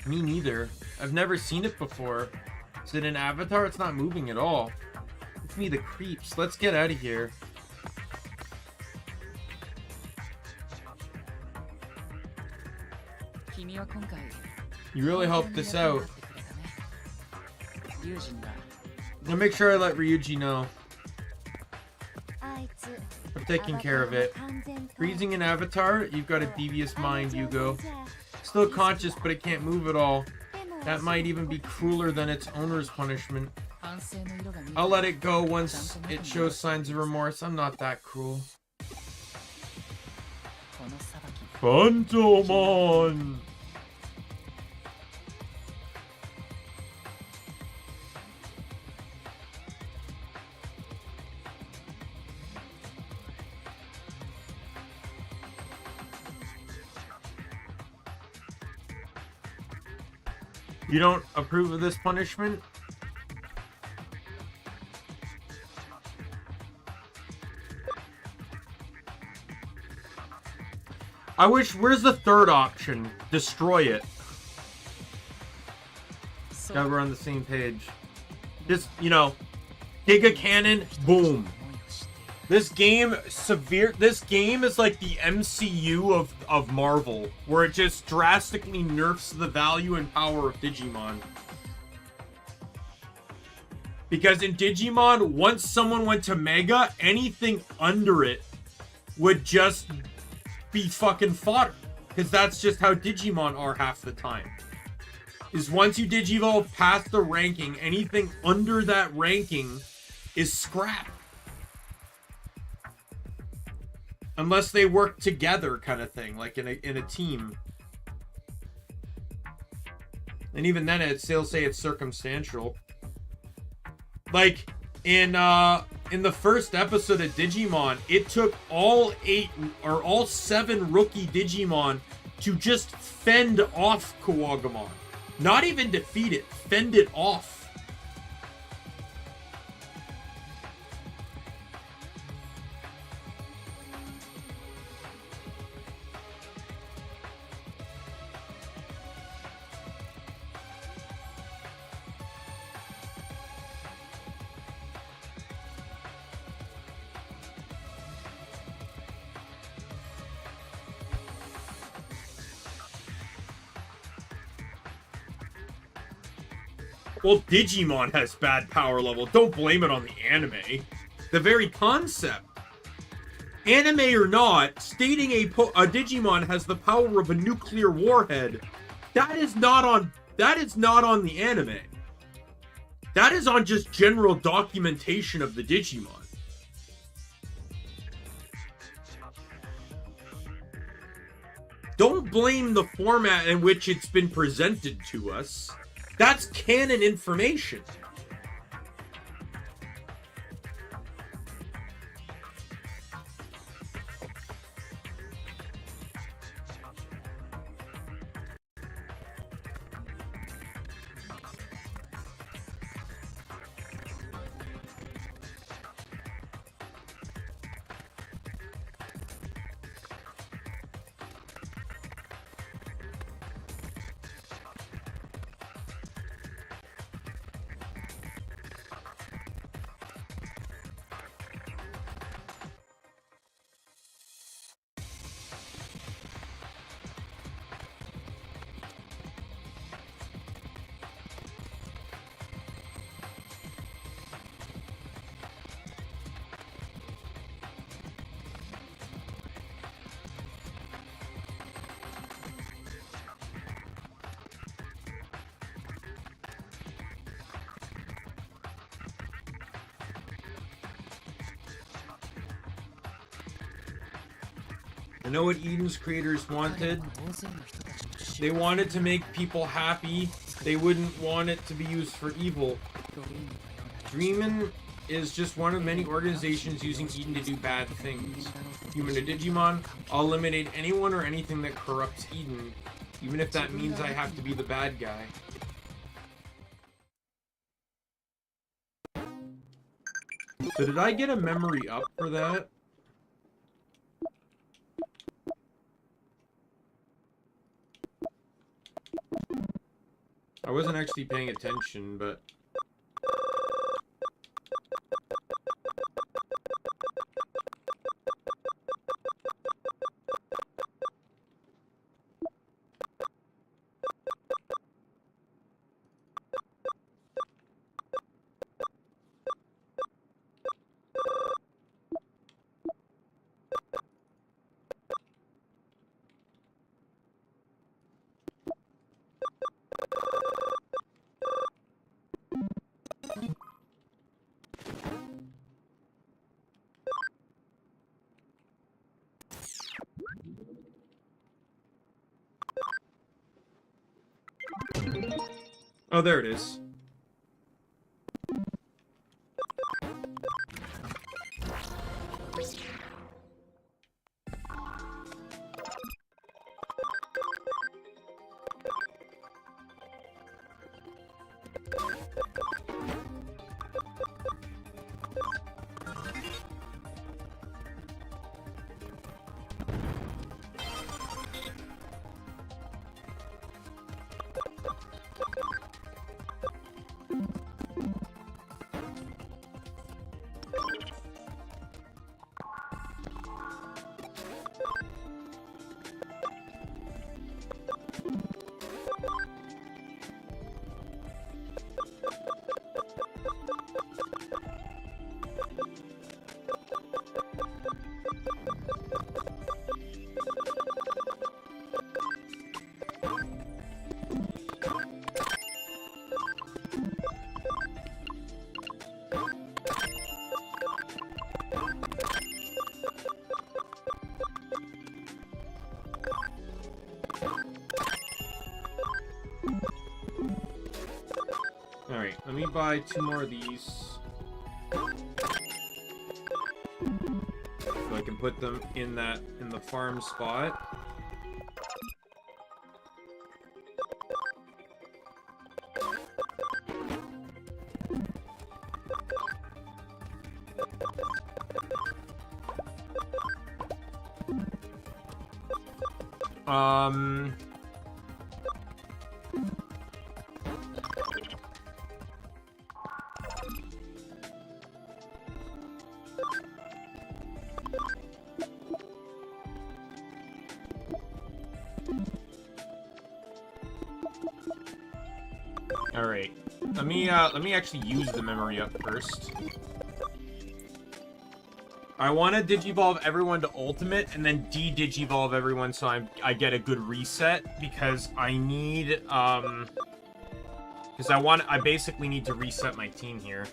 Me neither. I've never seen it before. Is it an avatar? It's not moving at all. It's me, the creeps. Let's get out of here. You really helped this out. I'll make sure I let Ryuji know. I'm taking care of it. Freezing an avatar? You've got a devious mind, Yugo. Still conscious, but it can't move at all. That might even be crueler than its owner's punishment. I'll let it go once it shows signs of remorse. I'm not that cruel. Phantomon! You don't approve of this punishment? I wish, where's the third option? Destroy it. Glad we're on the same page. Just, you know, Giga Cannon, boom. This game is like the MCU of Marvel, where it just drastically nerfs the value and power of Digimon. Because in Digimon, once someone went to Mega, anything under it would just be fucking fodder. Because that's just how Digimon are half the time. Is once you Digivolve past the ranking, anything under that ranking is scrap. Unless they work together, kind of thing, like in a team. And even then, they'll say it's circumstantial. Like in the first episode of Digimon, it took all 7 rookie Digimon to just fend off Kawagamon. Not even defeat it, fend it off. Well, Digimon has bad power level. Don't blame it on the anime. The very concept. Anime or not, stating a Digimon has the power of a nuclear warhead, that is not on the anime. That is on just general documentation of the Digimon. Don't blame the format in which it's been presented to us. That's canon information. I know what Eden's creators wanted. They wanted to make people happy. They wouldn't want it to be used for evil. Dreamin' is just one of many organizations using Eden to do bad things. Human to Digimon, I'll eliminate anyone or anything that corrupts Eden, even if that means I have to be the bad guy. So did I get a memory up for that? I wasn't actually paying attention, but... Oh, there it is. me buy 2 more of these. So I can put them in the farm spot. Alright. Let me actually use the memory up first. I want to digivolve everyone to ultimate and then de-digivolve everyone so I get a good reset, because I need because I basically need to reset my team here.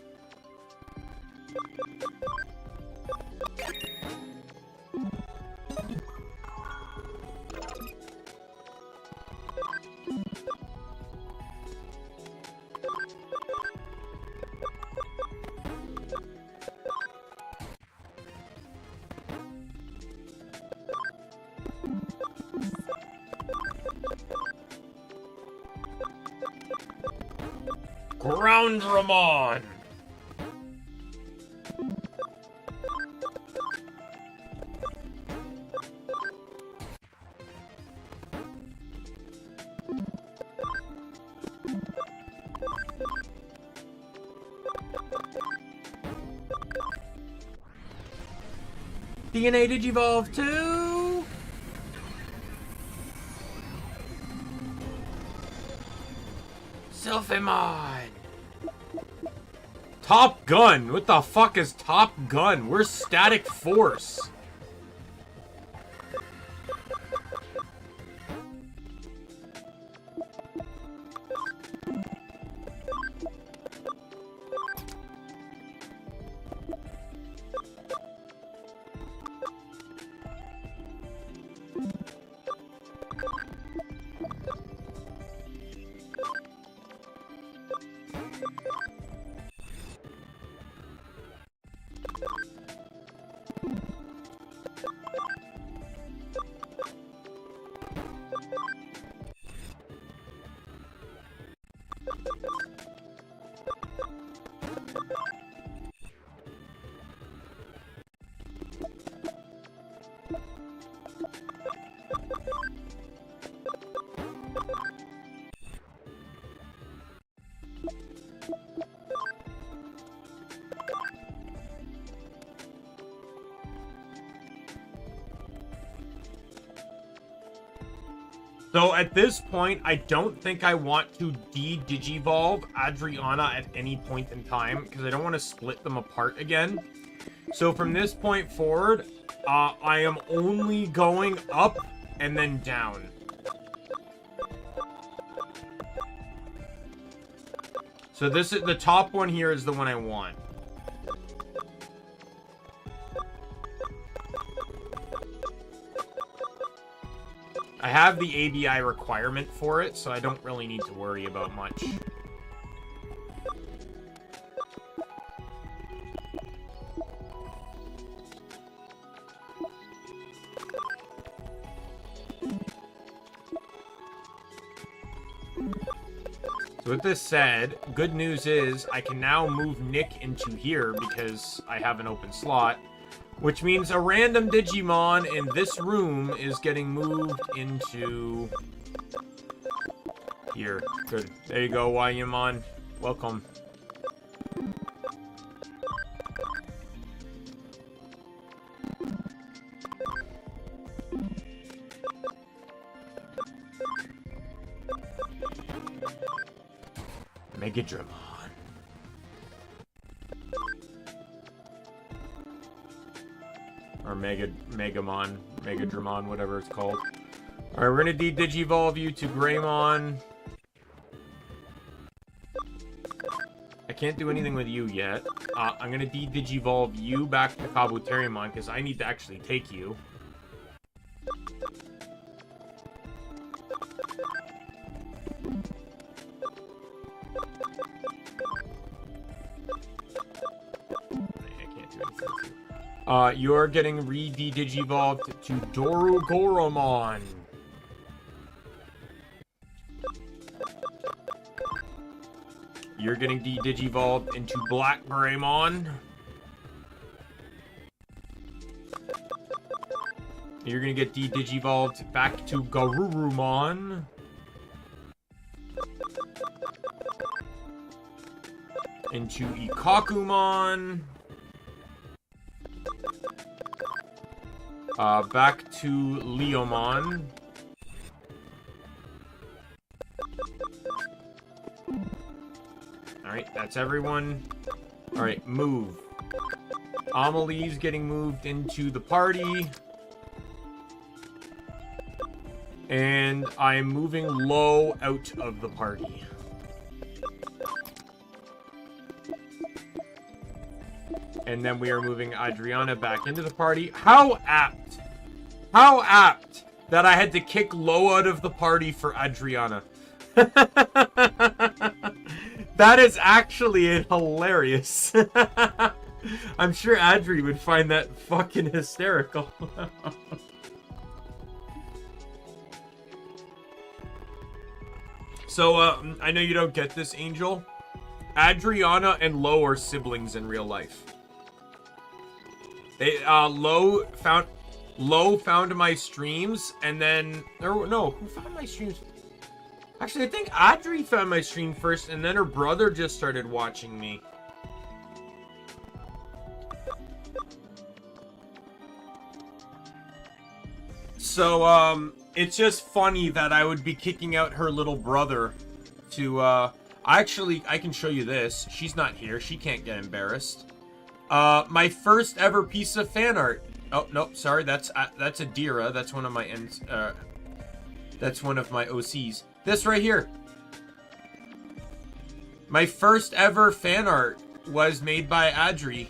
Groundramon! DNA Digivolve 2! Sylphimon! Top Gun! What the fuck is Top Gun? Where's Static Force? So at this point, I don't think I want to de-digivolve Adriana at any point in time, because I don't want to split them apart again. So from this point forward, I am only going up and then down. So this is the top one here is the one I want. I have the ABI requirement for it, so I don't really need to worry about much. So with this said, good news is I can now move Nick into here because I have an open slot. Which means a random Digimon in this room is getting moved into here. Good. There you go, Wayumon. Welcome. Megadramon. Or Megadramon, whatever it's called. Alright, we're gonna de-digivolve you to Greymon. I can't do anything with you yet. I'm gonna de-digivolve you back to Kabuterimon, because I need to actually take you. I can't do anything. You're getting re-digivolved to Dorugoromon. You're getting de-digivolved into Black Greymon. You're gonna get de-digivolved back to Garurumon. Into Ikakumon. Back to Leomon. Alright, that's everyone. Alright, move. Amelie's getting moved into the party. And I'm moving Low out of the party. And then we are moving Adriana back into the party. How apt! How apt that I had to kick Low out of the party for Adriana. That is actually hilarious. I'm sure Adri would find that fucking hysterical. So, I know you don't get this, Angel. Adriana and Low are siblings in real life. They, Low found my streams, and then... No, who found my streams? Actually, I think Adri found my stream first, and then her brother just started watching me. So, it's just funny that I would be kicking out her little brother to, Actually, I can show you this. She's not here. She can't get embarrassed. My first ever piece of fan art. Oh, no, sorry. That's Adira. That's one of my that's one of my OCs. This right here. My first ever fan art was made by Adri.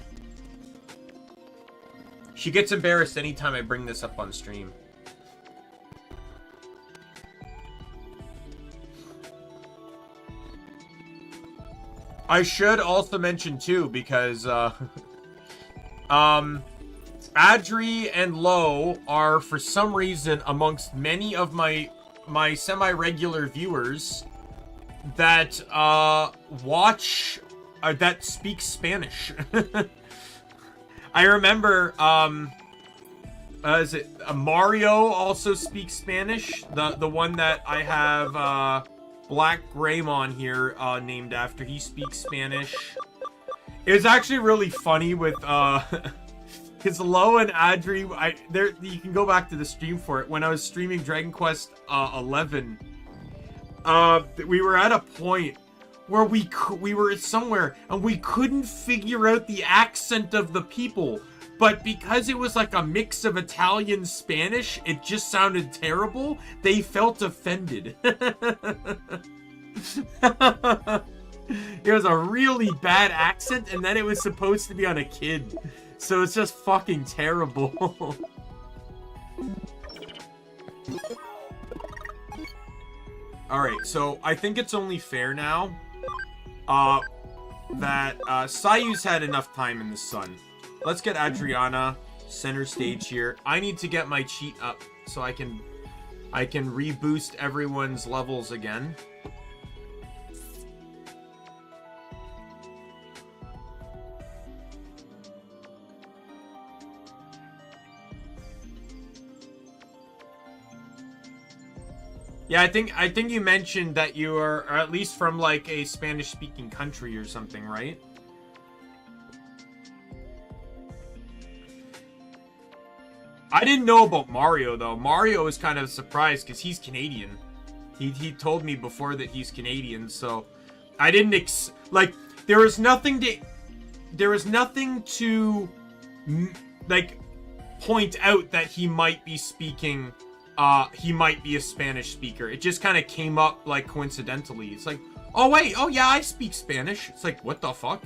She gets embarrassed anytime I bring this up on stream. I should also mention too, because Adri and Low are for some reason amongst many of my semi-regular viewers that watch that speak Spanish. I remember is it Mario also speaks Spanish? The one that I have Black Greymon here named after. He speaks Spanish. It was actually really funny with because Low and Adri, you can go back to the stream for it. When I was streaming Dragon Quest 11, we were at a point where we were somewhere and we couldn't figure out the accent of the people, but because it was like a mix of Italian Spanish, it just sounded terrible. They felt offended. It was a really bad accent, and then it was supposed to be on a kid. So it's just fucking terrible. Alright, so I think it's only fair now that Sayu's had enough time in the sun. Let's get Adriana center stage here. I need to get my cheat up so I can reboost everyone's levels again. Yeah, I think you mentioned that you are at least from like a Spanish-speaking country or something, right? I didn't know about Mario though. Mario was kind of surprised because he's Canadian. He told me before that he's Canadian, so I didn't like there was nothing to like point out that he might be speaking. He might be a Spanish speaker. It just kind of came up like coincidentally. It's like, oh wait, oh yeah, I speak Spanish. It's like, what the fuck?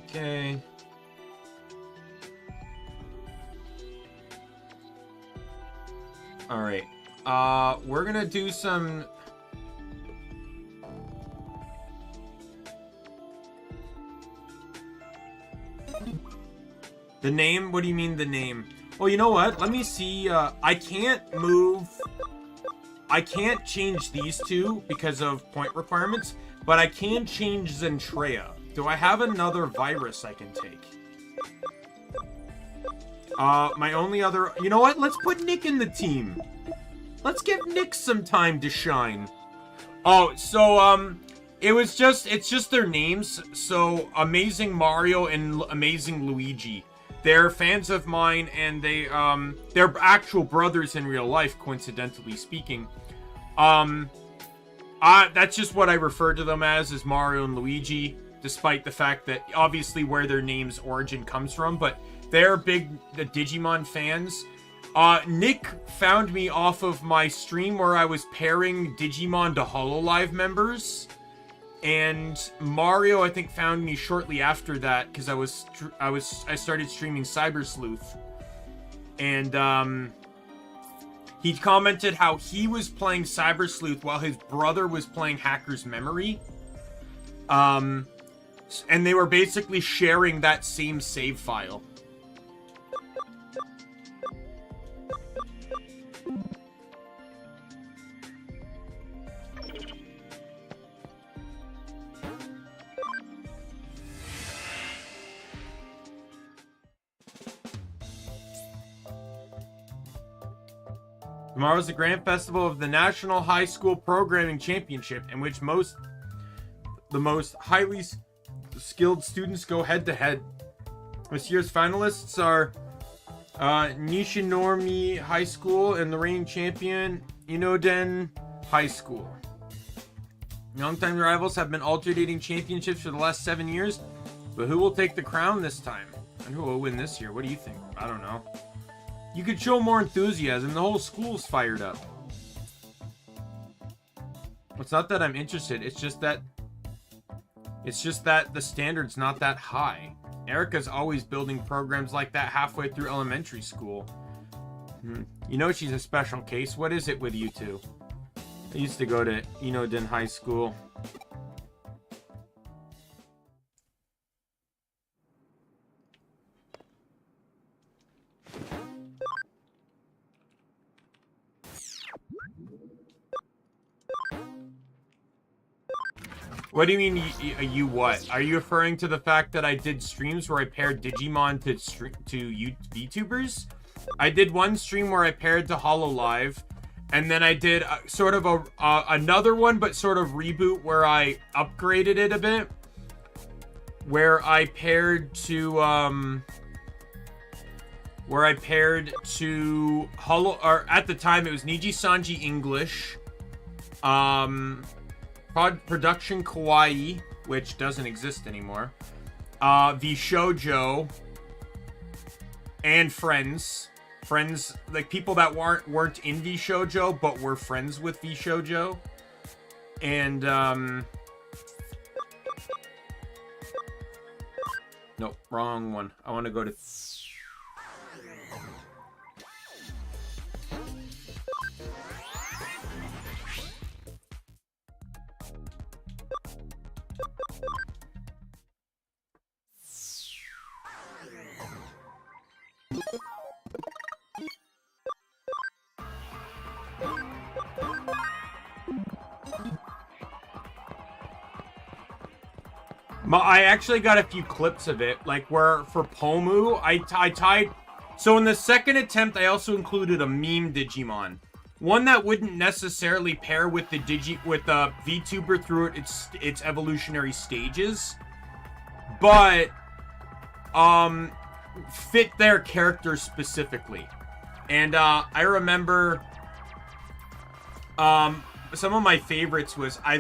Okay. All right. We're gonna do some. The name? What do you mean the name? Oh, you know what? Let me see. I can't move. I can't change these two because of point requirements, but I can change Zentrea. Do I have another virus I can take? My only other... You know what? Let's put Nick in the team. Let's give Nick some time to shine. Oh, so, it's just their names. So, Amazing Mario and Amazing Luigi. They're fans of mine, and they're actual brothers in real life, coincidentally speaking. That's just what I refer to them as Mario and Luigi, despite the fact that obviously where their name's origin comes from, but they're big Digimon fans. Nick found me off of my stream where I was pairing Digimon to HoloLive members. And Mario, I think, found me shortly after that because I started streaming Cyber Sleuth, and he commented how he was playing Cyber Sleuth while his brother was playing Hacker's Memory, and they were basically sharing that same save file. Tomorrow's the grand festival of the National High School Programming Championship, in which the most highly skilled students go head-to-head. This year's finalists are Nishinormi High School and the reigning champion, Inoden High School. Longtime rivals have been alternating championships for the last 7 years, but who will take the crown this time? And who will win this year? What do you think? I don't know. You could show more enthusiasm. The whole school's fired up. It's not that I'm interested. It's just that the standard's not that high. Erica's always building programs like that halfway through elementary school. You know she's a special case. What is it with you two? I used to go to Inoden High School. What do you mean, you what? Are you referring to the fact that I did streams where I paired Digimon to VTubers? I did one stream where I paired to HoloLive, and then I did sort of another one, but sort of reboot where I upgraded it a bit, where I paired to at the time it was Niji Sanji English, Production Kawaii, which doesn't exist anymore, Vshoujo, and Friends, like people that weren't in Vshoujo but were friends with Vshoujo, and nope, wrong one. I want to go to I actually got a few clips of it, like where for Pomu, I tied. So in the second attempt, I also included a meme Digimon, one that wouldn't necessarily pair with the VTuber through its evolutionary stages, but fit their character specifically. And I remember some of my favorites was I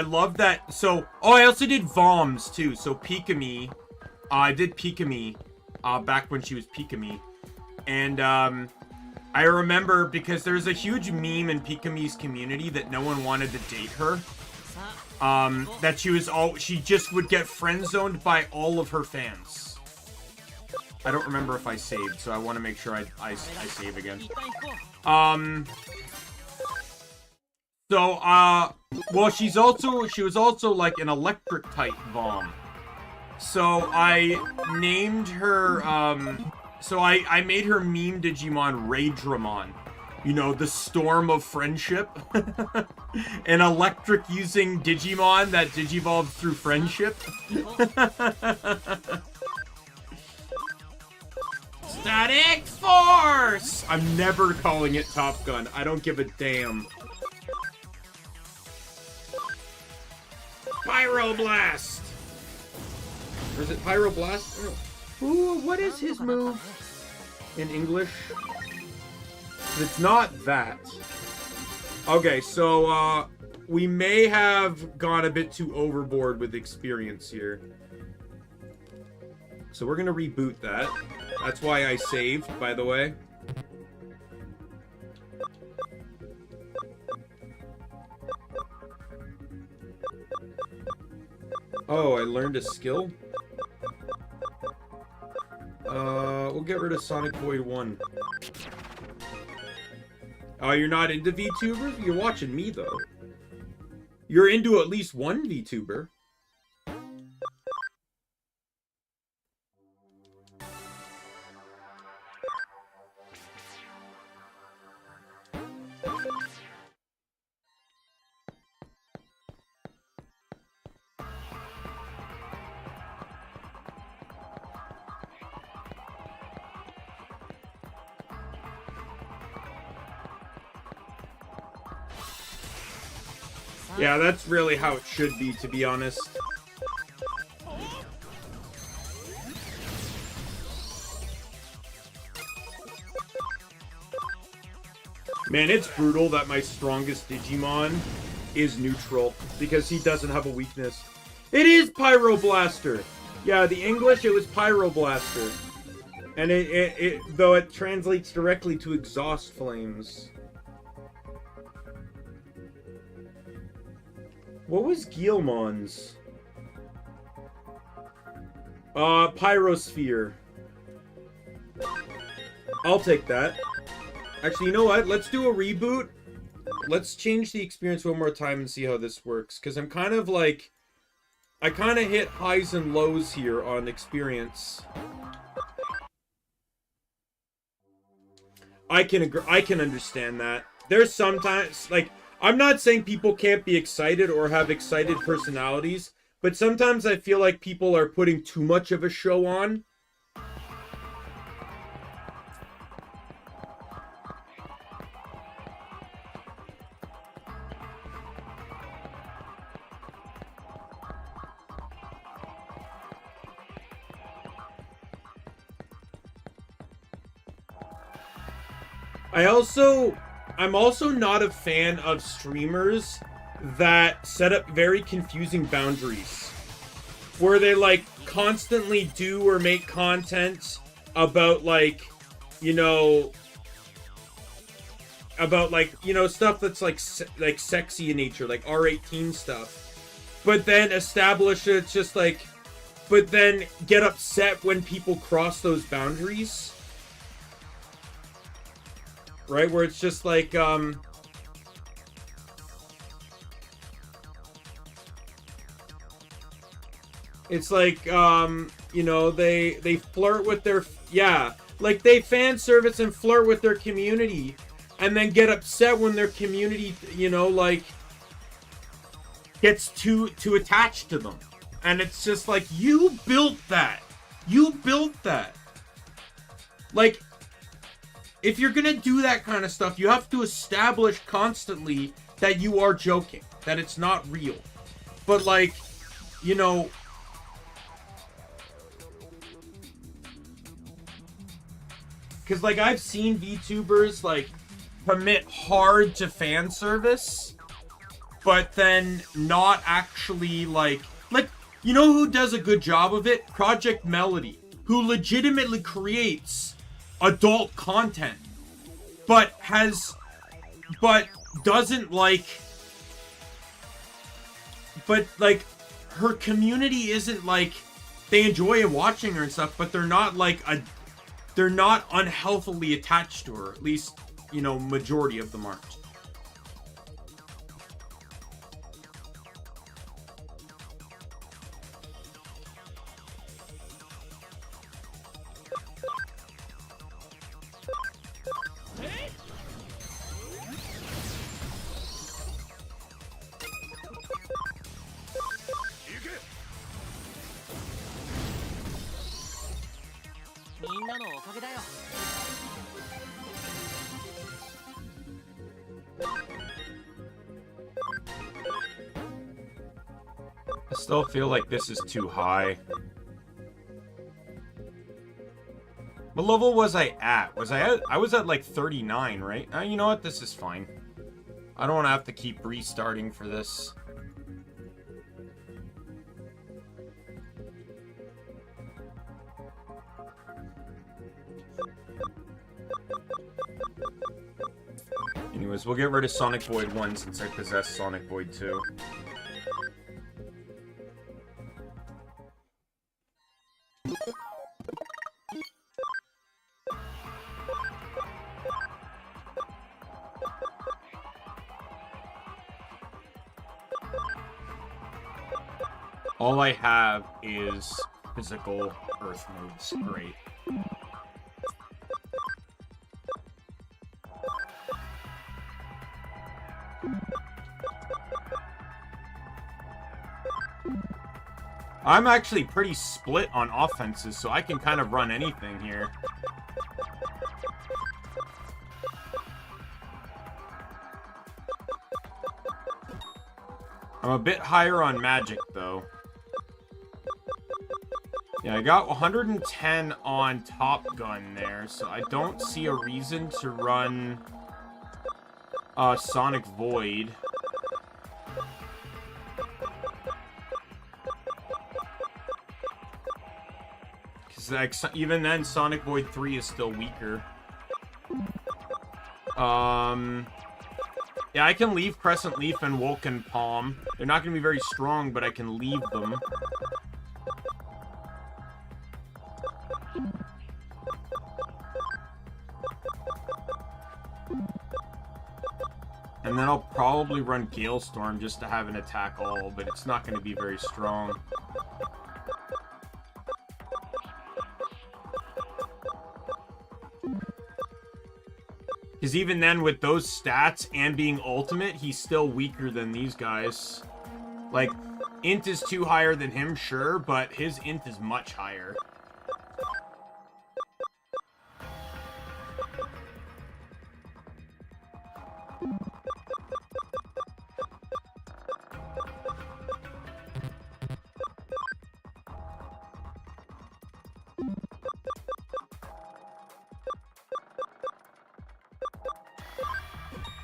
love that. So I also did Voms too. So Pikami, I did Pikami back when she was Pikami, and I remember because there's a huge meme in Pikami's community that no one wanted to date her. That she just would get friend zoned by all of her fans. I don't remember if I saved, so I want to make sure I save again. Well, she was also like an electric type bomb. So I named her, so I made her meme Digimon Raydramon. You know, the storm of friendship. An electric using Digimon that digivolves through friendship. Static Force! I'm never calling it Top Gun. I don't give a damn. Pyroblast! Or is it Pyroblast? Ooh, what is his move in English? It's not that. Okay, so, we may have gone a bit too overboard with experience here. So we're gonna reboot that. That's why I saved, by the way. Oh, I learned a skill? We'll get rid of Sonic Void 1. Oh, you're not into VTubers? You're watching me, though. You're into at least one VTuber. Yeah, that's really how it should be, to be honest. Man, it's brutal that my strongest Digimon is neutral, because he doesn't have a weakness. It is Pyroblaster! Yeah, the English, it was Pyroblaster. And though it translates directly to Exhaust Flames. What was Guilmon's? Pyrosphere. I'll take that. Actually, you know what? Let's do a reboot. Let's change the experience one more time and see how this works. Because I'm kind of like... I kind of hit highs and lows here on experience. I can agree. I can understand that. There's sometimes, like... I'm not saying people can't be excited or have excited personalities, but sometimes I feel like people are putting too much of a show on. I'm also not a fan of streamers that set up very confusing boundaries. Where they, like, constantly do or make content about, like, you know... About, like, you know, stuff that's, like sexy in nature, like R18 stuff. But then establish it's just, like... But then get upset when people cross those boundaries. Right, where it's just like, it's like, you know, they flirt with their, yeah, like they fan service and flirt with their community, and then get upset when their community, you know, like, gets too attached to them. And it's just like, you built that. You built that. Like, if you're gonna do that kind of stuff, you have to establish constantly that you are joking, that it's not real. But, like, you know... Because, like, I've seen VTubers, like, commit hard to fan service, but then not actually, like, you know who does a good job of it? Project Melody, who legitimately creates adult content, but doesn't, like, but, like, her community isn't, like, they enjoy watching her and stuff, but they're not like they're not unhealthily attached to her. At least, you know, majority of them aren't. I still feel like this is too high. What level was I at? I was at like 39, right? You know what? This is fine. I don't want to have to keep restarting for this. Anyways, we'll get rid of Sonic Void 1 since I possess Sonic Void 2. All I have is physical Earth moves. Great. I'm actually pretty split on offenses, so I can kind of run anything here. I'm a bit higher on magic, though. Yeah, I got 110 on Top Gun there, so I don't see a reason to run Sonic Void. Because even then, Sonic Void 3 is still weaker. Yeah, I can leave Crescent Leaf and Vulcan Palm. They're not going to be very strong, but I can leave them. And then I'll probably run Gale Storm just to have an attack all, but it's not going to be very strong. Because even then, with those stats and being ultimate, he's still weaker than these guys. Like, int is 2 higher than him, sure, but his int is much higher.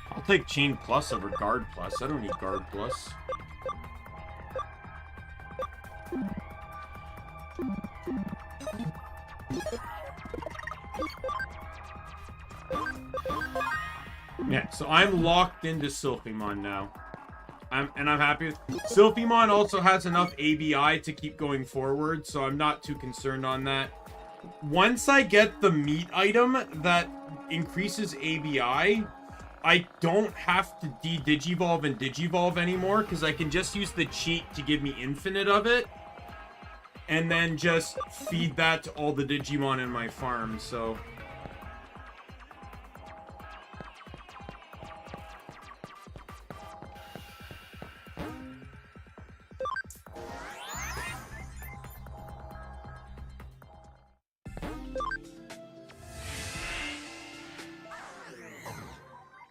I'll take Chain Plus over Guard Plus. I don't need Guard Plus. Yeah, so I'm locked into Sylphimon now. I'm happy with... Sylphimon also has enough ABI to keep going forward, so I'm not too concerned on that. Once I get the meat item that increases ABI, I don't have to de-digivolve and digivolve anymore, because I can just use the cheat to give me infinite of it, and then just feed that to all the Digimon in my farm, so...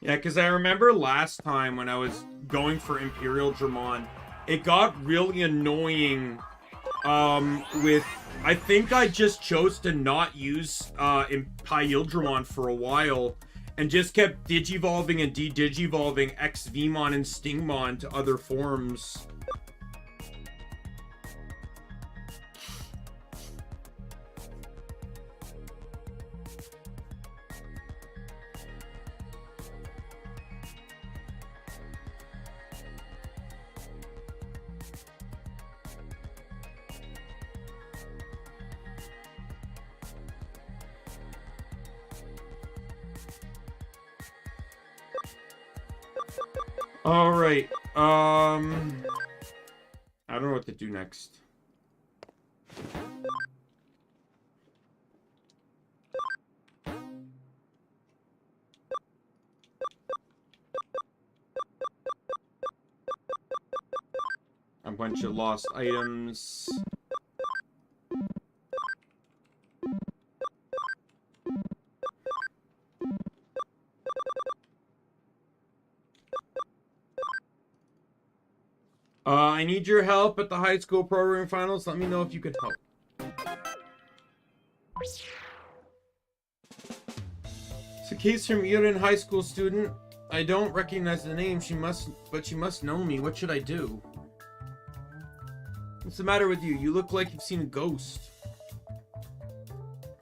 Yeah, because I remember last time when I was going for Imperial Dramon, it got really annoying with... I think I just chose to not use Imperial Dramon for a while and just kept digivolving and de-digivolving X-Vmon and Stingmon to other forms. All right. I don't know what to do next. A bunch of lost items. I need your help at the high school programming finals. Let me know if you could help. It's a case from Irin high school student. I don't recognize the name. She must know me. What should I do? What's the matter with you? You look like you've seen a ghost.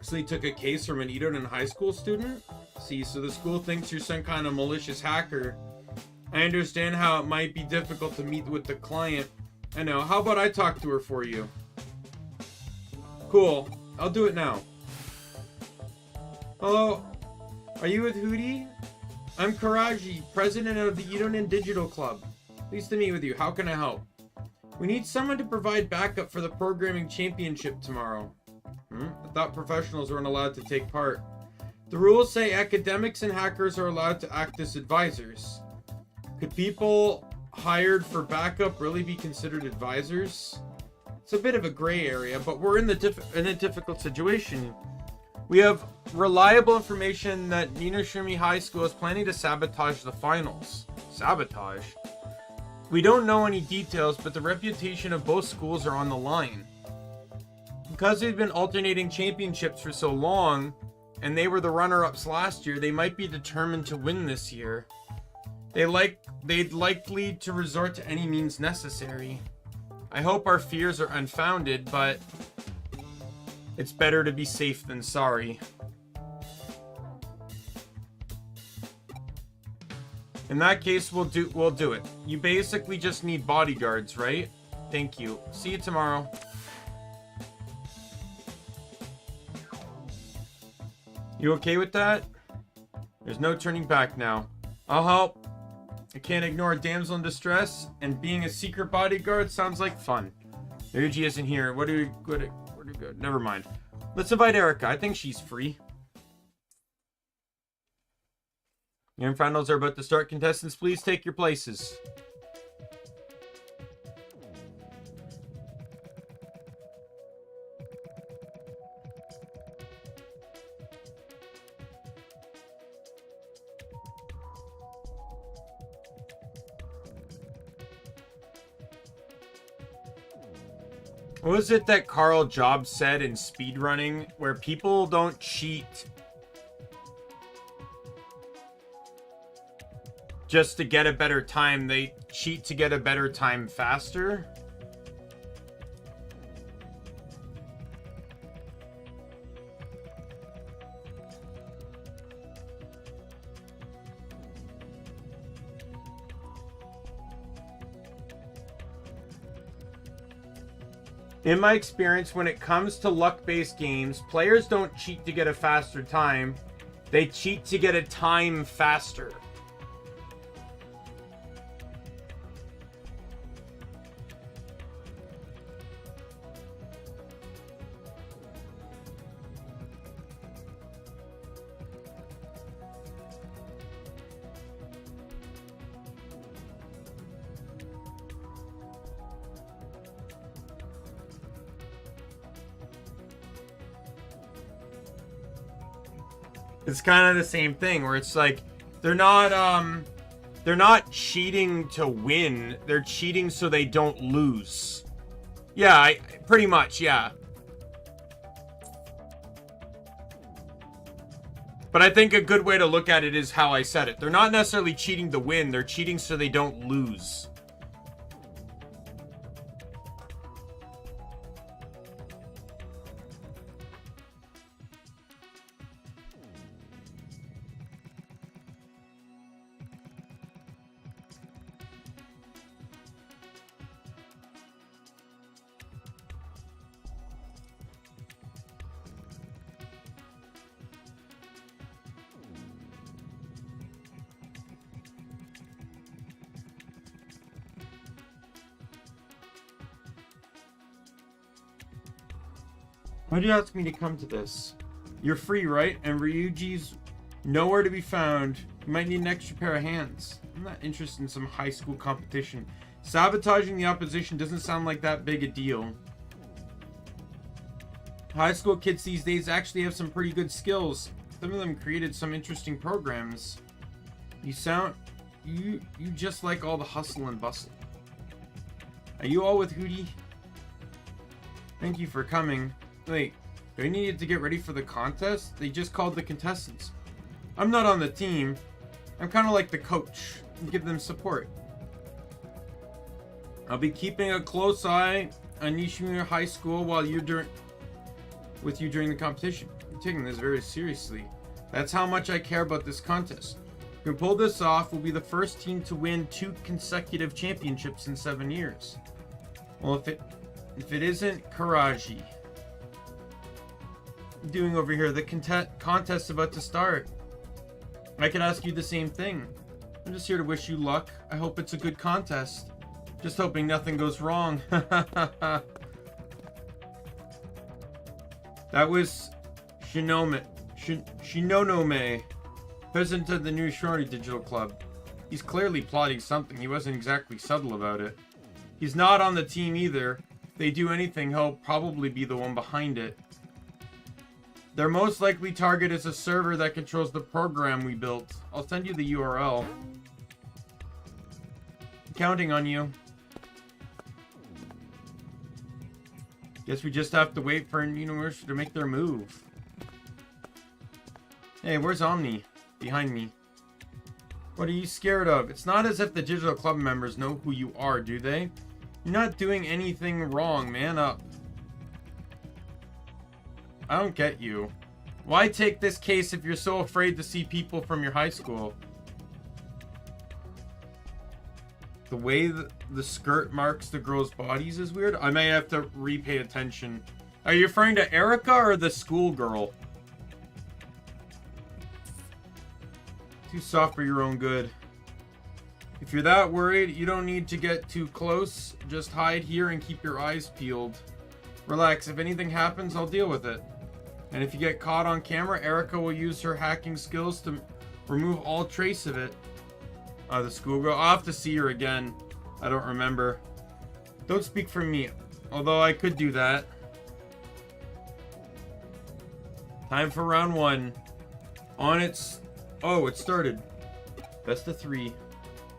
So you took a case from an Irin high school student? See, so the school thinks you're some kind of malicious hacker. I understand how it might be difficult to meet with the client. I know. How about I talk to her for you? Cool. I'll do it now. Hello? Are you with Hootie? I'm Karaji, president of the Ironin Digital Club. Pleased to meet with you. How can I help? We need someone to provide backup for the programming championship tomorrow. I thought professionals weren't allowed to take part. The rules say academics and hackers are allowed to act as advisors. Could people hired for backup really be considered advisors? It's a bit of a gray area, but we're in a difficult situation. We have reliable information that Ninoshimi High School is planning to sabotage the finals. Sabotage? We don't know any details, but the reputation of both schools are on the line. Because they've been alternating championships for so long, and they were the runner-ups last year, they might be determined to win this year. They'd likely to resort to any means necessary. I hope our fears are unfounded, but it's better to be safe than sorry. In that case, we'll do it. You basically just need bodyguards, right? Thank you. See you tomorrow. You okay with that? There's no turning back now. I'll help. I can't ignore a damsel in distress, and being a secret bodyguard sounds like fun. Ryuji isn't here. Where do we go? Never mind. Let's invite Erica. I think she's free. Your finals are about to start. Contestants, please take your places. What was it that Carl Jobs said in speedrunning, where people don't cheat just to get a better time, they cheat to get a better time faster? In my experience, when it comes to luck-based games, players don't cheat to get a faster time. They cheat to get a time faster. It's kind of the same thing where it's like they're not cheating to win, they're cheating so they don't lose. Yeah, pretty much, yeah. But I think a good way to look at it is how I said it. They're not necessarily cheating to win, they're cheating so they don't lose. Why do you ask me to come to this? You're free, right? And Ryuji's nowhere to be found. You might need an extra pair of hands. I'm not interested in some high school competition. Sabotaging the opposition doesn't sound like that big a deal. High school kids these days actually have some pretty good skills. Some of them created some interesting programs. You just like all the hustle and bustle. Are you all with Hootie? Thank you for coming. Wait, do I need to get ready for the contest? They just called the contestants. I'm not on the team. I'm kind of like the coach. Give them support. I'll be keeping a close eye on Nishimura High School while you're with you during the competition. I'm taking this very seriously. That's how much I care about this contest. If we pull this off, we'll be the first team to win 2 consecutive championships in 7 years. Well, if it isn't Karaji. What are you doing over here? The contest's about to start. I could ask you the same thing. I'm just here to wish you luck. I hope it's a good contest. Just hoping nothing goes wrong. That was Shinonome, president of the New Shorty Digital Club. He's clearly plotting something. He wasn't exactly subtle about it. He's not on the team either. If they do anything, he'll probably be the one behind it. Their most likely target is a server that controls the program we built. I'll send you the URL. I'm counting on you. Guess we just have to wait for Universal to make their move. Hey, where's Omni? Behind me. What are you scared of? It's not as if the digital club members know who you are, do they? You're not doing anything wrong, man up. I don't get you. Why take this case if you're so afraid to see people from your high school? The way the skirt marks the girls' bodies is weird. I may have to repay attention. Are you referring to Erica or the schoolgirl? Too soft for your own good. If you're that worried, you don't need to get too close. Just hide here and keep your eyes peeled. Relax, if anything happens, I'll deal with it. And if you get caught on camera, Erica will use her hacking skills to remove all trace of it. The schoolgirl. I'll have to see her again. I don't remember. Don't speak for me, although I could do that. Time for round 1. On its... Oh, it started. Best of 3.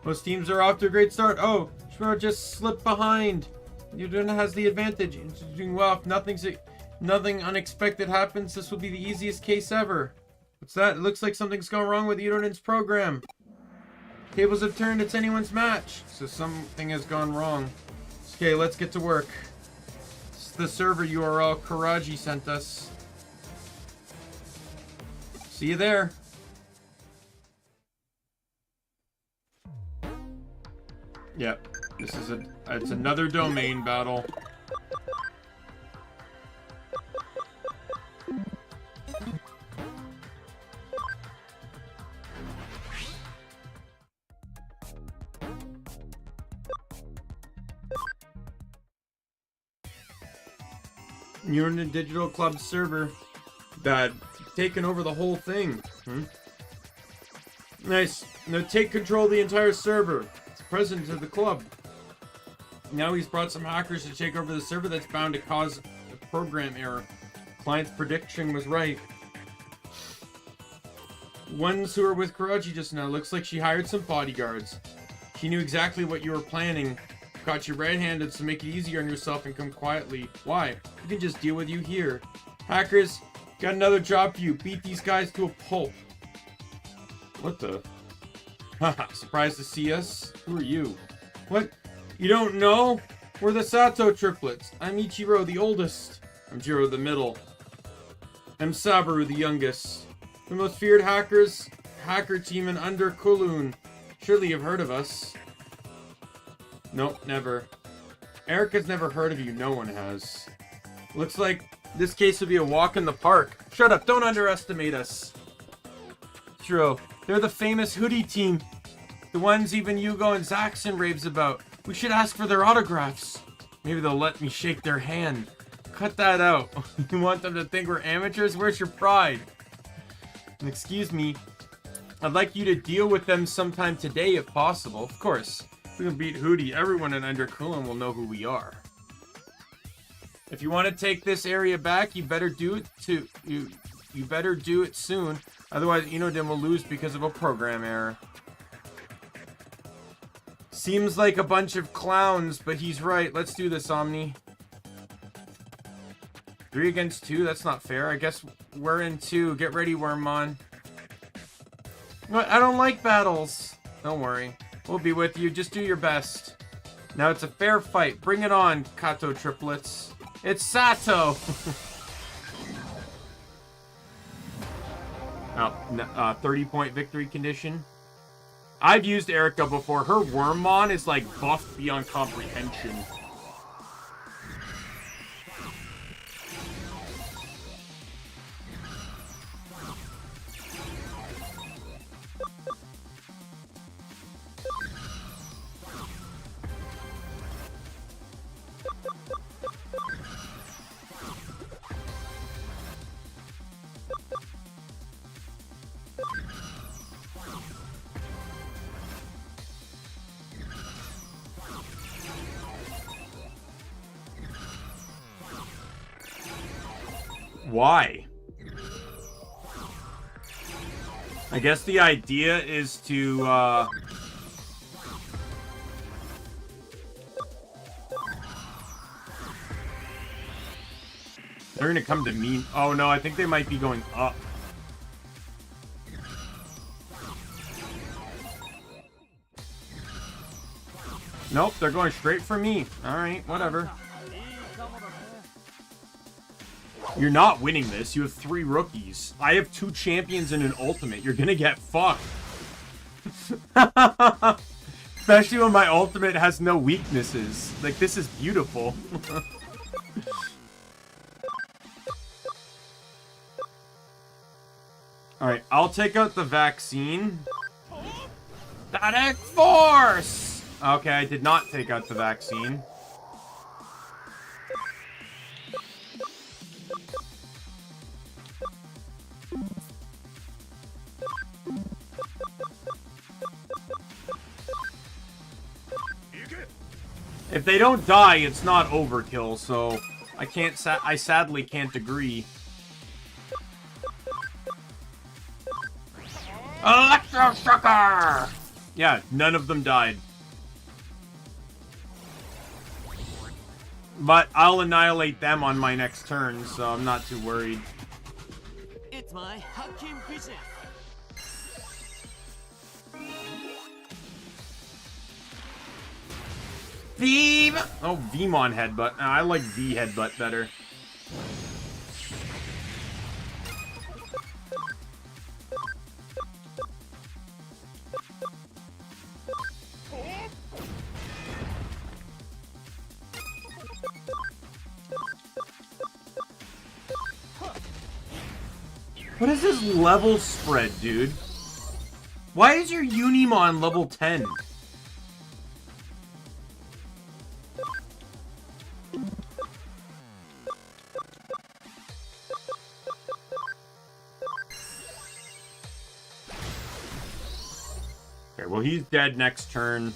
Most teams are off to a great start. Oh, Shimura just slipped behind. Yuduna has the advantage. She's doing well. If nothing unexpected happens, this will be the easiest case ever. What's that? It looks like something's gone wrong with Yudonin's program. Tables have turned. It's anyone's match. So something has gone wrong. Okay, let's get to work. It's the server URL Karaji sent us. See you there. Yep, this is it's another domain battle. You're in the digital club server. Bad. Taking over the whole thing. Nice. Now take control of the entire server. It's president of the club. Now he's brought some hackers to take over the server that's bound to cause a program error. Client's prediction was right. Ones who were with Karaji just now. Looks like she hired some bodyguards. She knew exactly what you were planning. Caught you red-handed, so make it easier on yourself and come quietly. Why? We can just deal with you here. Hackers, got another job for you. Beat these guys to a pulp. What the? Haha, surprised to see us? Who are you? What? You don't know? We're the Sato triplets. I'm Ichiro, the oldest. I'm Jiro, the middle. I'm Sabaru, the youngest. The most feared hacker team in under Kowloon. Surely you've heard of us. Nope, never. Erica's never heard of you, no one has. Looks like this case would be a walk in the park. Shut up, don't underestimate us. True, they're the famous hoodie team. The ones even Yugo and Zaxxon raves about. We should ask for their autographs. Maybe they'll let me shake their hand. cut that out. You want them to think we're amateurs? Where's your pride? And excuse me, I'd like you to deal with them sometime today if possible. Of course. If we can beat Hootie, everyone in Undercoolen will know who we are. If you want to take this area back, you better do it you better do it soon. Otherwise, Inoden will lose because of a program error. Seems like a bunch of clowns, but he's right. Let's do this, Omni. 3 against 2? That's not fair. I guess we're in 2. Get ready, Wormmon. What? I don't like battles. Don't worry. We'll be with you. Just do your best. Now it's a fair fight. Bring it on, Kato triplets. It's Sato! 30-point victory condition. I've used Erica before. Her Wormmon is like buffed beyond comprehension. Why? I guess the idea is to, they're gonna come to me. Oh no, I think they might be going up. Nope, they're going straight for me. Alright, whatever. You're not winning this. You have 3 rookies. I have 2 champions and an ultimate. You're gonna get fucked. Especially when my ultimate has no weaknesses. Like, this is beautiful. Alright, I'll take out the vaccine. Static force! Okay, I did not take out the vaccine. If they don't die, it's not overkill, so I sadly can't agree. Electroshocker! Yeah, none of them died. But I'll annihilate them on my next turn, so I'm not too worried. It's my hacking business. Thieve! Oh, Vmon headbutt. I like V headbutt better. What is this level spread, dude? Why is your Unimon level 10? Okay, well, he's dead next turn.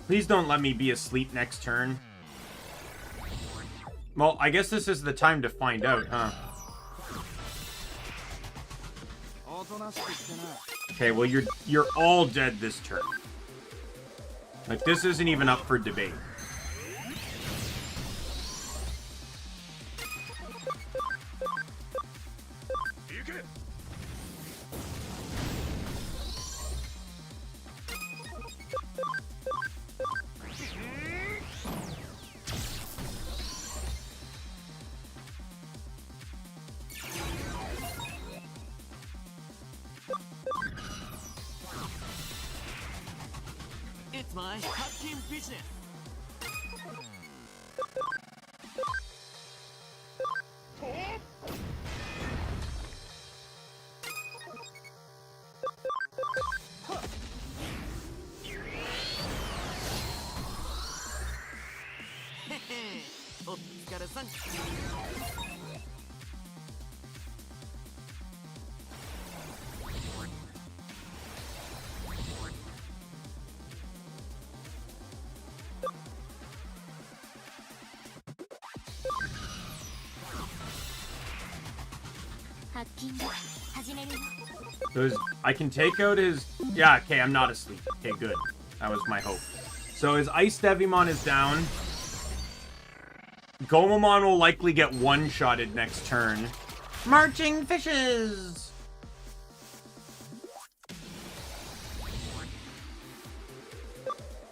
Please don't let me be asleep next turn. Well, I guess this is the time to find out, huh? Okay, well, you're all dead this turn. Like, this isn't even up for debate. my hacking business. Otsukare-san. I can take out his... Yeah, okay, I'm not asleep. Okay, good. That was my hope. So his Ice Devimon is down. Gomamon will likely get one-shotted next turn. Marching fishes!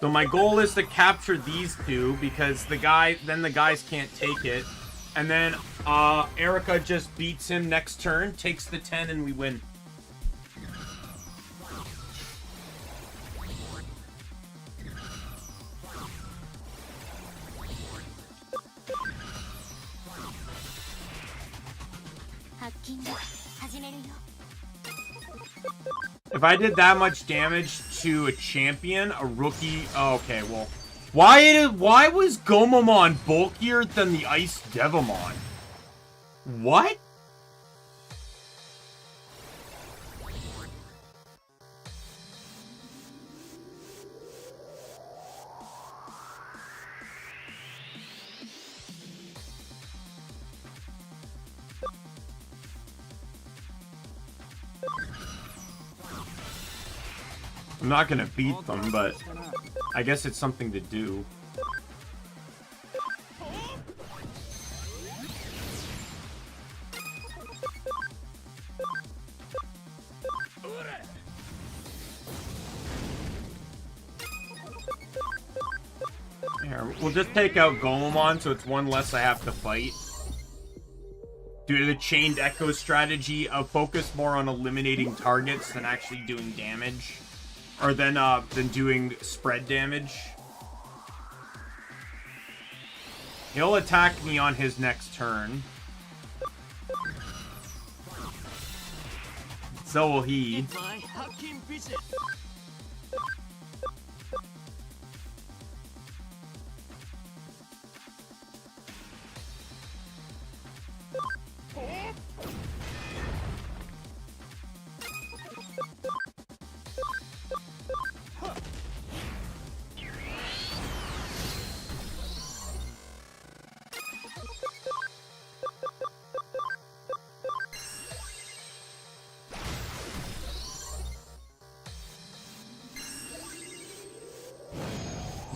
So my goal is to capture these two because the guys can't take it. And then Erica just beats him next turn, takes the 10, and we win. If I did that much damage to a champion, a rookie... Oh, okay, well... Why was Gomamon bulkier than the Ice Devimon? What? I'm not gonna beat them, but I guess it's something to do. Here, we'll just take out Gomamon, so it's one less I have to fight. Due to the chained echo strategy, I'll focus more on eliminating targets than actually doing damage. Or than doing spread damage. He'll attack me on his next turn. So will he. It's my hacking business.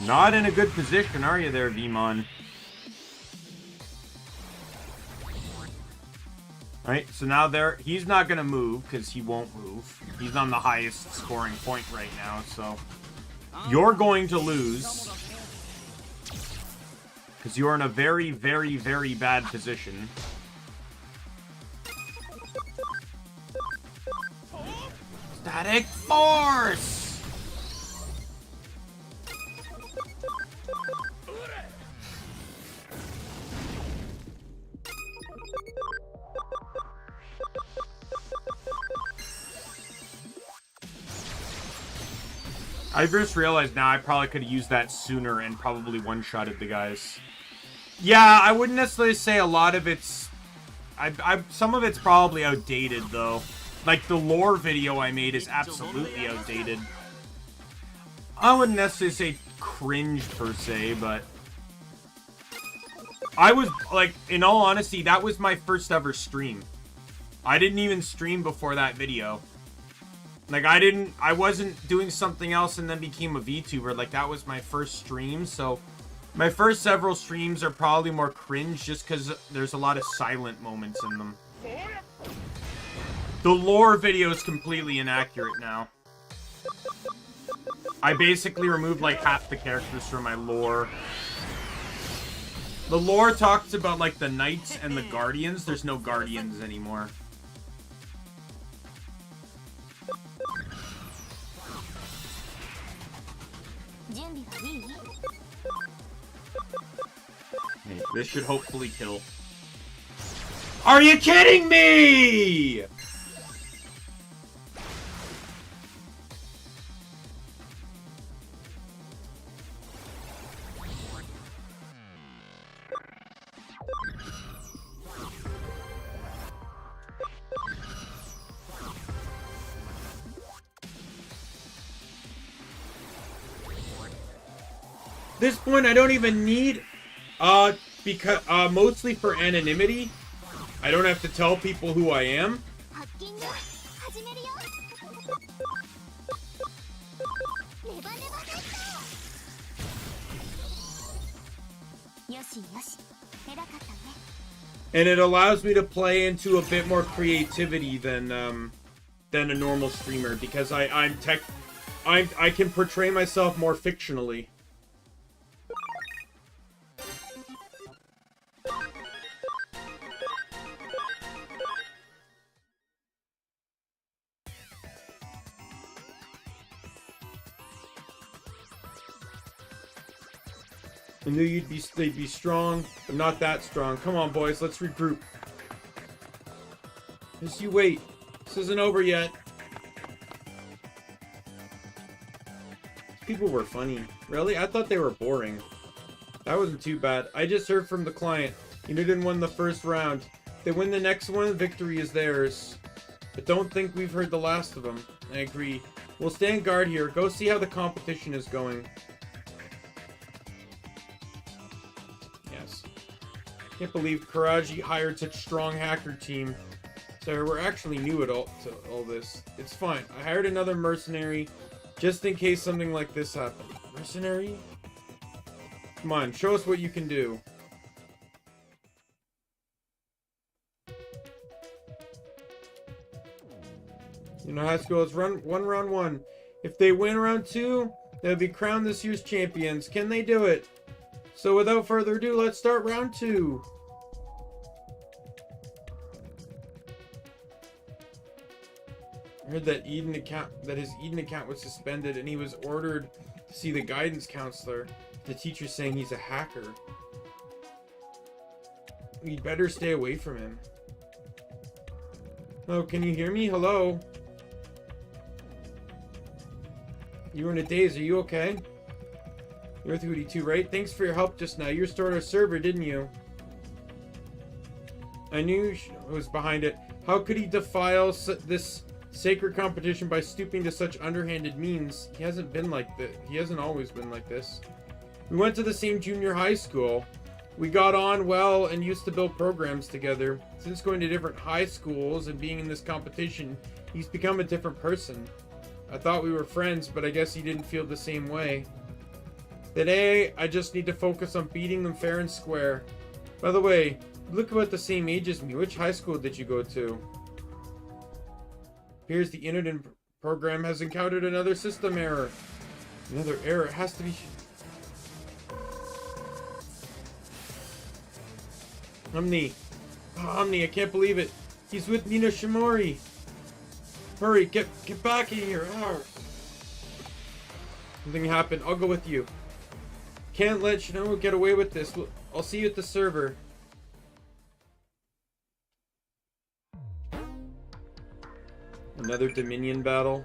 Not in a good position, are you there, Vmon? Alright, so now he's not going to move, because he won't move. He's on the highest scoring point right now, so... You're going to lose. Because you're in a very, very, very bad position. Static Force! I just realized now I probably could have used that sooner and probably one-shotted the guys. Yeah, I wouldn't necessarily say a lot of it's... some of it's probably outdated, though. Like, the lore video I made is absolutely outdated. I wouldn't necessarily say cringe, per se, but... I was, like, in all honesty, that was my first ever stream. I didn't even stream before that video. Like, I wasn't doing something else and then became a VTuber. Like, that was my first stream, so... My first several streams are probably more cringe just because there's a lot of silent moments in them. The lore video is completely inaccurate now. I basically removed, like, half the characters from my lore. The lore talks about, like, the knights and the guardians. There's no guardians anymore. Hey, this should hopefully kill. Are you kidding me? This point, I don't even need, because, mostly for anonymity. I don't have to tell people who I am. And it allows me to play into a bit more creativity than a normal streamer, because I can portray myself more fictionally. I knew they'd be strong, but not that strong. Come on, boys, let's regroup. Just you wait. This isn't over yet. People were funny. Really? I thought they were boring. That wasn't too bad. I just heard from the client. Uniden won the first round. If they win the next one, victory is theirs. But don't think we've heard the last of them. I agree. We'll stand guard here. Go see how the competition is going. Can't believe Karaji hired such a strong hacker team. So we're actually new at all this. It's fine. I hired another mercenary just in case something like this happened. Mercenary? Come on, show us what you can do. You know, high school is round one. If they win round 2, they'll be crowned this year's champions. Can they do it? So without further ado, let's start round 2. I heard that his Eden account was suspended and he was ordered to see the guidance counselor. The teacher's saying he's a hacker. We'd better stay away from him. Oh, can you hear me? Hello? You were in a daze. Are you okay? You're with Hootie too, right? Thanks for your help just now. You restored our server, didn't you? I knew who was behind it. How could he defile this sacred competition by stooping to such underhanded means? He hasn't been like this. He hasn't always been like this. We went to the same junior high school. We got on well and used to build programs together. Since going to different high schools and being in this competition, he's become a different person. I thought we were friends, but I guess he didn't feel the same way. Today, I just need to focus on beating them fair and square. By the way, you look about the same age as me. Which high school did you go to? Appears the internet program has encountered another system error. Another error? It has to be... Omni. Oh, Omni, I can't believe it. He's with Nino Shimori. Hurry, get back in here. Arr. Something happened. I'll go with you. Can't let Shinobu get away with this. I'll see you at the server. Another Dominion battle.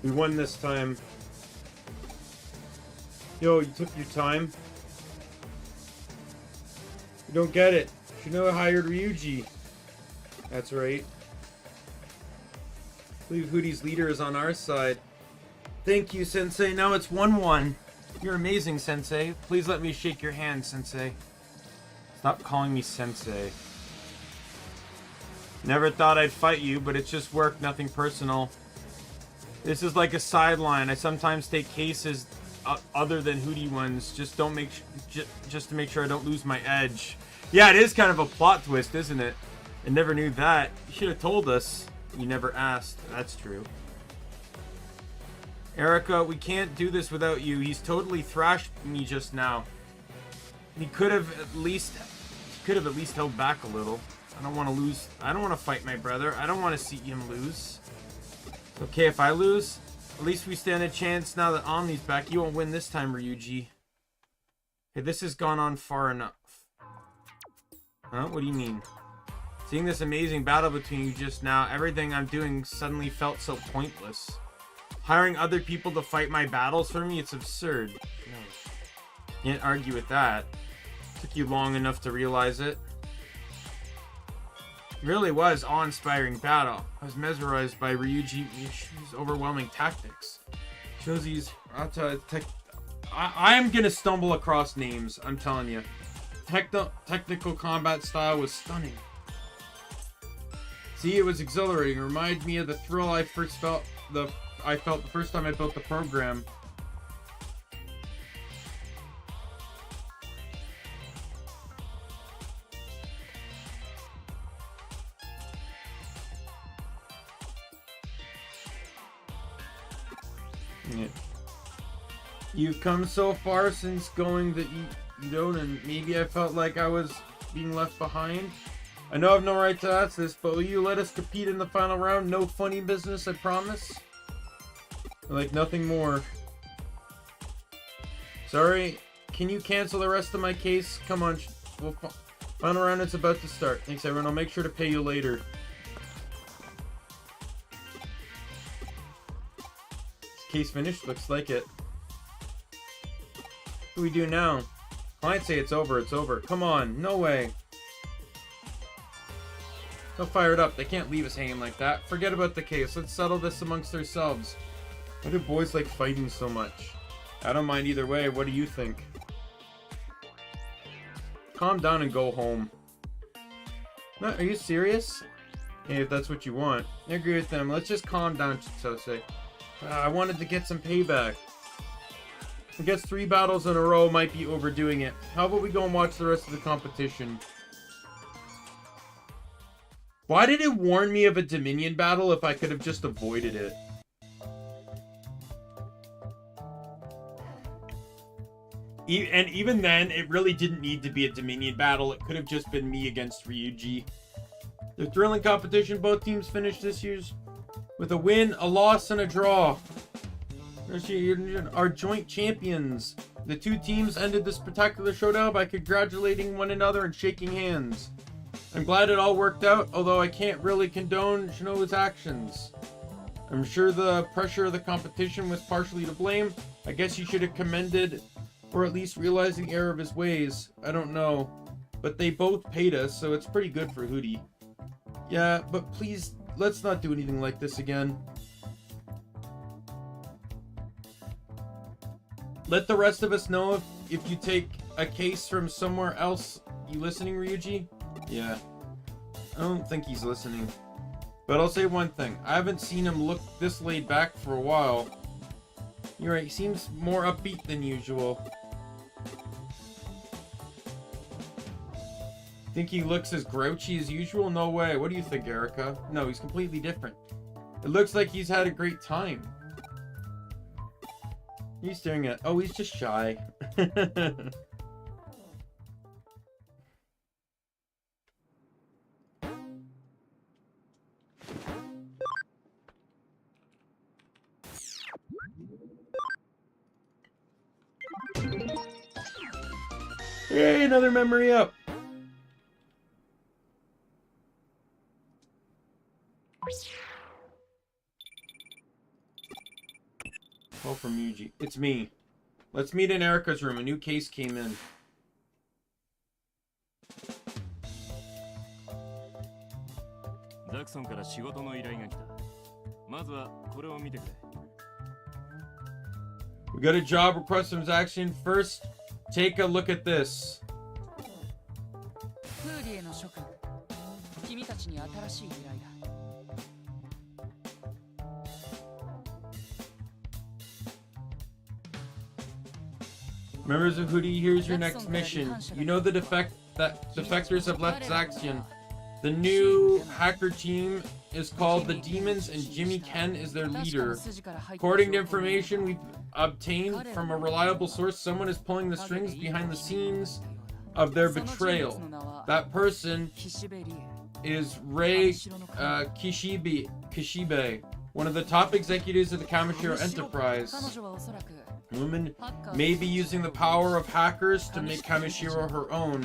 We won this time. Yo, you took your time. You don't get it. You know I hired Ryuji. That's right. I believe Hootie's leader is on our side. Thank you, Sensei. Now it's 1-1. You're amazing, Sensei. Please let me shake your hand, Sensei. Stop calling me Sensei. Never thought I'd fight you, but it's just work, nothing personal. This is like a sideline. I sometimes take cases other than Hootie ones, just to make sure I don't lose my edge. Yeah, it is kind of a plot twist, isn't it? I never knew that. You should have told us. You never asked. That's true. Erica, we can't do this without you. He's totally thrashed me just now. He could have at least held back a little. I don't want to lose. I don't want to fight my brother. I don't want to see him lose. It's okay if I lose. At least we stand a chance now that Omni's back. You won't win this time, Ryuji. Hey, this has gone on far enough. Huh? What do you mean? Seeing this amazing battle between you just now, everything I'm doing suddenly felt so pointless. Hiring other people to fight my battles for me, it's absurd. No. Can't argue with that. Took you long enough to realize it. It really was awe-inspiring battle. I was mesmerized by Ryuji's overwhelming tactics. Shows these I'm gonna stumble across names, I'm telling you. Technical combat style was stunning. See, it was exhilarating. It reminded me of the thrill I felt the first time I built the program. Yeah. You've come so far since going to Edo, and maybe I felt like I was being left behind. I know I have no right to ask this, but will you let us compete in the final round? No funny business, I promise. Like nothing more. Sorry, can you cancel the rest of my case? Come on, final round is about to start. Thanks everyone, I'll make sure to pay you later. Case finished? Looks like it. What do we do now? Clients say it's over, it's over. Come on, no way. They'll fire it up. They can't leave us hanging like that. Forget about the case. Let's settle this amongst ourselves. Why do boys like fighting so much? I don't mind either way. What do you think? Calm down and go home. No, are you serious? Hey, if that's what you want. I agree with them. Let's just calm down, Chitose. I wanted to get some payback. I guess 3 battles in a row might be overdoing it. How about we go and watch the rest of the competition? Why did it warn me of a Daimien battle if I could have just avoided it? And even then, it really didn't need to be a Daimien battle. It could have just been me against Ryuji. The thrilling competition, both teams finished this year's with a win, a loss, and a draw. Our joint champions. The 2 teams ended this spectacular showdown by congratulating one another and shaking hands. I'm glad it all worked out, although I can't really condone Shinobu's actions. I'm sure the pressure of the competition was partially to blame. I guess he should have commended, or at least realizing the error of his ways. I don't know. But they both paid us, so it's pretty good for Hootie. Yeah, but please, let's not do anything like this again. Let the rest of us know if you take a case from somewhere else. You listening, Ryuji? Yeah. I don't think he's listening. But I'll say one thing. I haven't seen him look this laid back for a while. You're right, he seems more upbeat than usual. Think he looks as grouchy as usual? No way. What do you think, Erica? No, he's completely different. It looks like he's had a great time. He's staring at... Oh, he's just shy. Yay, another memory up. from Yuji. It's me. Let's meet in Erica's room. A new case came in. We got a job request transaction. First, take a look at this. Members of Hoodie, here's your next mission. You know the defectors have left Zaxian. The new hacker team is called the Demons, and Jimmy Ken is their leader. According to information we've obtained from a reliable source, someone is pulling the strings behind the scenes of their betrayal. That person is Rei Kishibe, one of the top executives of the Kamishiro Enterprise. Woman may be using the power of hackers to make Kamishiro her own.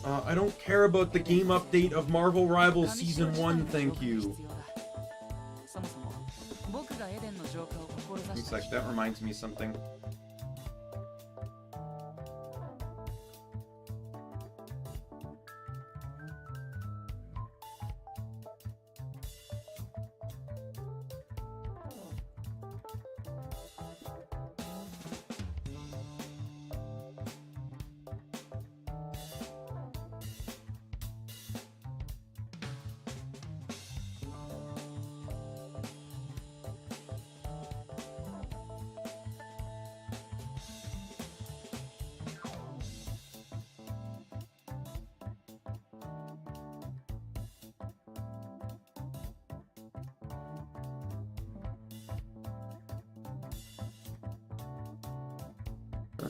I don't care about the game update of Marvel Rivals Season 1, thank you. It's like, that reminds me of something.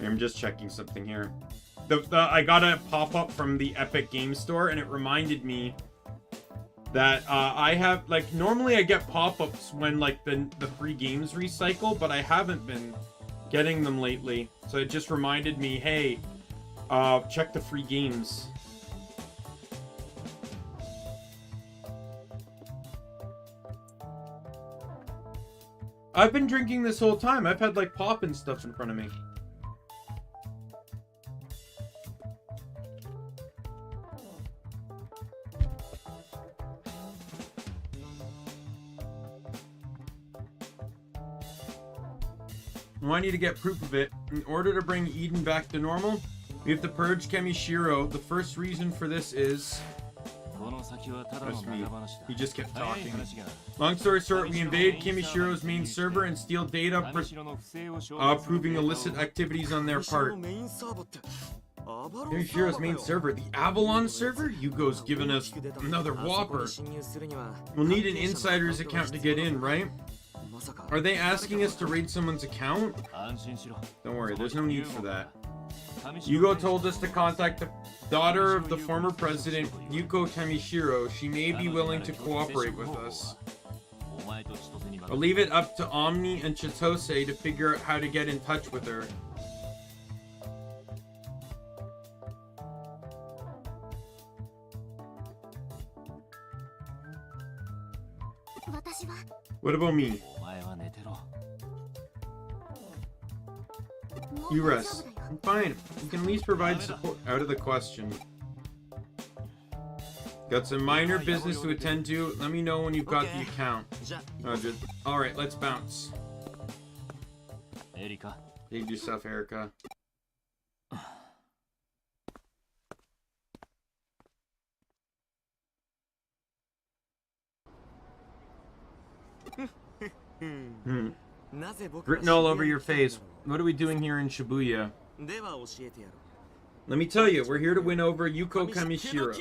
I'm just checking something here. I got a pop-up from the Epic Game Store, and it reminded me that I have, like, normally I get pop-ups when, like, the free games recycle, but I haven't been getting them lately. So it just reminded me, hey, check the free games. I've been drinking this whole time. I've had, like, pop and stuff in front of me. I need to get proof of it. In order to bring Eden back to normal, we have to purge Kamishiro. The first reason for this is... That's me. He just kept talking. Long story short, we invade Kimishiro's main server and steal data, proving illicit activities on their part. Kimishiro's main server, the Avalon server? Hugo's given us another whopper. We'll need an insider's account to get in, right? Are they asking us to raid someone's account? Don't worry, there's no need for that. Yugo told us to contact the daughter of the former president, Yuko Kamishiro. She may be willing to cooperate with us. I'll leave it up to Omni and Chitose to figure out how to get in touch with her. What about me? You rest. I'm fine. You can at least provide support. Out of the question. Got some minor business to attend to. Let me know when you've got the account. Alright, let's bounce. Save yourself, Erica. Written all over your face. What are we doing here in Shibuya? Let me tell you, we're here to win over Yuko Kamishiro.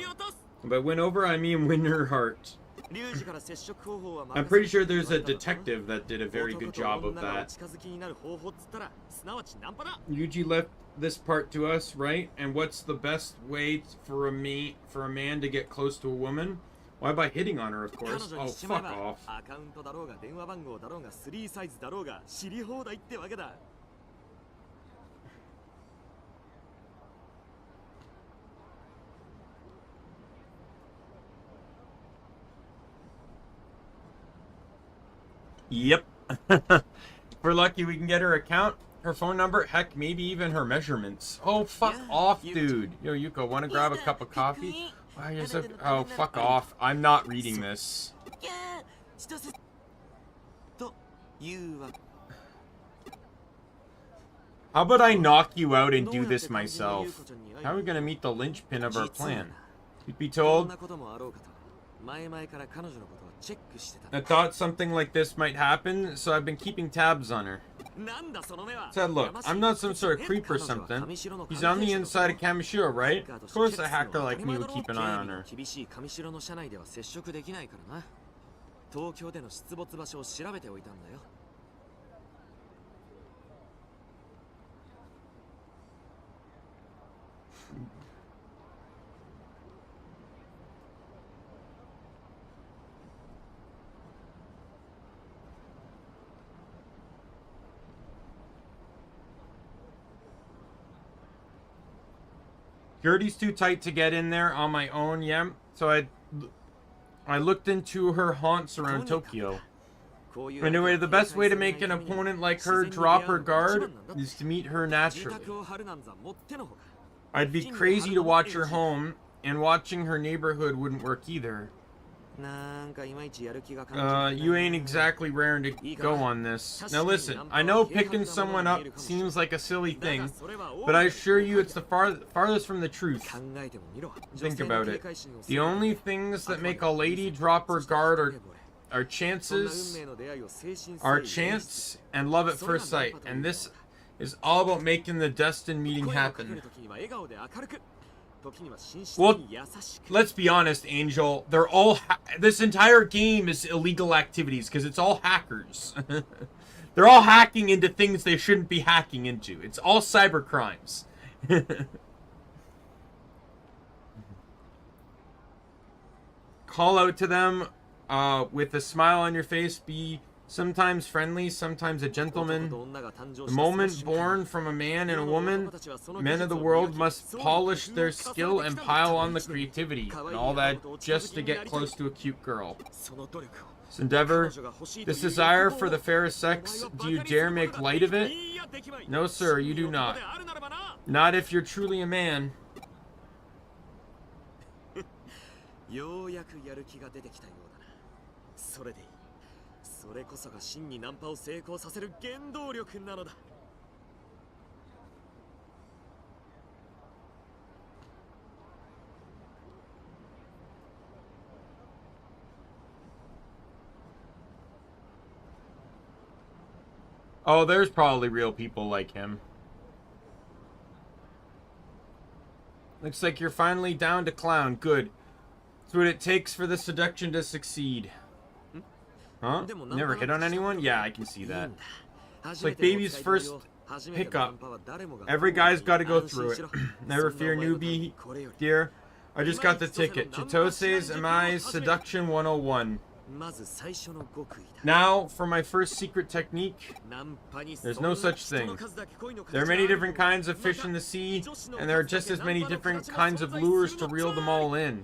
And by win over, I mean win her heart. I'm pretty sure there's a detective that did a very good job of that. Yuji left this part to us, right? And what's the best way for a man to get close to a woman? Why, by hitting on her, of course. Oh, fuck off. Yep. we're lucky we can get her account, her phone number, heck, maybe even her measurements. Oh, fuck off, dude. Yo, Yuko, want to grab a cup of coffee? Why is it? Oh, fuck off. I'm not reading this. How about I knock you out and do this myself? How are we going to meet the linchpin of our plan? You'd be told. I thought something like this might happen, so I've been keeping tabs on her. Said, look, I'm not some sort of creep or something. He's on the inside of Kamishiro, right? Of course a hacker like me would keep an eye on her. Security's too tight to get in there on my own, yeah. So I looked into her haunts around Tokyo. Anyway, the best way to make an opponent like her drop her guard is to meet her naturally. I'd be crazy to watch her home, and watching her neighborhood wouldn't work either. You ain't exactly raring to go on this. Now listen, I know picking someone up seems like a silly thing, but I assure you it's the farthest from the truth. Think about it. The only things that make a lady drop her guard are chance and love at first sight, and this is all about making the destined meeting happen. Well, let's be honest, Angel. They're all this entire game is illegal activities because it's all hackers. They're all hacking into things they shouldn't be hacking into. It's all cyber crimes. Call out to them with a smile on your face. Be sometimes friendly, sometimes a gentleman. The moment born from a man and a woman, men of the world must polish their skill and pile on the creativity and all that just to get close to a cute girl. This endeavor, this desire for the fairest sex, do you dare make light of it? No, sir, you do not. Not if you're truly a man. Oh, there's probably real people like him. Looks like you're finally down to clown. Good. That's what it takes for the seduction to succeed. Huh? Never hit on anyone? Yeah, I can see that. It's like baby's first pickup. Every guy's got to go through it. Never fear, newbie, dear. I just got the ticket. Chitose's Amai Seduction 101. Now, for my first secret technique. There's no such thing. There are many different kinds of fish in the sea, and there are just as many different kinds of lures to reel them all in.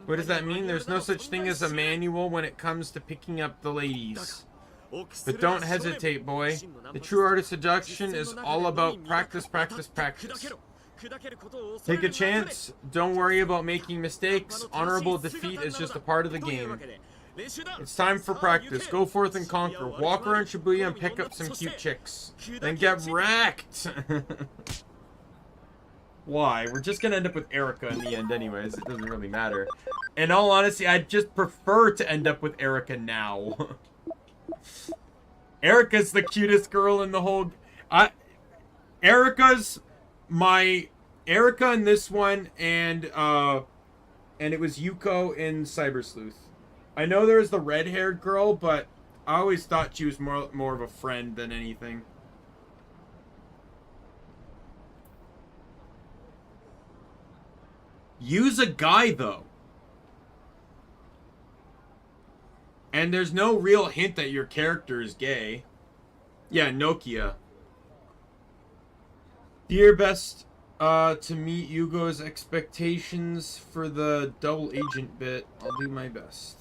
What does that mean? There's no such thing as a manual when it comes to picking up the ladies. But don't hesitate, boy. The true art of seduction is all about practice, practice, practice. Take a chance. Don't worry about making mistakes. Honorable defeat is just a part of the game. It's time for practice. Go forth and conquer. Walk around Shibuya and pick up some cute chicks. Then get wrecked. Why? We're just gonna end up with Erica in the end anyways. It doesn't really matter. In all honesty, I'd just prefer to end up with Erica now. Erica's the cutest girl in the whole... Erica in this one, and it was Yuko in Cyber Sleuth. I know there's the red-haired girl, but I always thought she was more of a friend than anything. Use a guy, though. And there's no real hint that your character is gay. Yeah, Nokia. Do your best to meet Yugo's expectations for the double agent bit. I'll do my best.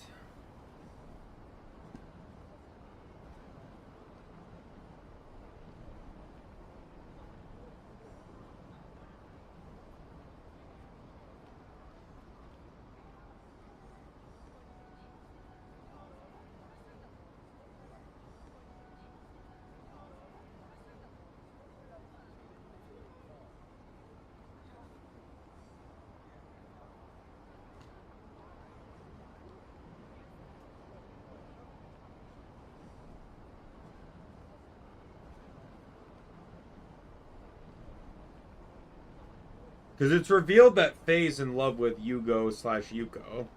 Because it's revealed that Faye's in love with Yugo/Yuko.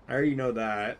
I already know that.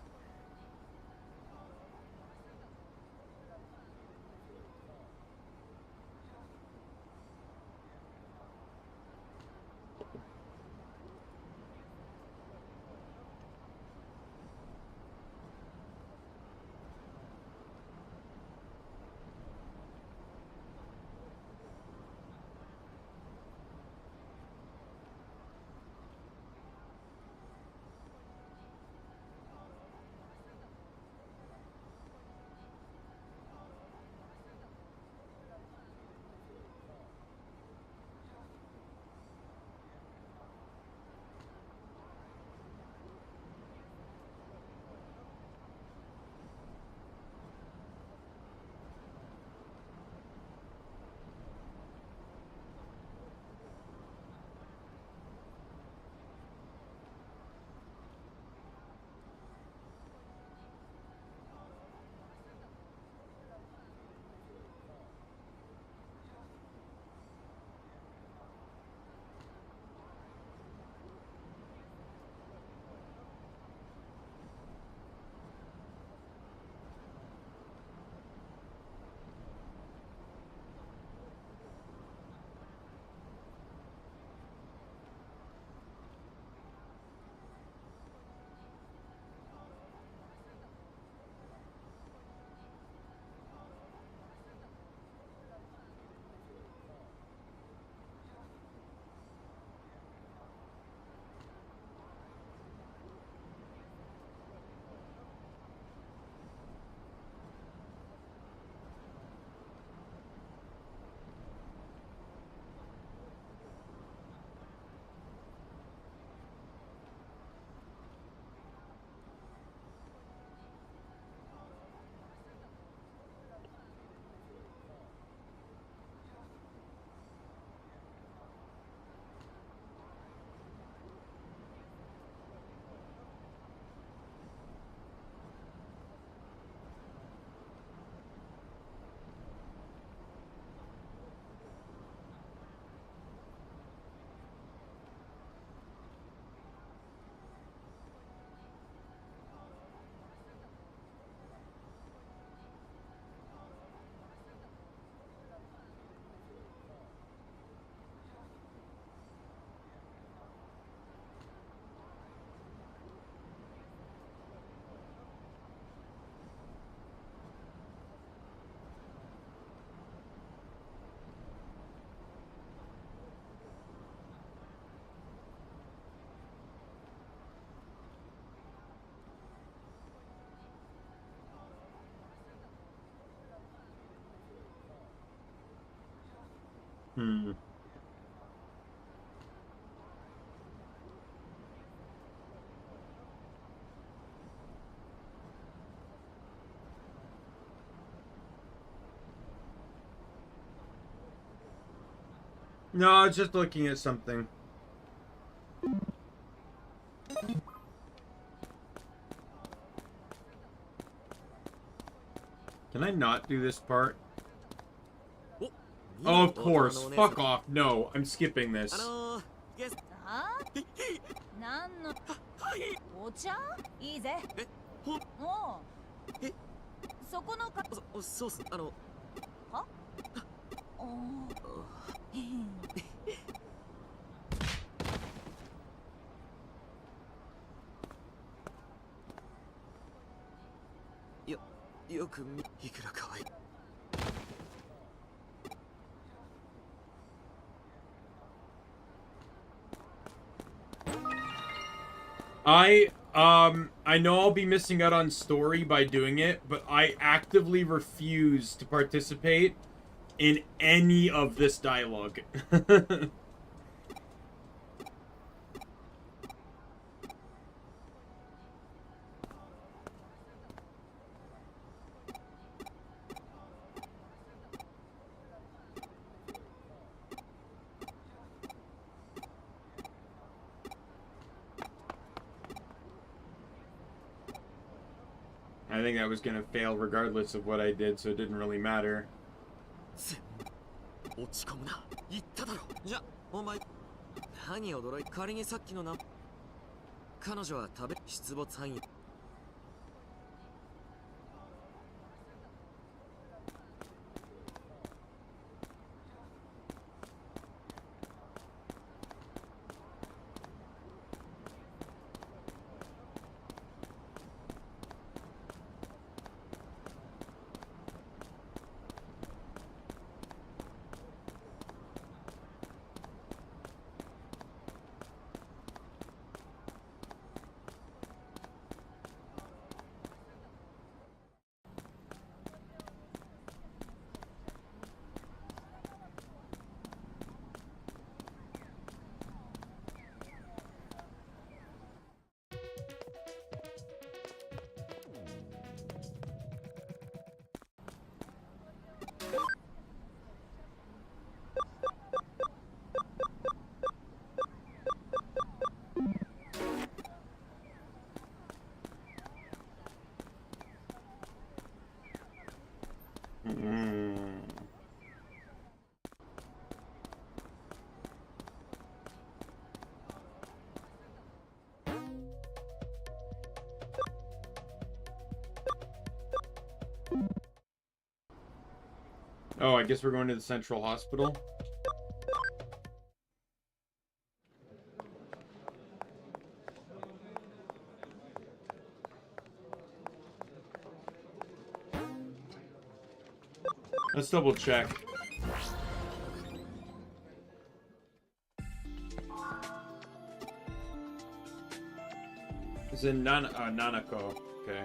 Hmm. No, I was just looking at something. Can I not do this part? Oh, of course. Fuck off. No, I'm skipping this. あなんのお茶いいぜおうそこのかそうっすはおよくいくら可愛い I know I'll be missing out on story by doing it, but I actively refuse to participate in any of this dialogue. I think I was gonna fail regardless of what I did, so it didn't really matter. 落ち込むな。言っただろ。じゃ、お前。何驚い、仮にさっきのな。彼女は出没範囲。Oh, I guess we're going to the central hospital. Let's double check. It's in Nanako. Okay.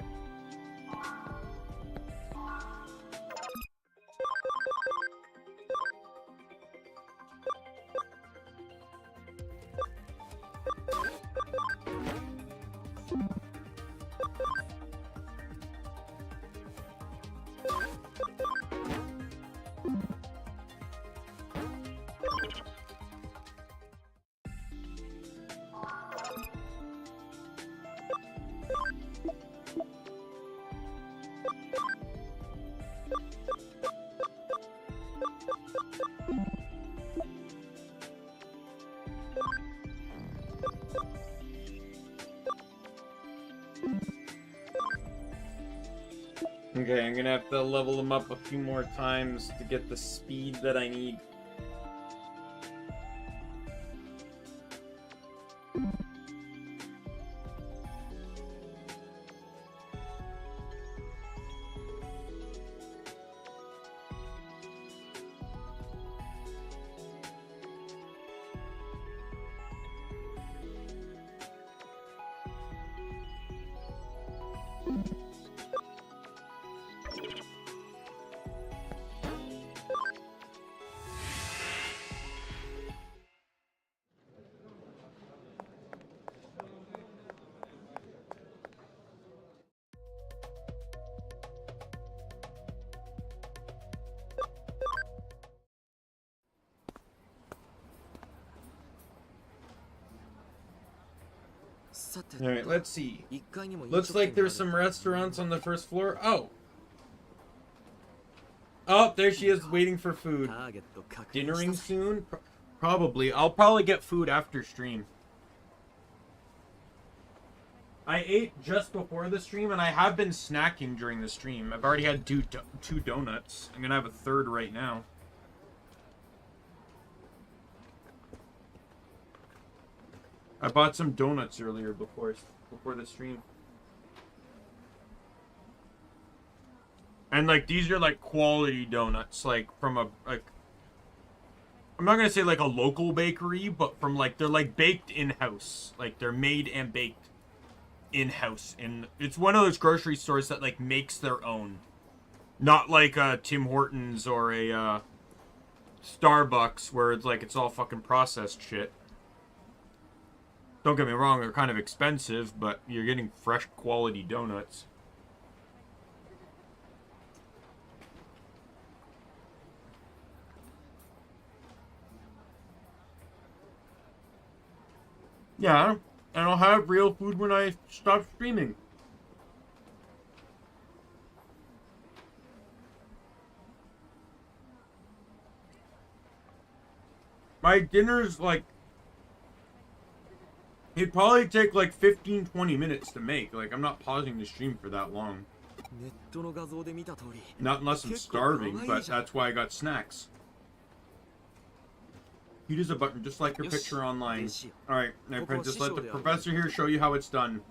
Okay, I'm gonna have to level them up a few more times to get the speed that I need. Alright, let's see. Looks like there's some restaurants on the first floor. Oh! Oh, there she is waiting for food. Dinnering soon? Probably. I'll probably get food after stream. I ate just before the stream, and I have been snacking during the stream. I've already had two donuts. I'm gonna have a third right now. I bought some donuts earlier before the stream. And like these are like quality donuts, like from a I'm not gonna say like a local bakery, but from like they're like baked in-house. Like they're made and baked in-house. And it's one of those grocery stores that like makes their own. Not like a Tim Hortons or a Starbucks where it's like it's all fucking processed shit. Don't get me wrong, they're kind of expensive, but you're getting fresh quality donuts. Yeah, and I'll have real food when I stop streaming. My dinner's like, it'd probably take like 15-20 minutes to make. Like, I'm not pausing the stream for that long. Not unless I'm starving, but that's why I got snacks. Heat is a button, just like your picture online. Alright, now Princess, let the professor here show you how it's done.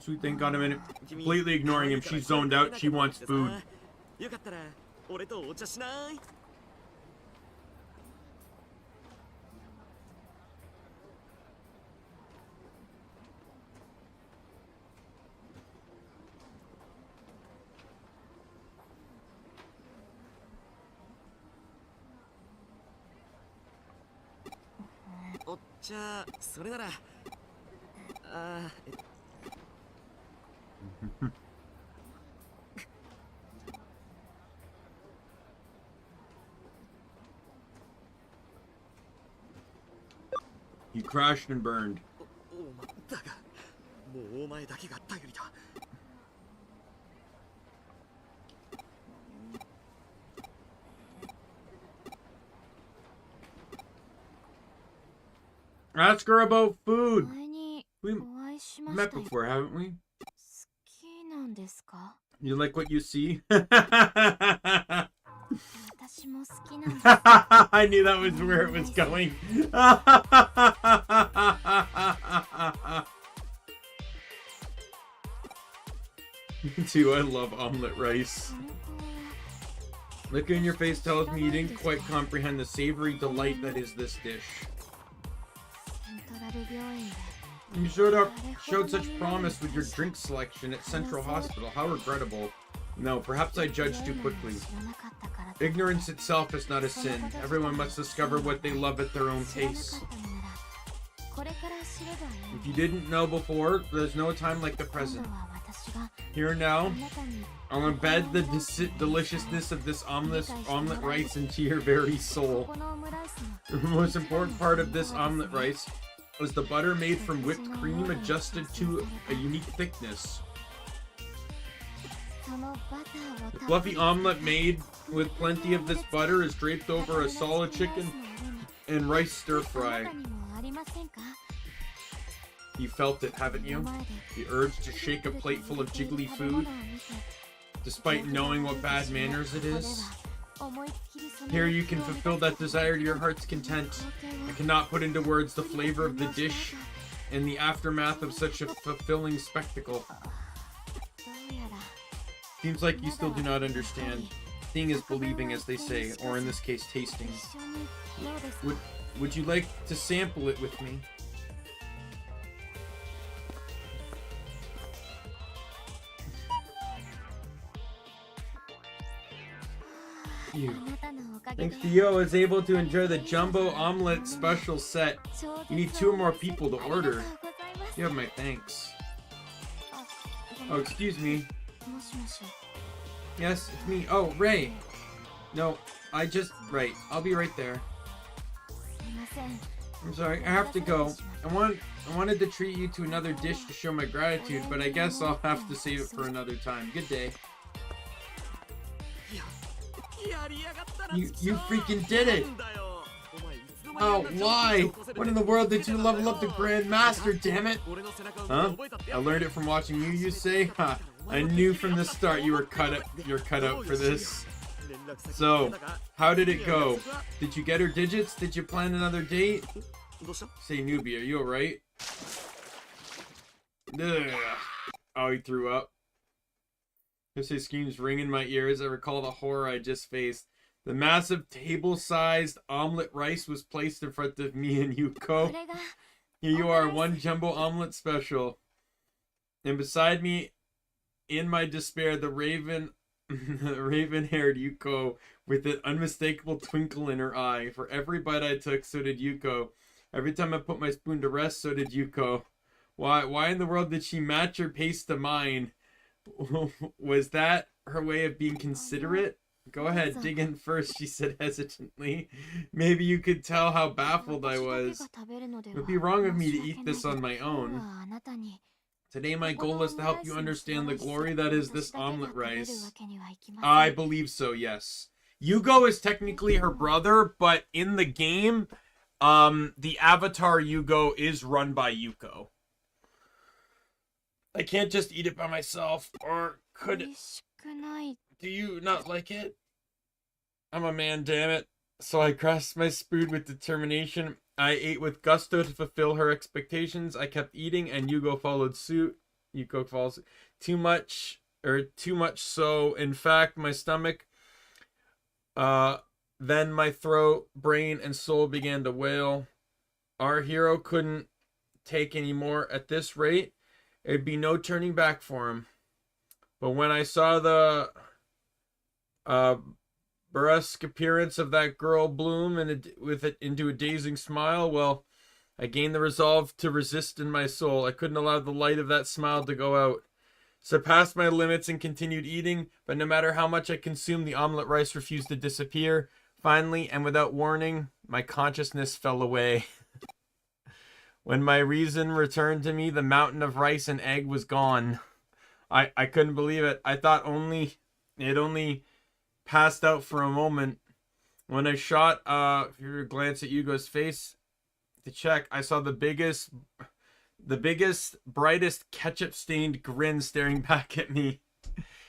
Sweet thing, got a minute. Completely ignoring him, she's zoned out, she wants food. You crashed and burned. Ask her about food. We met before, haven't we? You like what you see? I knew that was where it was going. Me too, I love omelet rice. Look in your face tells me you didn't quite comprehend the savory delight that is this dish. You showed such promise with your drink selection at Central Hospital. How regrettable. No, perhaps I judged too quickly. Ignorance itself is not a sin. Everyone must discover what they love at their own pace. If you didn't know before, there's no time like the present. Here now, I'll embed the deliciousness of this omelet rice into your very soul. The most important part of this omelet rice was the butter made from whipped cream adjusted to a unique thickness. The fluffy omelet made with plenty of this butter is draped over a solid chicken and rice stir fry. You felt it, haven't you? The urge to shake a plate full of jiggly food, despite knowing what bad manners it is. Here you can fulfill that desire to your heart's content. I cannot put into words the flavor of the dish and the aftermath of such a fulfilling spectacle. Seems like you still do not understand. Seeing is believing, as they say, or in this case, tasting. Would you like to sample it with me? Thanks to you, I was able to enjoy the jumbo omelet special set. You need 2 more people to order. You have my thanks. Oh, excuse me. Yes, it's me. Oh, Ray. No, right. I'll be right there. I'm sorry, I have to go. I wanted to treat you to another dish to show my gratitude, but I guess I'll have to save it for another time. Good day. You freaking did it! Oh, why? When in the world did you level up the Grand Master, damn it? Huh? I learned it from watching you say? Ha! I knew from the start you're cut out for this. So, how did it go? Did you get her digits? Did you plan another date? Say, newbie, are you alright? Oh, he threw up. His screams ring in my ears. I recall the horror I just faced. The massive table-sized omelet rice was placed in front of me and Yuko. Here you are, one jumbo omelet special. And beside me, in my despair, the raven-haired Yuko with an unmistakable twinkle in her eye. For every bite I took, so did Yuko. Every time I put my spoon to rest, so did Yuko. Why in the world did she match her pace to mine? Was that her way of being considerate? Go ahead, dig in first, she said hesitantly. Maybe you could tell how baffled I was. It would be wrong of me to eat this on my own. Today my goal is to help you understand the glory that is this omelet rice. I believe so, yes. Yugo is technically her brother, but in the game, the avatar Yugo is run by Yuko. I can't just eat it by myself, or could it? Do you not like it? I'm a man, damn it. So I grasped my spoon with determination. I ate with gusto to fulfill her expectations. I kept eating, and Yugo followed suit. Yuko follows too much so. In fact, my stomach, then my throat, brain, and soul began to wail. Our hero couldn't take any more. At this rate, it'd be no turning back for him. But when I saw the brusque appearance of that girl bloom into a dazing smile, well, I gained the resolve to resist in my soul. I couldn't allow the light of that smile to go out. Surpassed my limits and continued eating, but no matter how much I consumed, the omelet rice refused to disappear. Finally, and without warning, my consciousness fell away. When my reason returned to me, the mountain of rice and egg was gone. I couldn't believe it. I thought it only passed out for a moment. When I shot a glance at Yugo's face to check, I saw the biggest, brightest ketchup-stained grin staring back at me.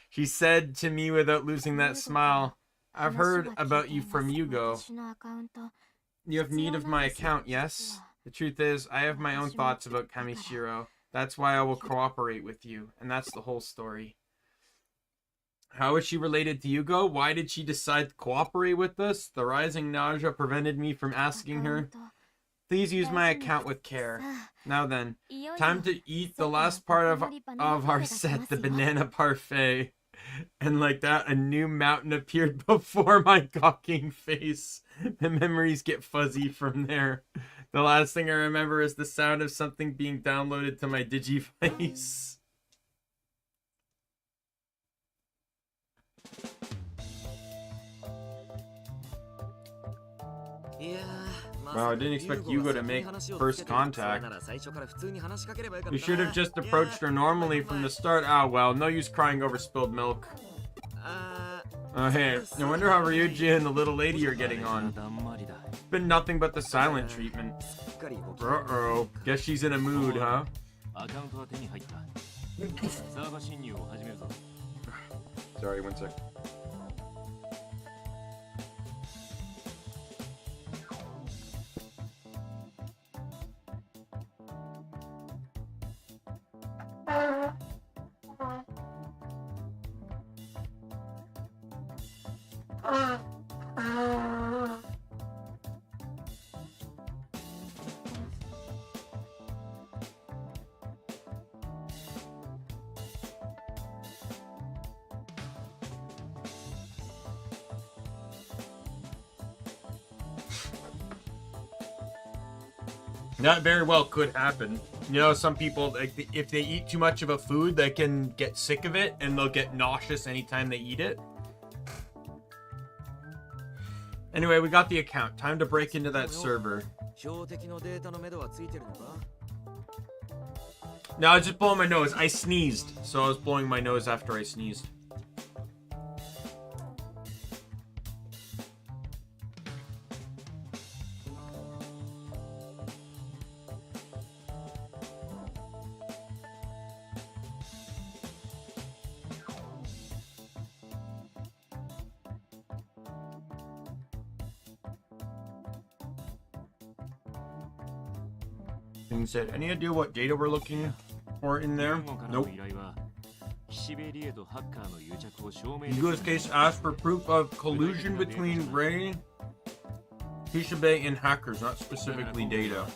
She said to me without losing that smile, "I've heard about you from Yugo. You have need of my account, yes? The truth is, I have my own thoughts about Kamishiro. That's why I will cooperate with you, and that's the whole story." How is she related to Yugo? Why did she decide to cooperate with us? The rising nausea prevented me from asking her. Please use my account with care. Now then, time to eat the last part of our set, the banana parfait. And like that, a new mountain appeared before my gawking face. The memories get fuzzy from there. The last thing I remember is the sound of something being downloaded to my Digivice. Wow, I didn't expect Yugo to make first contact. You should have just approached her normally from the start. Ah, well, no use crying over spilled milk. Oh, hey, I wonder how Ryuji and the little lady are getting on. It's been nothing but the silent treatment. Uh-oh, guess she's in a mood, huh? Sorry, one sec. That very well could happen. You know, some people, like, if they eat too much of a food, they can get sick of it and they'll get nauseous anytime they eat it. Anyway, we got the account. Time to break into that server. No, I was just blowing my nose. I sneezed, so I was blowing my nose after I sneezed. Thing said, any idea what data we're looking for in there? Nope. Yugo's case asked for proof of collusion between Ray, Kishibe, and hackers, not specifically data.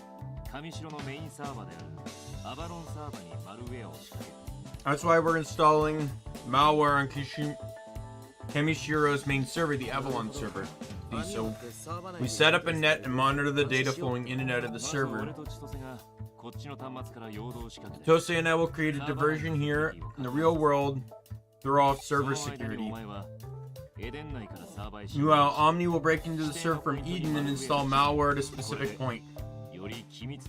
That's why we're installing malware on Kamishiro's main server, the Avalon server. So we set up a net and monitor the data flowing in and out of the server. Tosei and I will create a diversion here in the real world through off server security. Meanwhile, Omni will break into the server from Eden and install malware at a specific point.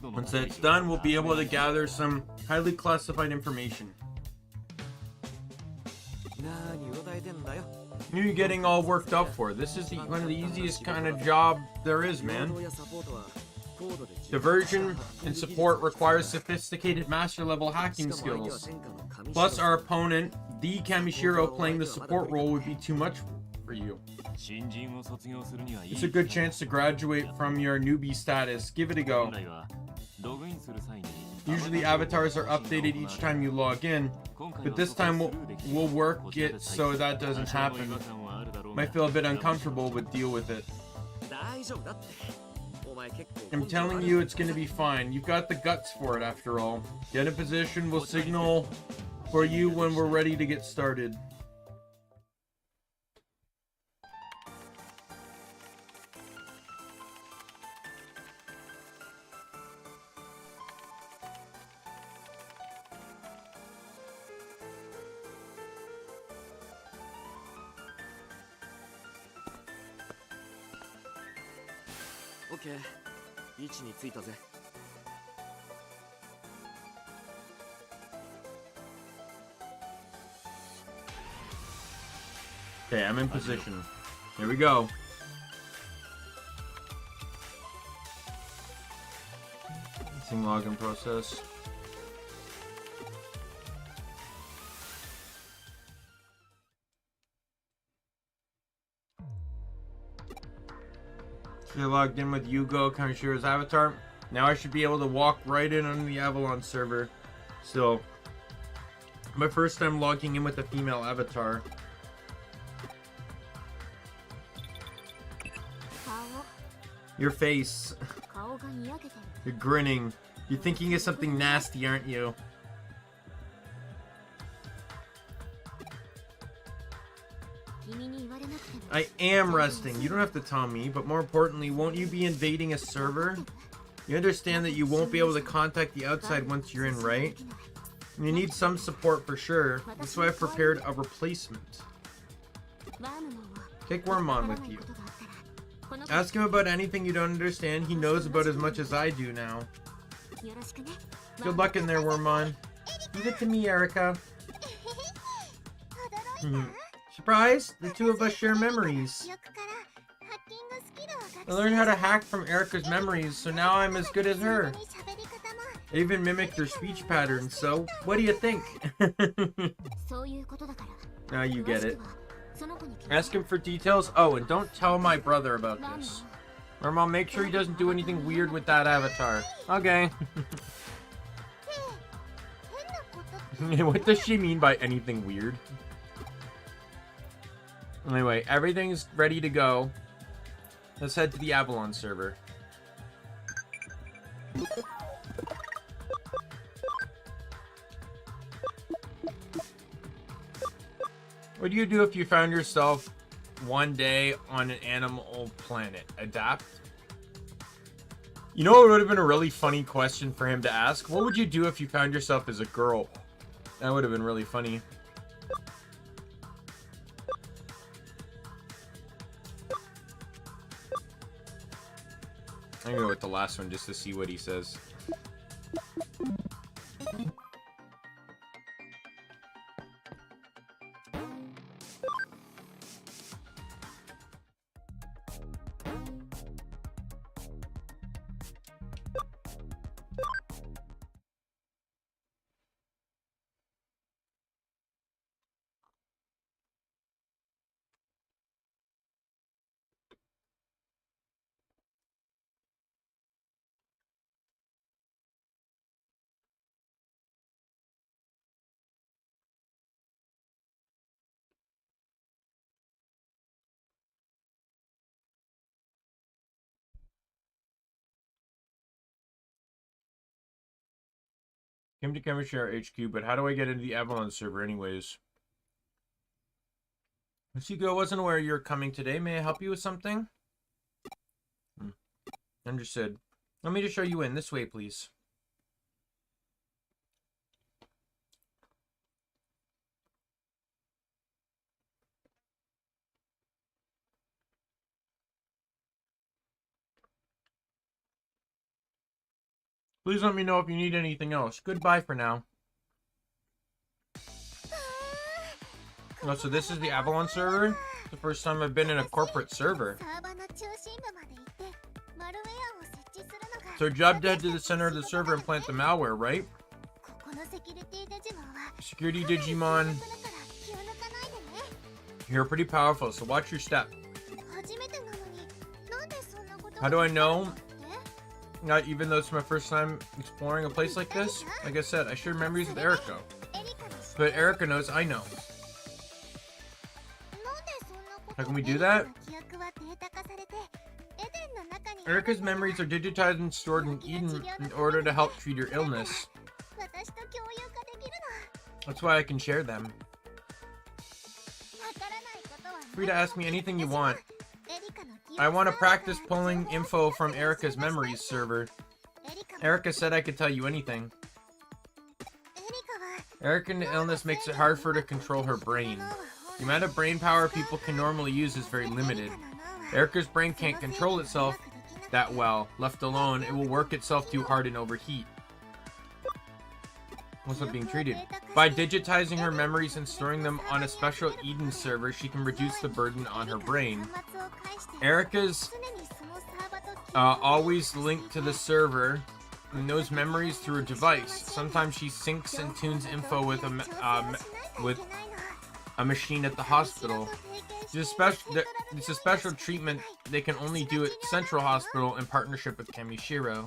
Once that's done, we'll be able to gather some highly classified information. You're getting all worked up for. This is one of the easiest kind of job there is, man. Diversion and support requires sophisticated master level hacking skills. Plus, our opponent, the Kamishiro, playing the support role would be too much for you. It's a good chance to graduate from your newbie status. Give it a go. Usually avatars are updated each time you log in, but this time we'll work it so that doesn't happen. Might feel a bit uncomfortable, but deal with it. I'm telling you, it's gonna be fine. You've got the guts for it after all. Get in position, we'll signal for you when we're ready to get started. OK、位置に着いたぜ。Okay, I'm in position. Here we go. Sync login process. You're logged in with Yugo, Kanishiro's avatar. Now I should be able to walk right in on the Avalon server. So, my first time logging in with a female avatar. Your face. You're grinning. You're thinking of something nasty, aren't you? I am resting. You don't have to tell me, but more importantly, won't you be invading a server? You understand that you won't be able to contact the outside once you're in, right? And you need some support for sure. That's why I've prepared a replacement. Take Wormmon with you. Ask him about anything you don't understand. He knows about as much as I do now. Good luck in there, Wormmon. Leave it to me, Erica. Surprise! The two of us share memories. I learned how to hack from Erica's memories, so now I'm as good as her. I even mimicked her speech patterns, so what do you think? Now you get it. Ask him for details. Oh, and don't tell my brother about this. Or Mom, make sure he doesn't do anything weird with that avatar. Okay. What does she mean by anything weird? Anyway, everything's ready to go. Let's head to the Avalon server. What do you do if you found yourself one day on an animal planet? Adapt? You know what would have been a really funny question for him to ask? What would you do if you found yourself as a girl? That would have been really funny. I'm gonna go with the last one just to see what he says. Came to Kamishiro HQ, but how do I get into the Avalon server anyways? Masuko, I wasn't aware you were coming today. May I help you with something? Understood. Let me just show you in. This way, please. Please let me know if you need anything else. Goodbye for now. Oh, so this is the Avalon server? The first time I've been in a corporate server. So our job to head to the center of the server and plant the malware, right? Security Digimon. You're pretty powerful, so watch your step. How do I know? Not even though it's my first time exploring a place like this? Like I said, I share memories with Erika. But Erika knows I know. How can we do that? Erika's memories are digitized and stored in Eden in order to help treat her illness. That's why I can share them. Free to ask me anything you want. I want to practice pulling info from Erika's memories server. Erika said I could tell you anything. Erika's illness makes it hard for her to control her brain. The amount of brain power people can normally use is very limited. Erika's brain can't control itself that well. Left alone, it will work itself too hard and overheat. What's up being treated? By digitizing her memories and storing them on a special Eden server, she can reduce the burden on her brain. Erika's always linked to the server and knows memories through her device. Sometimes she syncs and tunes info with a machine at the hospital. It's a special treatment they can only do at Central Hospital in partnership with Kamishiro.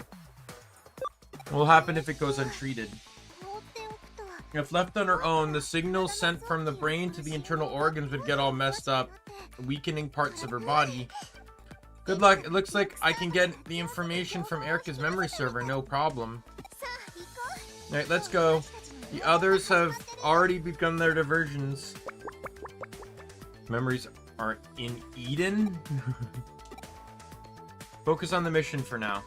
What will happen if it goes untreated? If left on her own, the signals sent from the brain to the internal organs would get all messed up, weakening parts of her body. Good luck. It looks like I can get the information from Erika's memory server, no problem. Alright, let's go. The others have already begun their diversions. Memories are in Eden? Focus on the mission for now.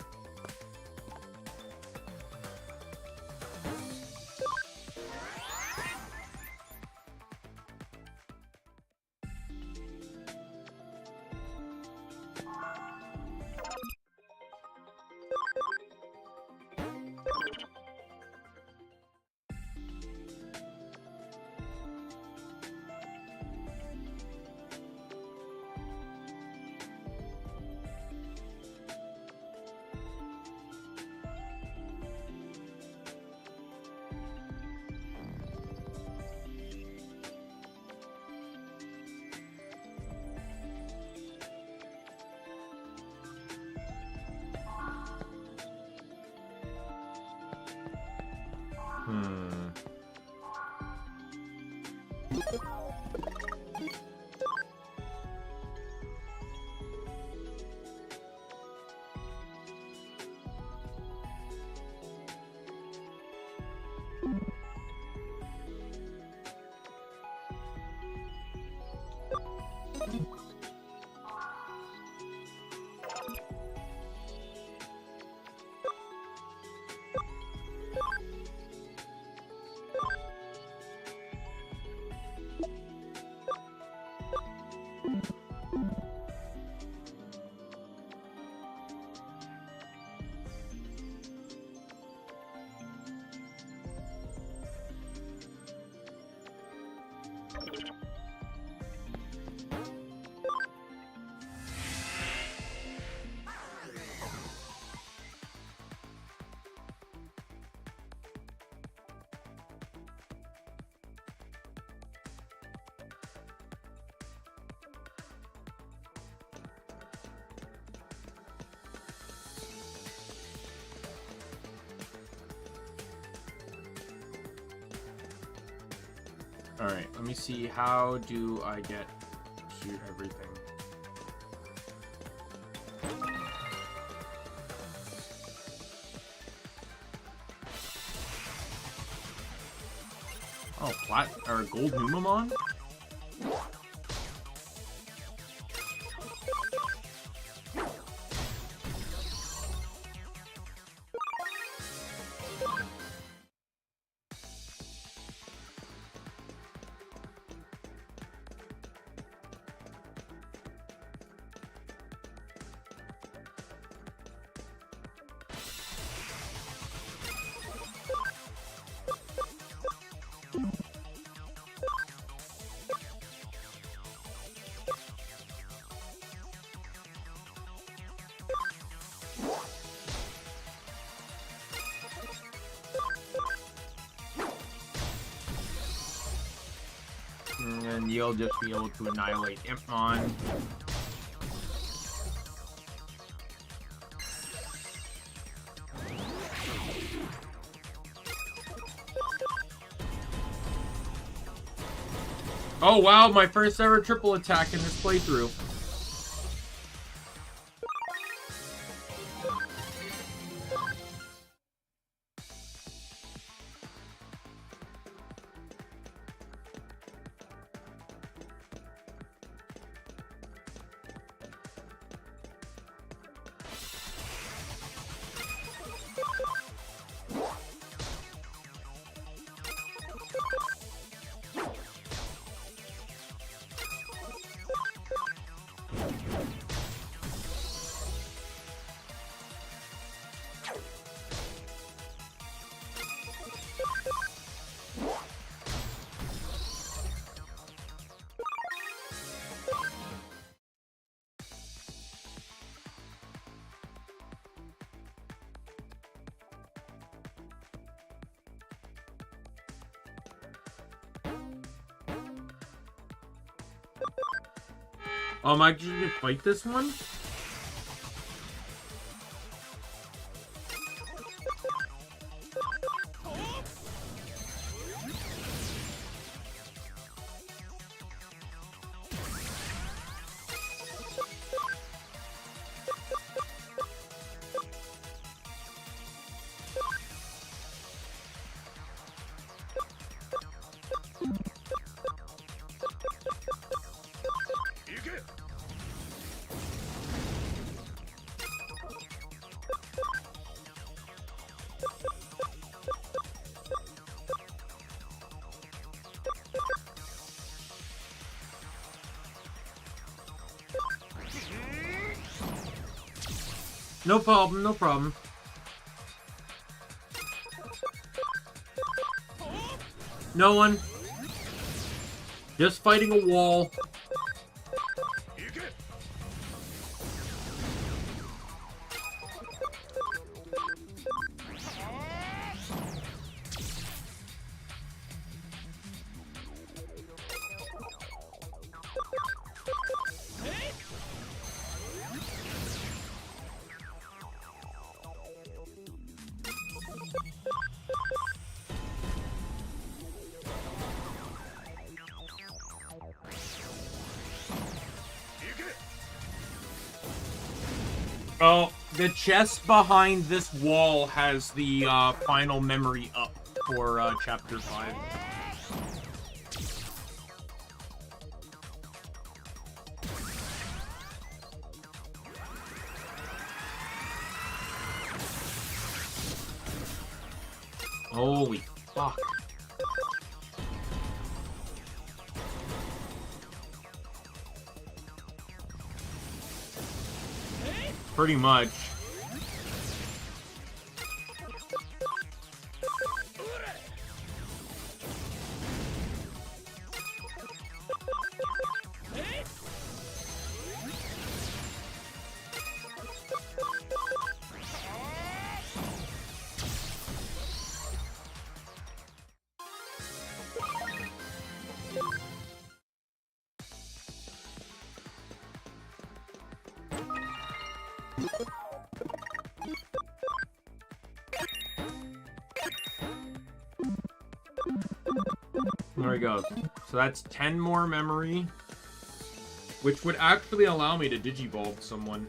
Alright, let me see. How do I get to everything? Oh, plat or gold Numamon? and you'll just be able to annihilate Impmon. Oh wow, my first ever triple attack in this playthrough. Oh, am I just gonna fight this one? No problem, no problem. No one. Just fighting a wall. Oh, the chest behind this wall has the final memory up for chapter 5. Holy fuck. Pretty much. There we go. So that's 10 more memory, which would actually allow me to digivolve someone.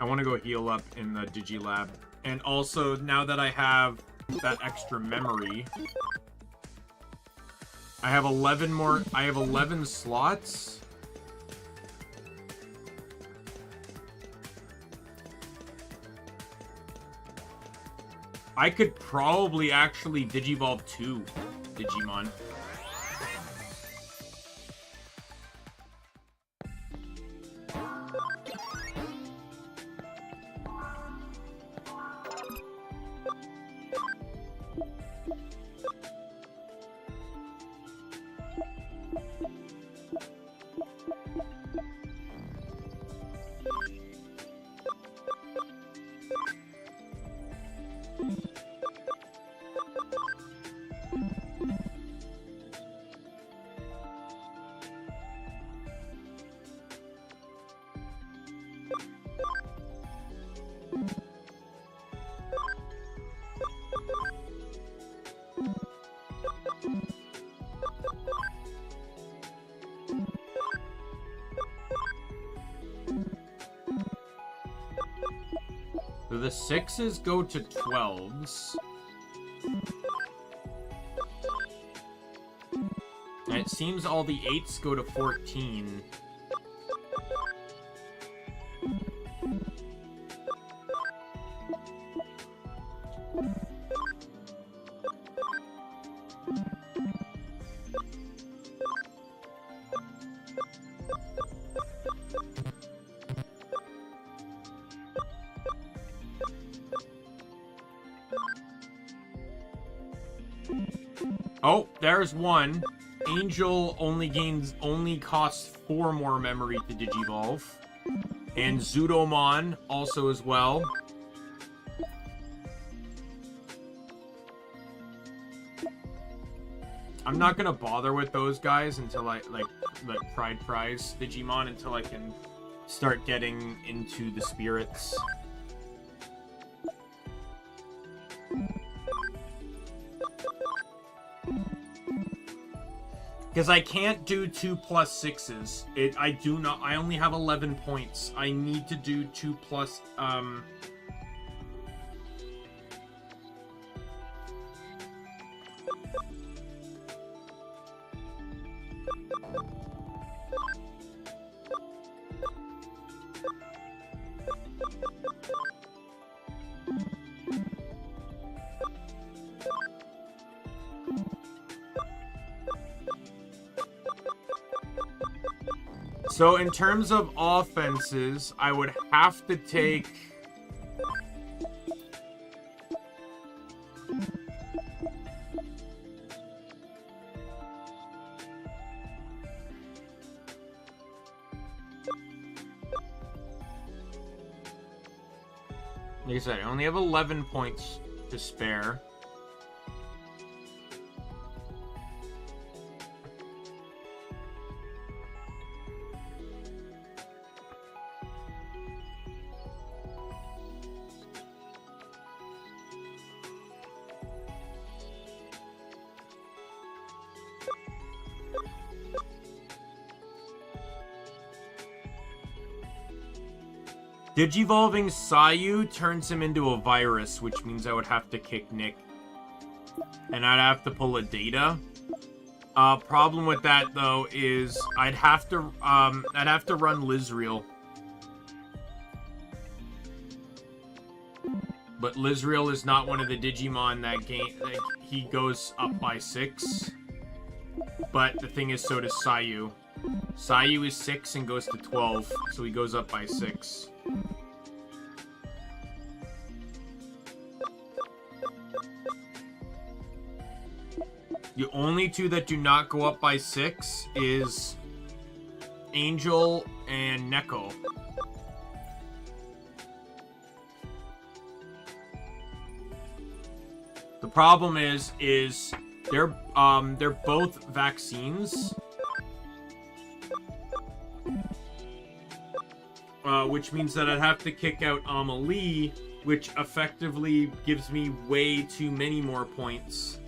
I want to go heal up in the Digilab. And also, now that I have that extra memory, I have 11 slots. I could probably actually Digivolve 2 Digimon. So the 6s go to 12s. And it seems all the 8s go to 14. Oh, there's one. Angel only costs 4 more memory to Digivolve. And Zudomon also as well. I'm not gonna bother with those guys until I like Pride Prize Digimon until I can start getting into the spirits. Because I can't do 2 plus 6s. I only have 11 points. I need to do 2 plus, So in terms of offenses, I would have to take... Like I said, I only have 11 points to spare. Digivolving Sayu turns him into a virus, which means I would have to kick Nick. And I'd have to pull a data. Problem with that, though, is I'd have to run Lizreal. But Lizreal is not one of the Digimon that he goes up by 6. But the thing is, so does Sayu. Sayu is 6 and goes to 12, so he goes up by 6. The only two that do not go up by 6 is Angel and Neko. The problem is they're both vaccines. Which means that I'd have to kick out Amelie, which effectively gives me way too many more points.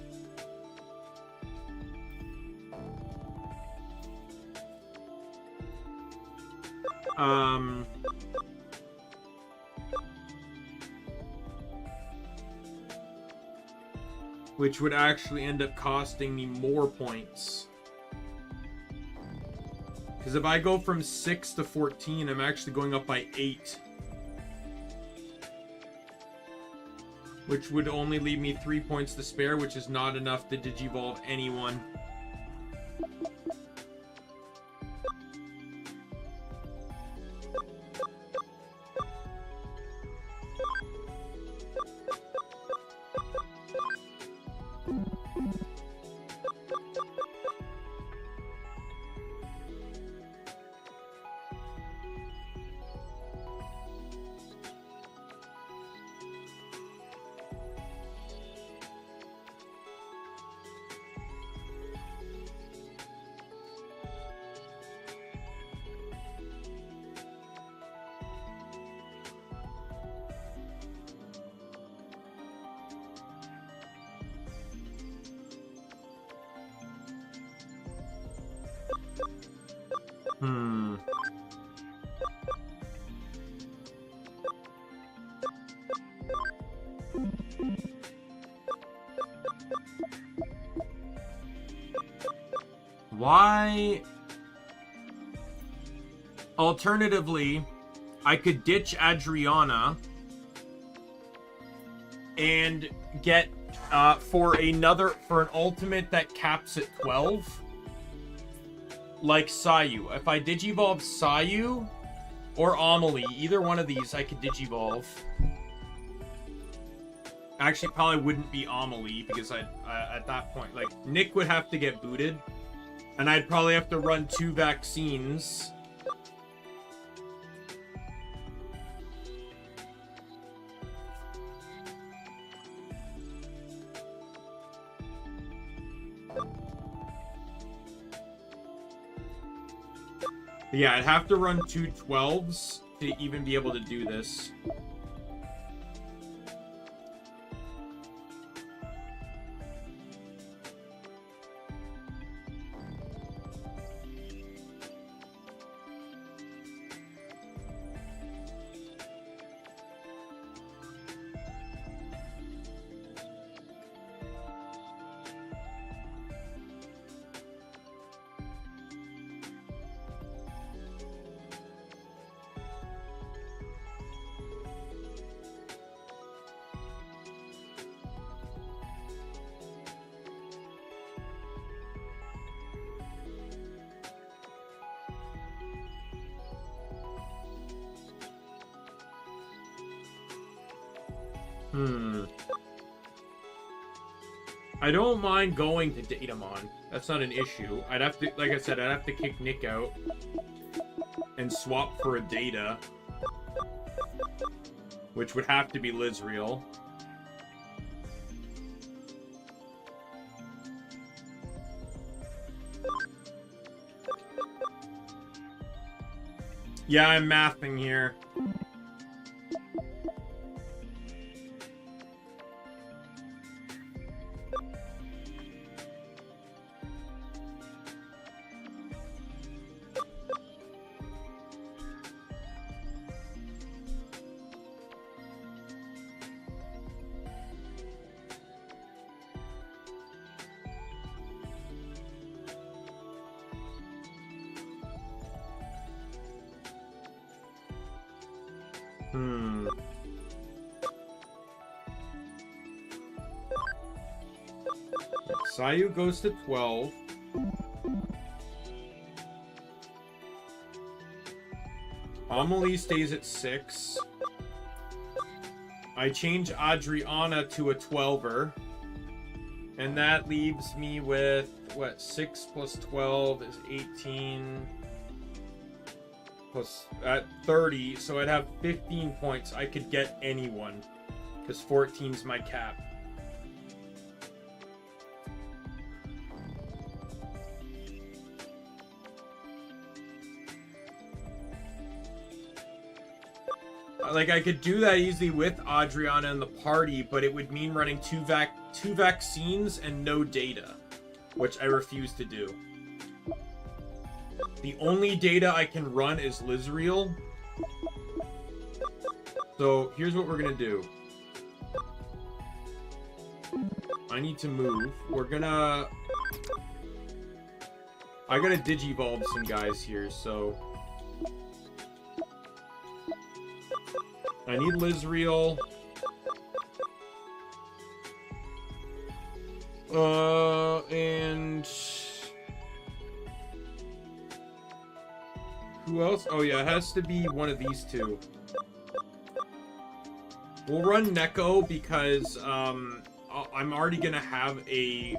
Which would actually end up costing me more points. Because if I go from 6 to 14, I'm actually going up by 8. which would only leave me 3 points to spare, which is not enough to digivolve anyone. Why? Alternatively, I could ditch Adriana and get for an ultimate that caps at 12, like Sayu. If I digivolve Sayu or Amelie, either one of these I could digivolve. Actually, probably wouldn't be Amelie because at that point, like, Nick would have to get booted, and I'd probably have to run 2 vaccines. Yeah, I'd have to run 2 12s to even be able to do this. I don't mind going to Daimon. That's not an issue. I'd have to, like I said, I'd have to kick Nick out and swap for a Data, which would have to be Lizreal. Yeah, I'm mathing here. Sayu goes to 12. Amelie stays at 6. I change Adriana to a 12er. And that leaves me with, what, 6 plus 12 is 18. Plus, at 30, so I'd have 15 points. I could get anyone. Because 14's my cap. Like, I could do that easily with Adriana in the party, but it would mean running two vaccines and no Data, which I refuse to do. The only Data I can run is Lizreal. So, here's what we're gonna do. I need to move. I gotta digivolve some guys here, so... I need Lizreal. And who else? Oh yeah, it has to be one of these two. We'll run Neko because I'm already gonna have a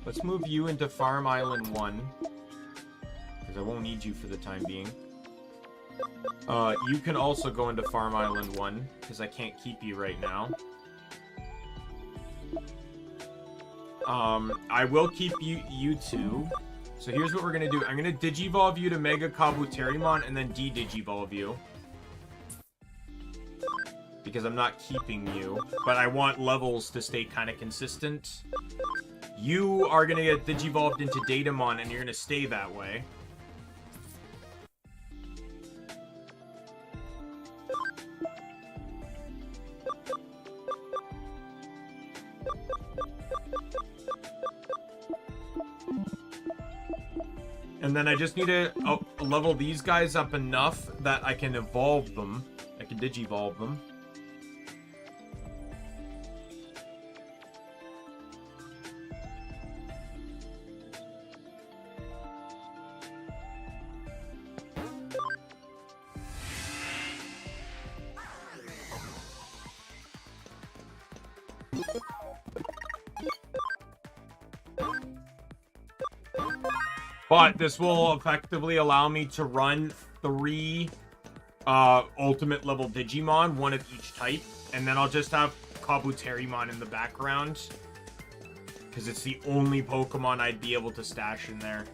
Let's move you into Farm Island 1. Because I won't need you for the time being. You can also go into Farm Island 1. Because I can't keep you right now. I will keep you two. So here's what we're going to do. I'm going to Digivolve you to Mega Kabuterimon and then de-Digivolve you. Because I'm not keeping you. But I want levels to stay kind of consistent. You are going to get Digivolved into Datamon, and you're going to stay that way. And then I just need to level these guys up enough that I can evolve them. I can Digivolve them. But this will effectively allow me to run 3 ultimate level Digimon, 1 of each type. And then I'll just have Kabuterimon in the background. Because it's the only Pokemon I'd be able to stash in there.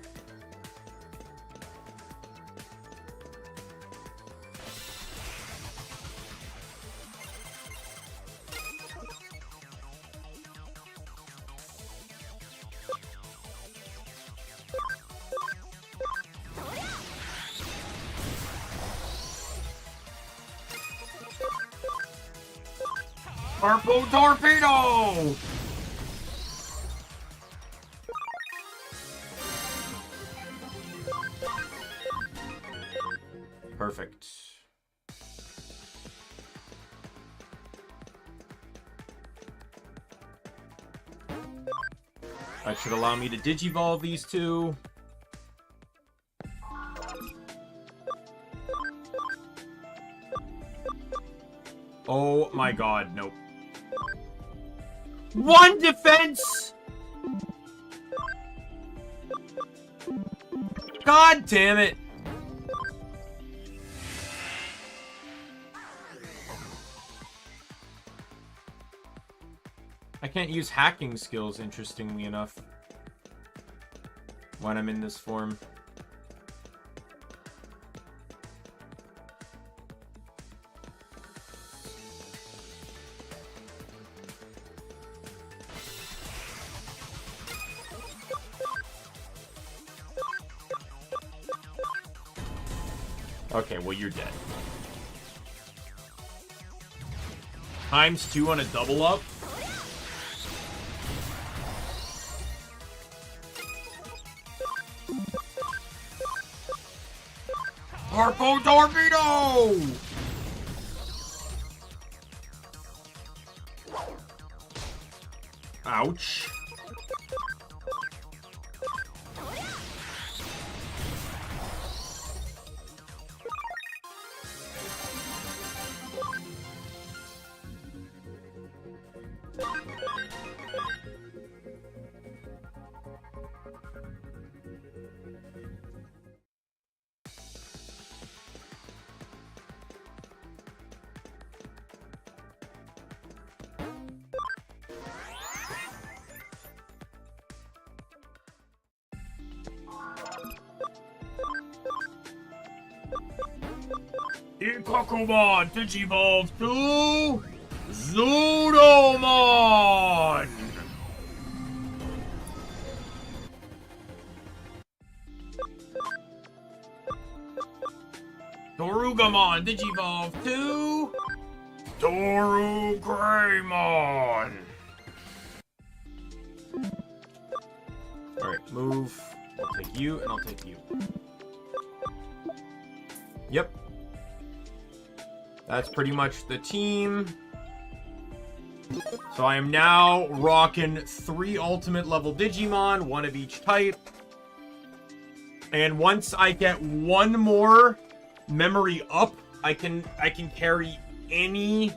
Purple Torpedo! Perfect. That should allow me to Digivolve these two. Oh my god, nope. 1 defense! God damn it! I can't use hacking skills, interestingly enough, when I'm in this form. Okay, well, you're dead. ×2 on a double up? Purple Torpedo! Ouch. Pokemon Digivolve to Zoodomon! Torugamon Digivolve to Torugreymon! Alright, move. I'll take you, and I'll take you. Yep. That's pretty much the team. So I am now rocking 3 ultimate level Digimon, 1 of each type. And once I get 1 more memory up, I can carry any...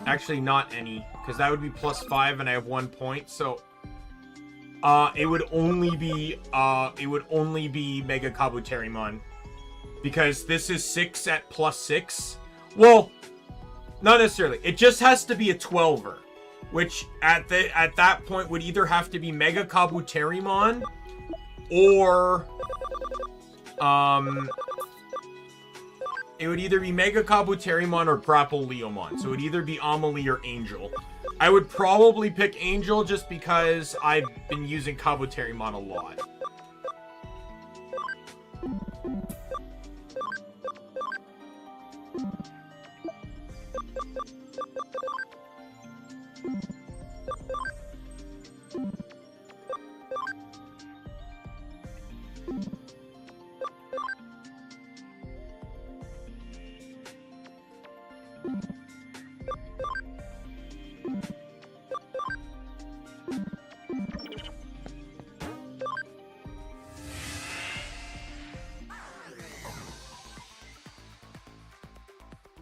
Actually, not any, because that would be +5 and I have 1 point, so... it would only be Mega Kabuterimon. Because this is 6 at +6. Well, not necessarily. It just has to be a 12er. Which, at that point, would either have to be Mega Kabuterimon, or... it would either be Mega Kabuterimon or Grapple Leomon. So it would either be Amelie or Angel. I would probably pick Angel just because I've been using Kabuterimon a lot.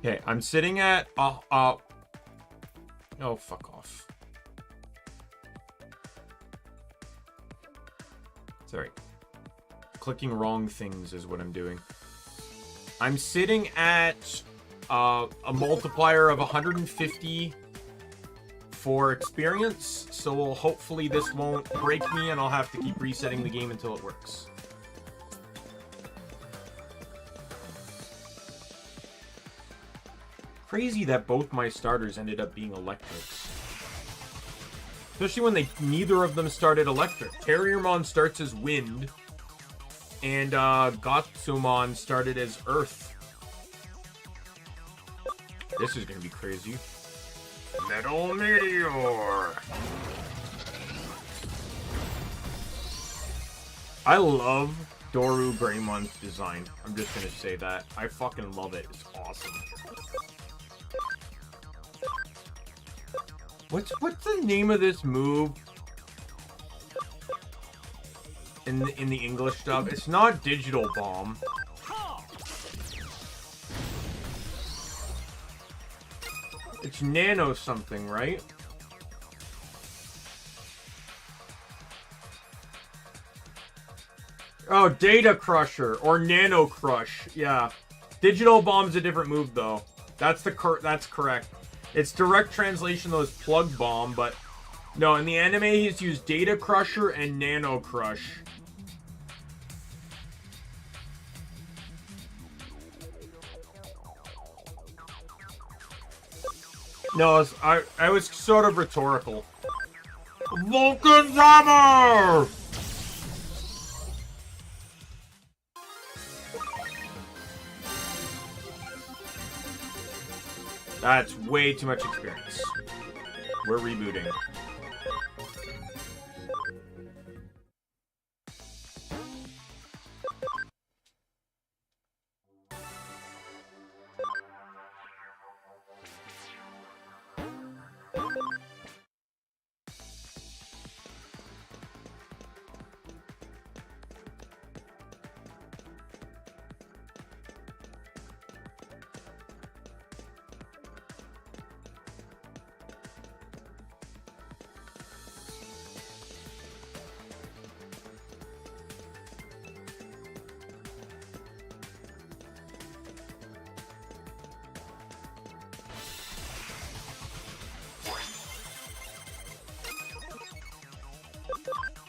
Okay, I'm sitting at oh, fuck off. Sorry. Clicking wrong things is what I'm doing. I'm sitting at a multiplier of 150 for experience, so hopefully this won't break me and I'll have to keep resetting the game until it works. Crazy that both my starters ended up being electrics. Especially when neither of them started electric. Terriermon starts as wind, and Gotsumon started as earth. This is gonna be crazy. Metal Meteor! I love Doru Greymon's design. I'm just gonna say that. I fucking love it. It's awesome. What's the name of this move in the English dub? It's not Digital Bomb. It's Nano something, right? Oh, Data Crusher or Nano Crush. Yeah, Digital Bomb's a different move though. That's correct. It's direct translation though is Plug Bomb, but no, in the anime he's used Data Crusher and Nano Crush. No, I was sort of rhetorical. Vulcan's Hammer! That's way too much experience. We're rebooting.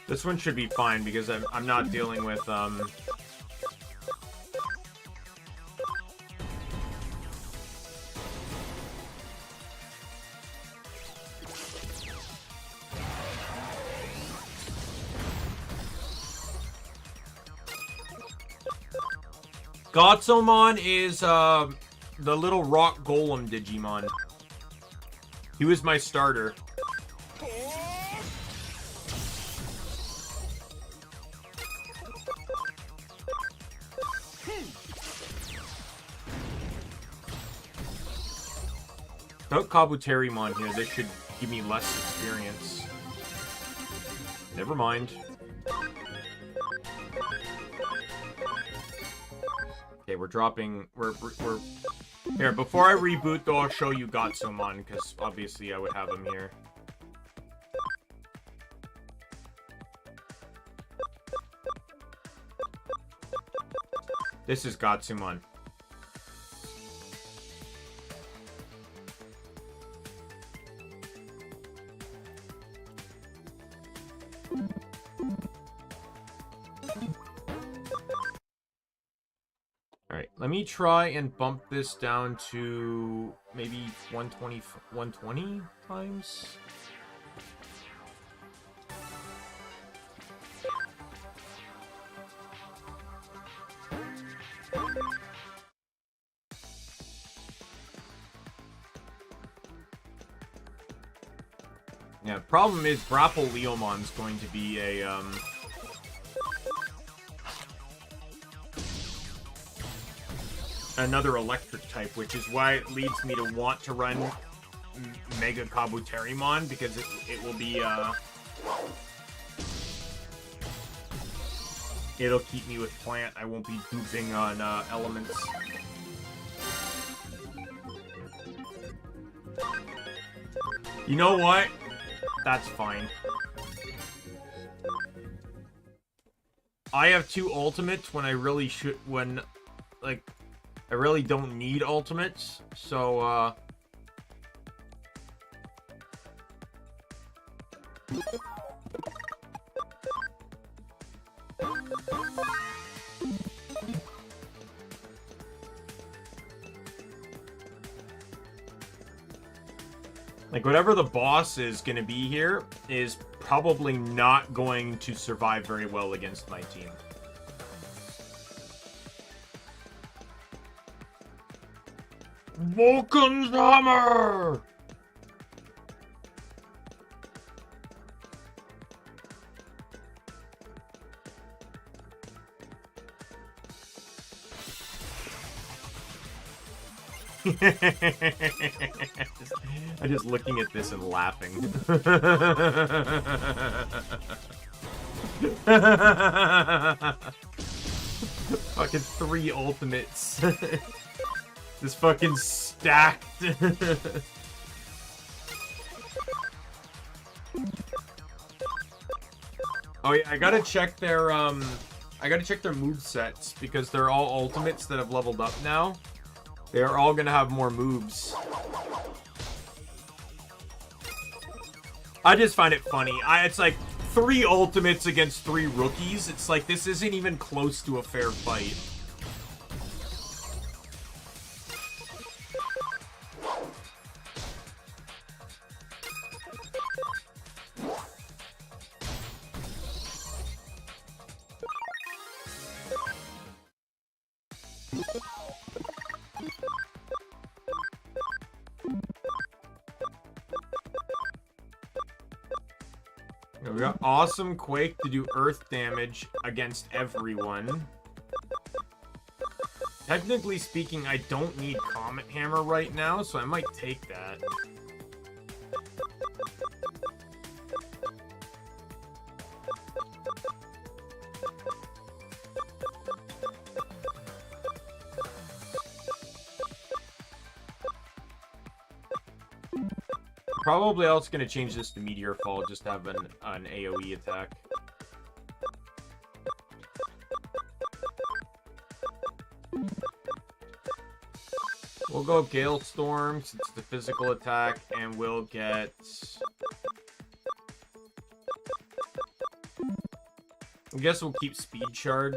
This one should be fine because I'm not dealing with Gotsumon is the little rock golem Digimon. He was my starter. Without Kabuterimon here, this should give me less experience. Never mind. Okay, we're dropping... We're... Here, before I reboot, though, I'll show you Gatsumon, because obviously I would have him here. This is Gatsumon. Alright, let me try and bump this down to maybe 120 times. Yeah, problem is Grapple Leomon's going to be a, another electric type, which is why it leads me to want to run Mega Kabuterimon, because it will be, it'll keep me with plant. I won't be duping on, elements. You know what? That's fine. I have 2 ultimates when I really should, like, I really don't need ultimates, so, like, whatever the boss is gonna be here is probably not going to survive very well against my team. Vulcan's Hammer! I'm just looking at this and laughing. Fucking 3 ultimates. This fucking stacked. Oh yeah, I gotta check their movesets, because they're all ultimates that have leveled up now. They're all gonna have more moves. I just find it funny. It's like 3 ultimates against 3 rookies. It's like, this isn't even close to a fair fight. We got Awesome Quake to do earth damage against everyone. Technically speaking, I don't need Comet Hammer right now, so I might take that. Probably also gonna change this to Meteor Fall, just to have an AoE attack. We'll go Gale Storm since it's the physical attack, and we'll get... I guess we'll keep Speed Charge.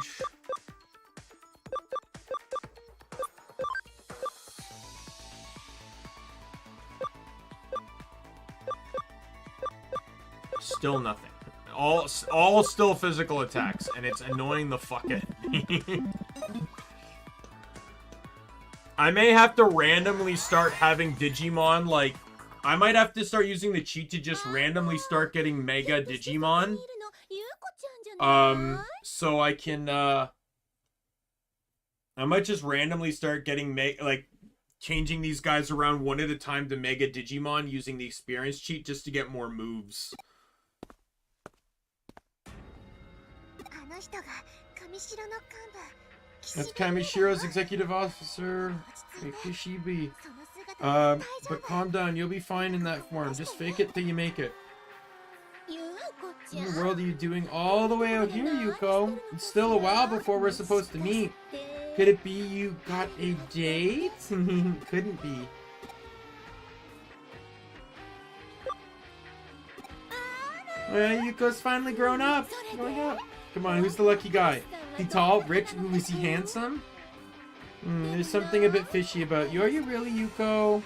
Still nothing. All still physical attacks, and it's annoying the fuck out of me. I may have to randomly start having Digimon, like... I might have to start using the cheat to just randomly start getting Mega Digimon. So I can, I might just randomly start getting, like, changing these guys around one at a time to Mega Digimon using the experience cheat just to get more moves. That's Kamishiro's executive officer, Kishibe. But calm down, you'll be fine in that form. Just fake it till you make it. What in the world are you doing all the way out here, Yuko? It's still a while before we're supposed to meet. Could it be you got a date? Couldn't be. Yuko's finally grown up. Growing up. Come on, who's the lucky guy? Is he tall, rich? Ooh, is he handsome? There's something a bit fishy about you. Are you really Yuko?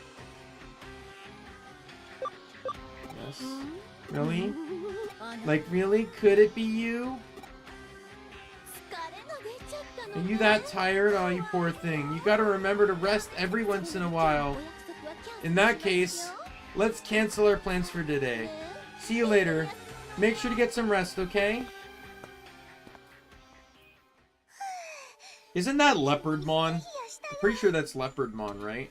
Yes. Really? Like, really? Could it be you? Are you that tired? Oh, you poor thing. You gotta remember to rest every once in a while. In that case, let's cancel our plans for today. See you later. Make sure to get some rest, okay? Isn't that Leopardmon? I'm pretty sure that's Leopardmon, right?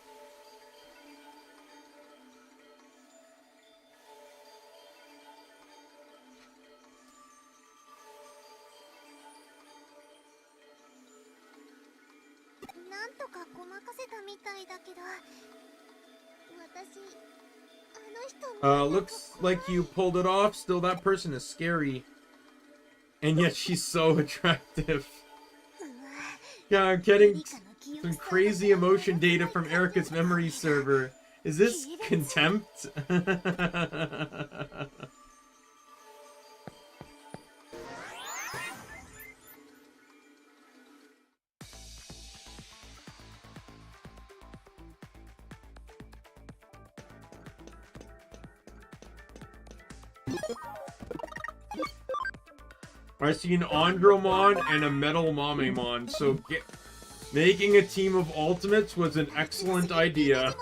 Looks like you pulled it off. Still, that person is scary. And yet she's so attractive. Yeah, I'm getting some crazy emotion data from Erica's memory server. Is this contempt? I see an Andromon and a Metal Mamemon, so making a team of Ultimates was an excellent idea.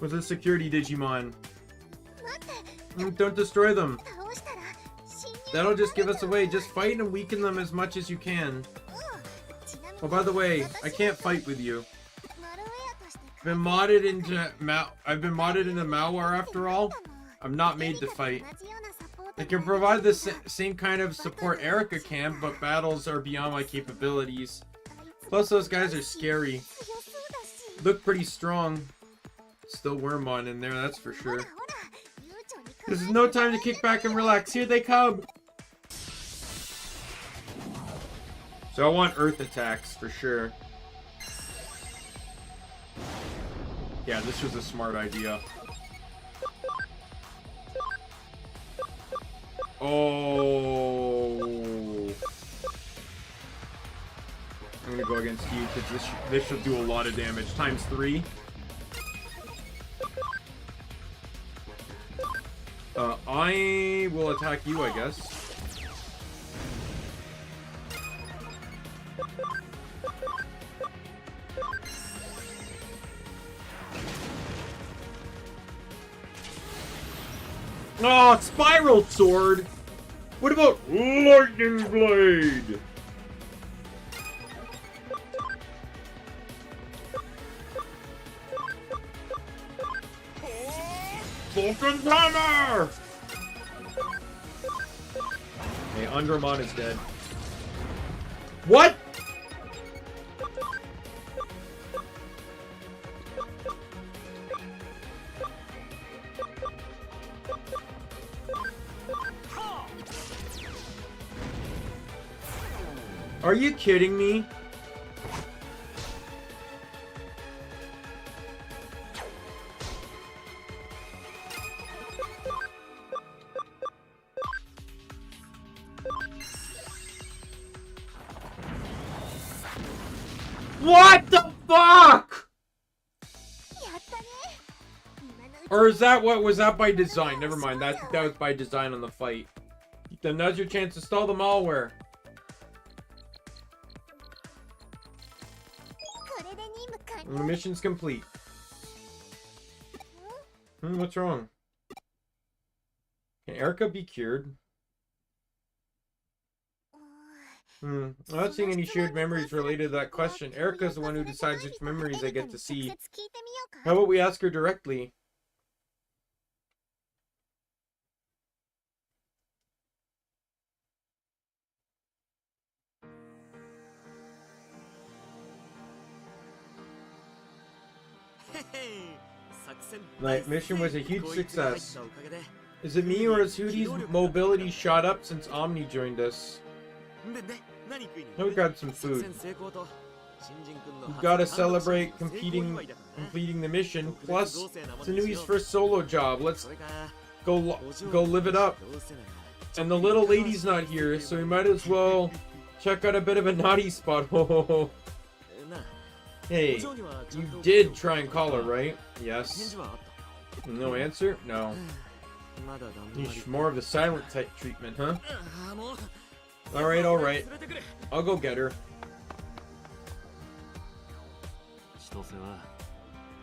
With a security Digimon. Don't destroy them. That'll just give us away. Just fight and weaken them as much as you can. Oh, by the way, I can't fight with you. I've been modded into malware after all. I'm not made to fight. I can provide the same kind of support Erica can, but battles are beyond my capabilities. Plus, those guys are scary. Look pretty strong. Still Wormmon in there, that's for sure. This is no time to kick back and relax. Here they come! So I want Earth attacks, for sure. Yeah, this was a smart idea. Oh, I'm gonna go against you because this should do a lot of damage. Times 3. I will attack you, I guess. Oh, Spiral Sword! What about Lightning Blade? Vulcan Hammer! Hey, Andromon is dead. What? Are you kidding me? What the fuck? Or is that what was that by design? Never mind. That was by design on the fight. Then now's your chance to stall the malware. The mission's complete. What's wrong? Can Erica be cured? I'm not seeing any shared memories related to that question. Erica's the one who decides which memories I get to see. How about we ask her directly? Night mission was a huge success. Is it me or has Hootie's mobility shot up since Omni joined us? Now we got some food. We've got to celebrate completing the mission. Plus, it's Anui's first solo job. Let's go live it up. And the little lady's not here, so we might as well check out a bit of a naughty spot. Hey, you did try and call her, right? Yes. No answer? No. Yeesh, more of the silent type treatment, huh? Alright. I'll go get her.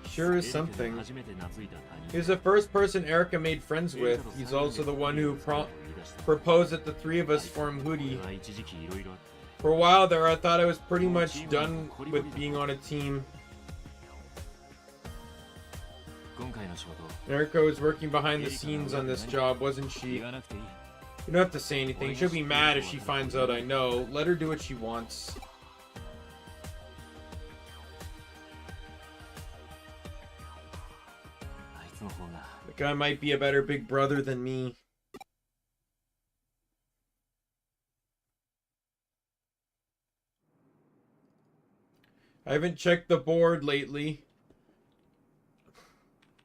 Sure is something. He's the first person Erica made friends with. He's also the one who proposed that the three of us form Hootie. For a while there, I thought I was pretty much done with being on a team. Erica was working behind the scenes on this job, wasn't she? You don't have to say anything. She'll be mad if she finds out I know. Let her do what she wants. The guy might be a better big brother than me. I haven't checked the board lately.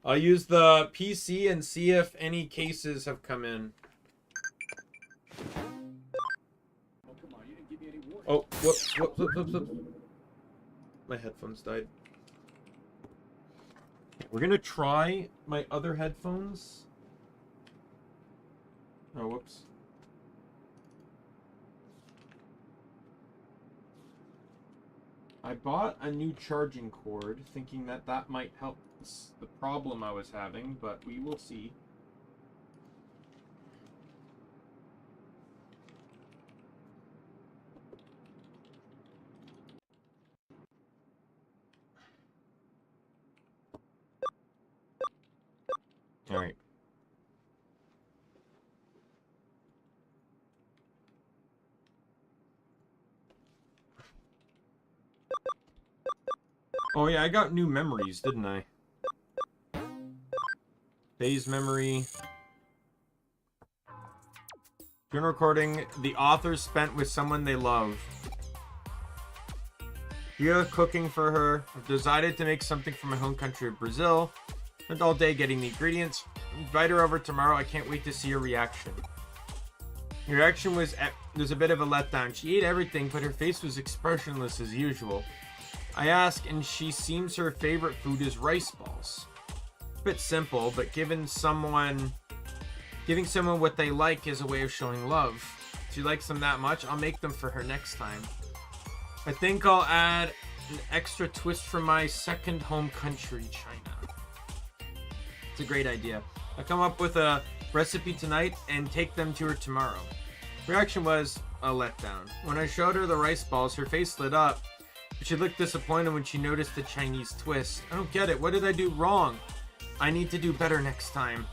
I'll use the PC and see if any cases have come in. Oh, whoops. My headphones died. We're gonna try my other headphones. Oh, whoops. I bought a new charging cord, thinking that that might help the problem I was having, but we will see. All right. Oh yeah, I got new memories, didn't I? Day's memory. Journal recording. The author spent with someone they love. You're cooking for her. I've decided to make something from my home country of Brazil. Spent all day getting the ingredients. Invite her over tomorrow. I can't wait to see her reaction. Her reaction was a bit of a letdown. She ate everything, but her face was expressionless as usual. I ask, and she seems her favorite food is rice balls. A bit simple, but giving someone what they like is a way of showing love. If she likes them that much, I'll make them for her next time. I think I'll add an extra twist from my second home country, China. It's a great idea. I'll come up with a recipe tonight and take them to her tomorrow. Reaction was a letdown. When I showed her the rice balls, her face lit up. She looked disappointed when she noticed the Chinese twist. I don't get it. What did I do wrong? I need to do better next time.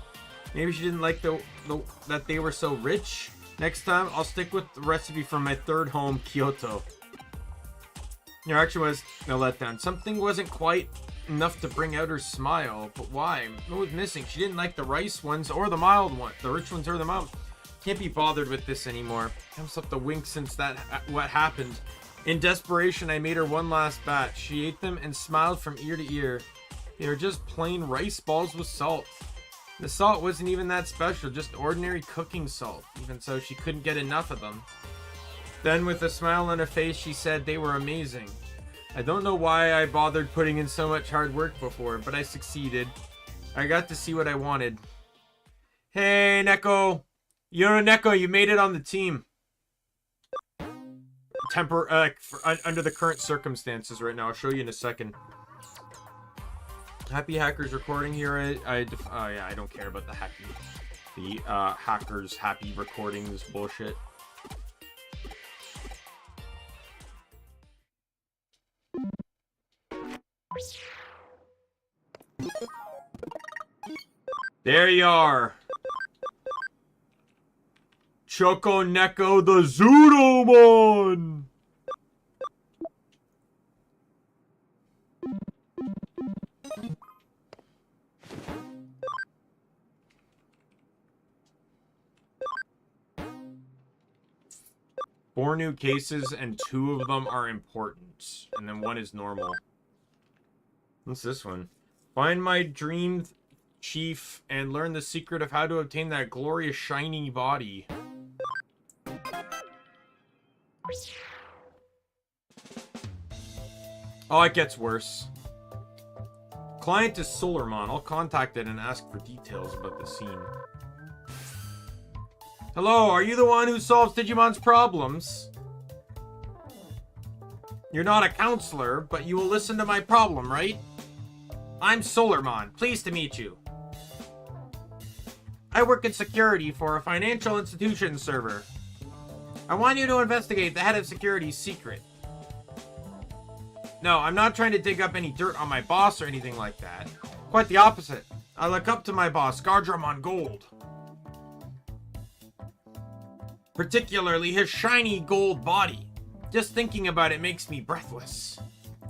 Maybe she didn't like that they were so rich. Next time, I'll stick with the recipe from my third home, Kyoto. Your action was a letdown. Something wasn't quite enough to bring out her smile. But why? What was missing? She didn't like the rice ones or the mild ones. The rich ones or the mild. Can't be bothered with this anymore. I haven't slept a wink since what happened. In desperation, I made her one last batch. She ate them and smiled from ear to ear. They were just plain rice balls with salt. The salt wasn't even that special, just ordinary cooking salt. Even so, she couldn't get enough of them. Then, with a smile on her face, she said they were amazing. I don't know why I bothered putting in so much hard work before, but I succeeded. I got to see what I wanted. Hey, Neko! Neko, you made it on the team. Under the current circumstances right now. I'll show you in a second. Happy Hackers recording here. I don't care about the hacking. The hackers happy recording this bullshit. There you are. Choco Neko the Zudomon! Four new cases, and 2 of them are important. And then 1 is normal. What's this one? Find my dream chief and learn the secret of how to obtain that glorious shiny body. Oh, it gets worse. Client is Solarmon. I'll contact it and ask for details about the scene. Hello, are you the one who solves Digimon's problems? You're not a counselor, but you will listen to my problem, right? I'm Solarmon. Pleased to meet you. I work in security for a financial institution server. I want you to investigate the head of security's secret. No, I'm not trying to dig up any dirt on my boss or anything like that. Quite the opposite. I look up to my boss, Gardramon Gold. Particularly his shiny gold body. Just thinking about it makes me breathless.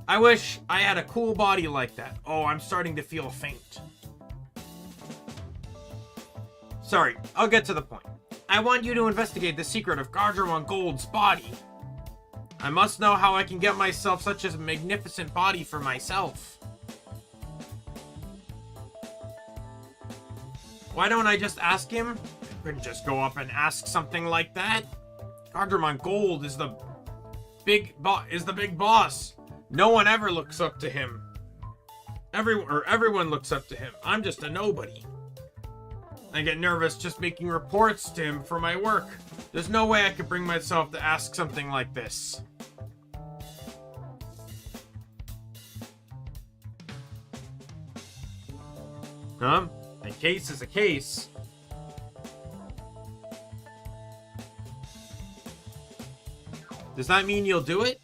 I wish I had a cool body like that. Oh, I'm starting to feel faint. Sorry, I'll get to the point. I want you to investigate the secret of Gardramon Gold's body. I must know how I can get myself such a magnificent body for myself. Why don't I just ask him? I couldn't just go up and ask something like that. Gardramon Gold is the big boss. No one ever looks up to him. Everyone looks up to him. I'm just a nobody. I get nervous just making reports to him for my work. There's no way I could bring myself to ask something like this. Huh? A case is a case. Does that mean you'll do it?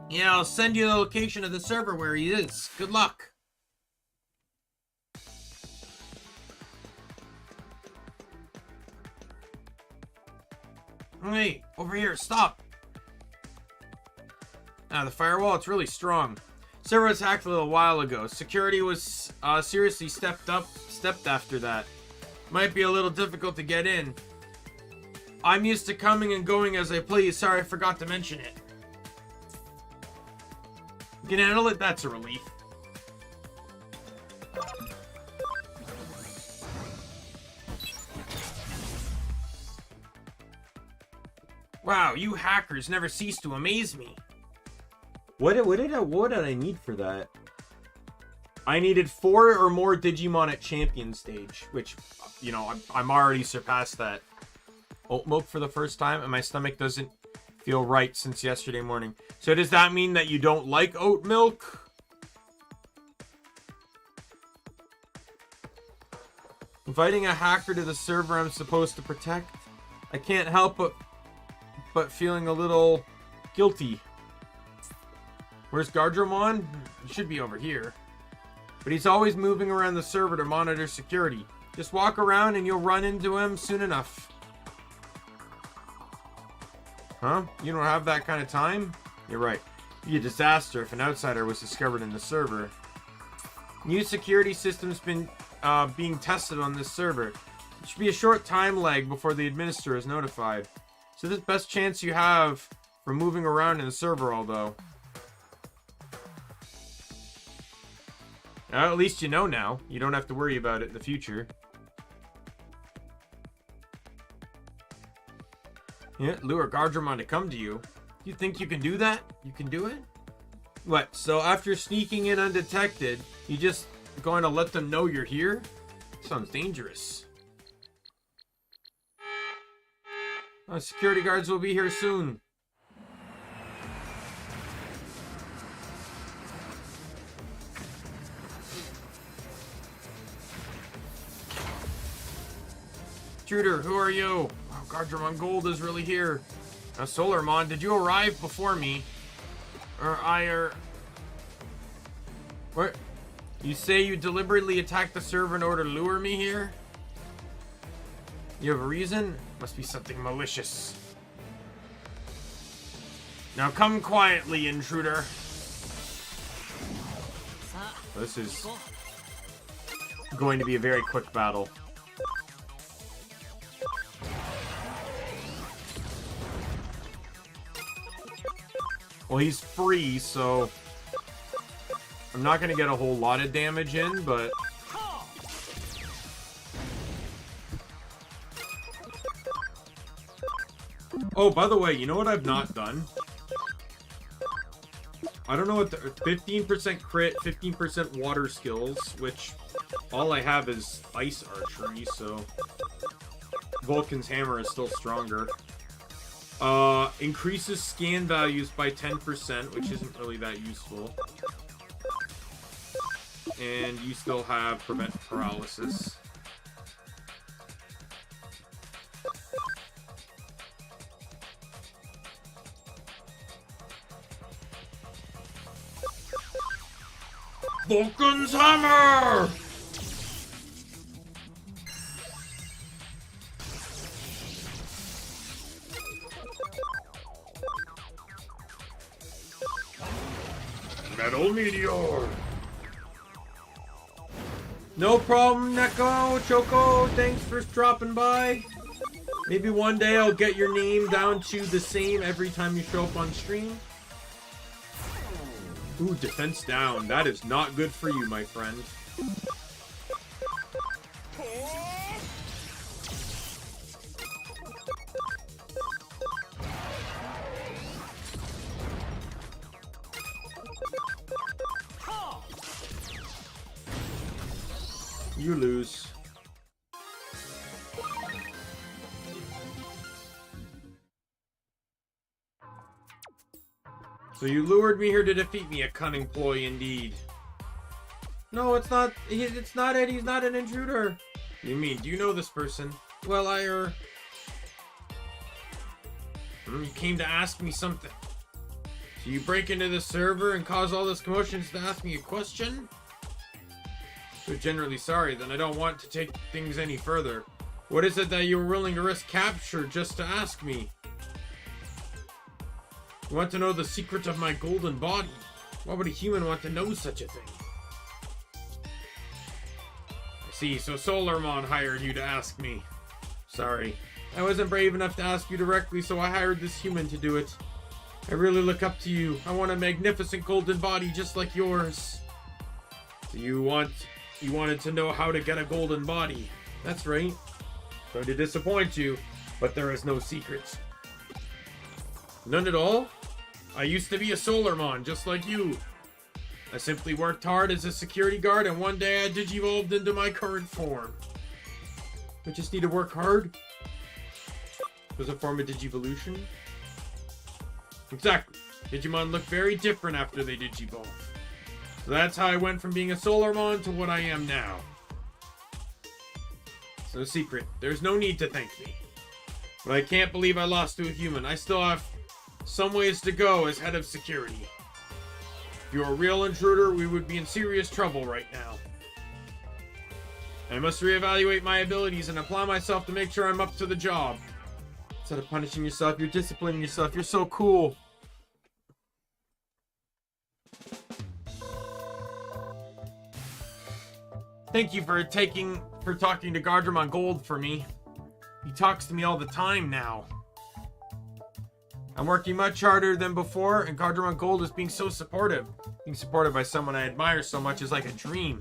Yeah, I'll send you the location of the server where he is. Good luck. Hey, over here, stop. Ah, the firewall, it's really strong. Server was hacked a little while ago. Security was seriously stepped after that. Might be a little difficult to get in. I'm used to coming and going as I please. Sorry, I forgot to mention it. You can handle it? That's a relief. Wow, you hackers never cease to amaze me. What did I need for that? I needed 4 or more Digimon at champion stage, which, you know, I'm already surpassed that. Oat milk for the first time, and my stomach doesn't feel right since yesterday morning. So does that mean that you don't like oat milk? Inviting a hacker to the server I'm supposed to protect? I can't help but feeling a little guilty. Where's Gardramon? He should be over here. But he's always moving around the server to monitor security. Just walk around and you'll run into him soon enough. Huh? You don't have that kind of time? You're right. It'd be a disaster if an outsider was discovered in the server. New security systems been being tested on this server. It should be a short time lag before the administrator is notified. So this is the best chance you have for moving around in the server, although. At least you know now. You don't have to worry about it in the future. Yeah, lure Gardramon to come to you. You think you can do that? You can do it? What, so after sneaking in undetected, you just going to let them know you're here? Sounds dangerous. Security guards will be here soon. Intruder, who are you? Oh, Gardramon Gold is really here. Now, Solarmon, did you arrive before me? What? You say you deliberately attacked the server in order to lure me here? You have a reason? Must be something malicious. Now come quietly, intruder. This is going to be a very quick battle. Well, he's free, so I'm not going to get a whole lot of damage in, but oh, by the way, you know what I've not done? I don't know what the 15% crit, 15% water skills, which all I have is ice archery, so Vulcan's hammer is still stronger. Increases scan values by 10%, which isn't really that useful. And you still have prevent paralysis. Vulcan's hammer! Metal meteor! No problem, Neko, Choco, thanks for dropping by. Maybe one day I'll get your name down to the same every time you show up on stream. Ooh, defense down. That is not good for you, my friend. You lose. So you lured me here to defeat me, a cunning ploy indeed. No, it's not. It's not Ed. He's not an intruder. You mean, do you know this person? Well, you came to ask me something. So you break into the server and cause all this commotion to ask me a question? So generally sorry, then I don't want to take things any further. What is it that you were willing to risk capture just to ask me? You want to know the secret of my golden body? Why would a human want to know such a thing? I see, so Solarmon hired you to ask me. Sorry. I wasn't brave enough to ask you directly, so I hired this human to do it. I really look up to you. I want a magnificent golden body just like yours. So you wanted to know how to get a golden body. That's right. Sorry to disappoint you, but there is no secrets. None at all? I used to be a Solarmon, just like you. I simply worked hard as a security guard, and one day I digivolved into my current form. I just need to work hard? It was a form of digivolution? Exactly. Digimon look very different after they digivolve. So that's how I went from being a Solarmon to what I am now. It's no secret. There's no need to thank me. But I can't believe I lost to a human. I still have some ways to go as head of security. If you're a real intruder, we would be in serious trouble right now. I must reevaluate my abilities and apply myself to make sure I'm up to the job. Instead of punishing yourself, you're disciplining yourself. You're so cool. Thank you for talking to Gardramon Gold for me. He talks to me all the time now. I'm working much harder than before, and Gardramon Gold is being so supportive. Being supported by someone I admire so much is like a dream.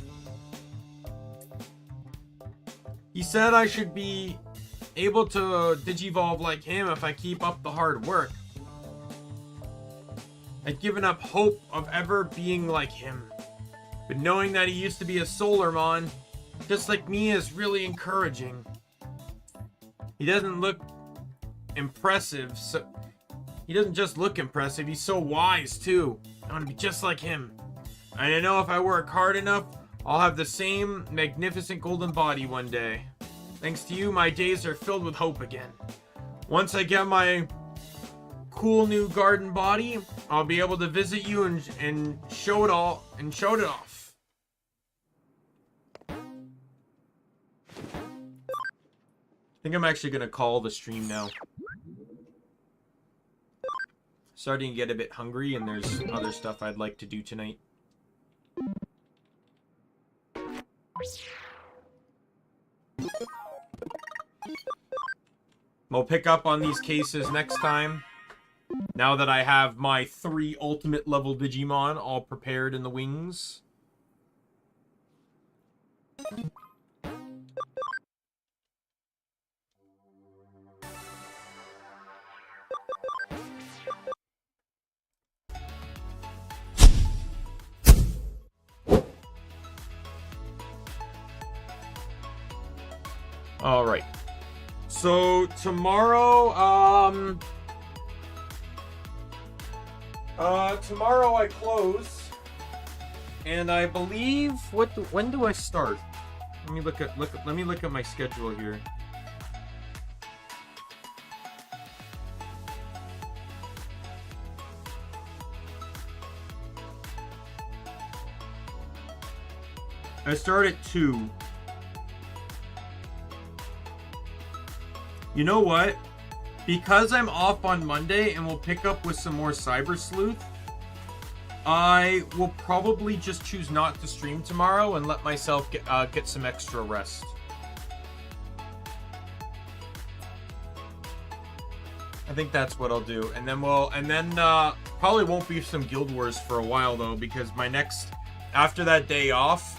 He said I should be able to digivolve like him if I keep up the hard work. I'd given up hope of ever being like him. But knowing that he used to be a Solarmon, just like me, is really encouraging. He doesn't look impressive, so he doesn't just look impressive, he's so wise too. I want to be just like him. And I know if I work hard enough, I'll have the same magnificent golden body one day. Thanks to you, my days are filled with hope again. Once I get my cool new garden body, I'll be able to visit you and show it off. think I'm actually going to call the stream now. Starting to get a bit hungry, and there's other stuff I'd like to do tonight. We'll pick up on these cases next time. Now that I have my 3 ultimate level Digimon all prepared in the wings. All right. So tomorrow, tomorrow I close, and I believe when do I start? Let me look at my schedule here. I start at 2. You know what? Because I'm off on Monday and we'll pick up with some more Cyber Sleuth, I will probably just choose not to stream tomorrow and let myself get some extra rest. I think that's what I'll do. And then probably won't be some Guild Wars for a while though, because my next, after that day off,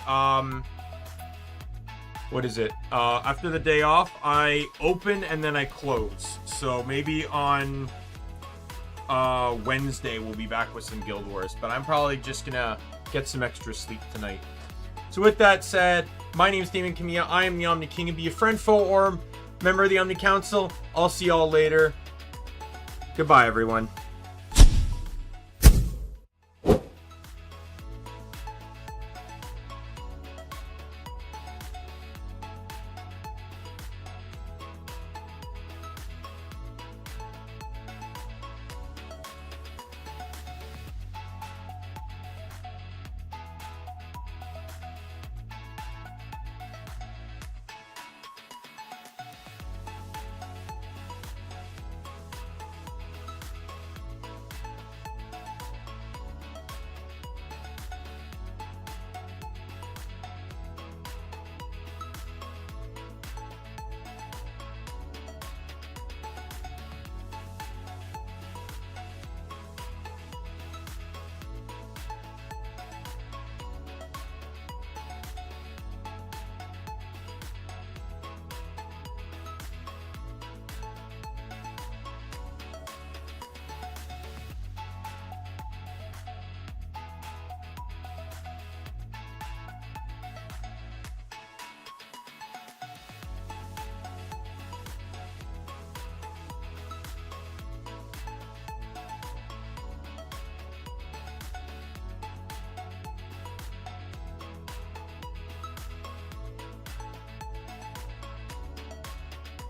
what is it? After the day off, I open and then I close. So maybe on Wednesday we'll be back with some Guild Wars. But I'm probably just gonna get some extra sleep tonight. So with that said, my name is Daimien Kamiya. I am the Omni King, and be a friend, foe, or member of the Omni Council. I'll see y'all later. Goodbye, everyone.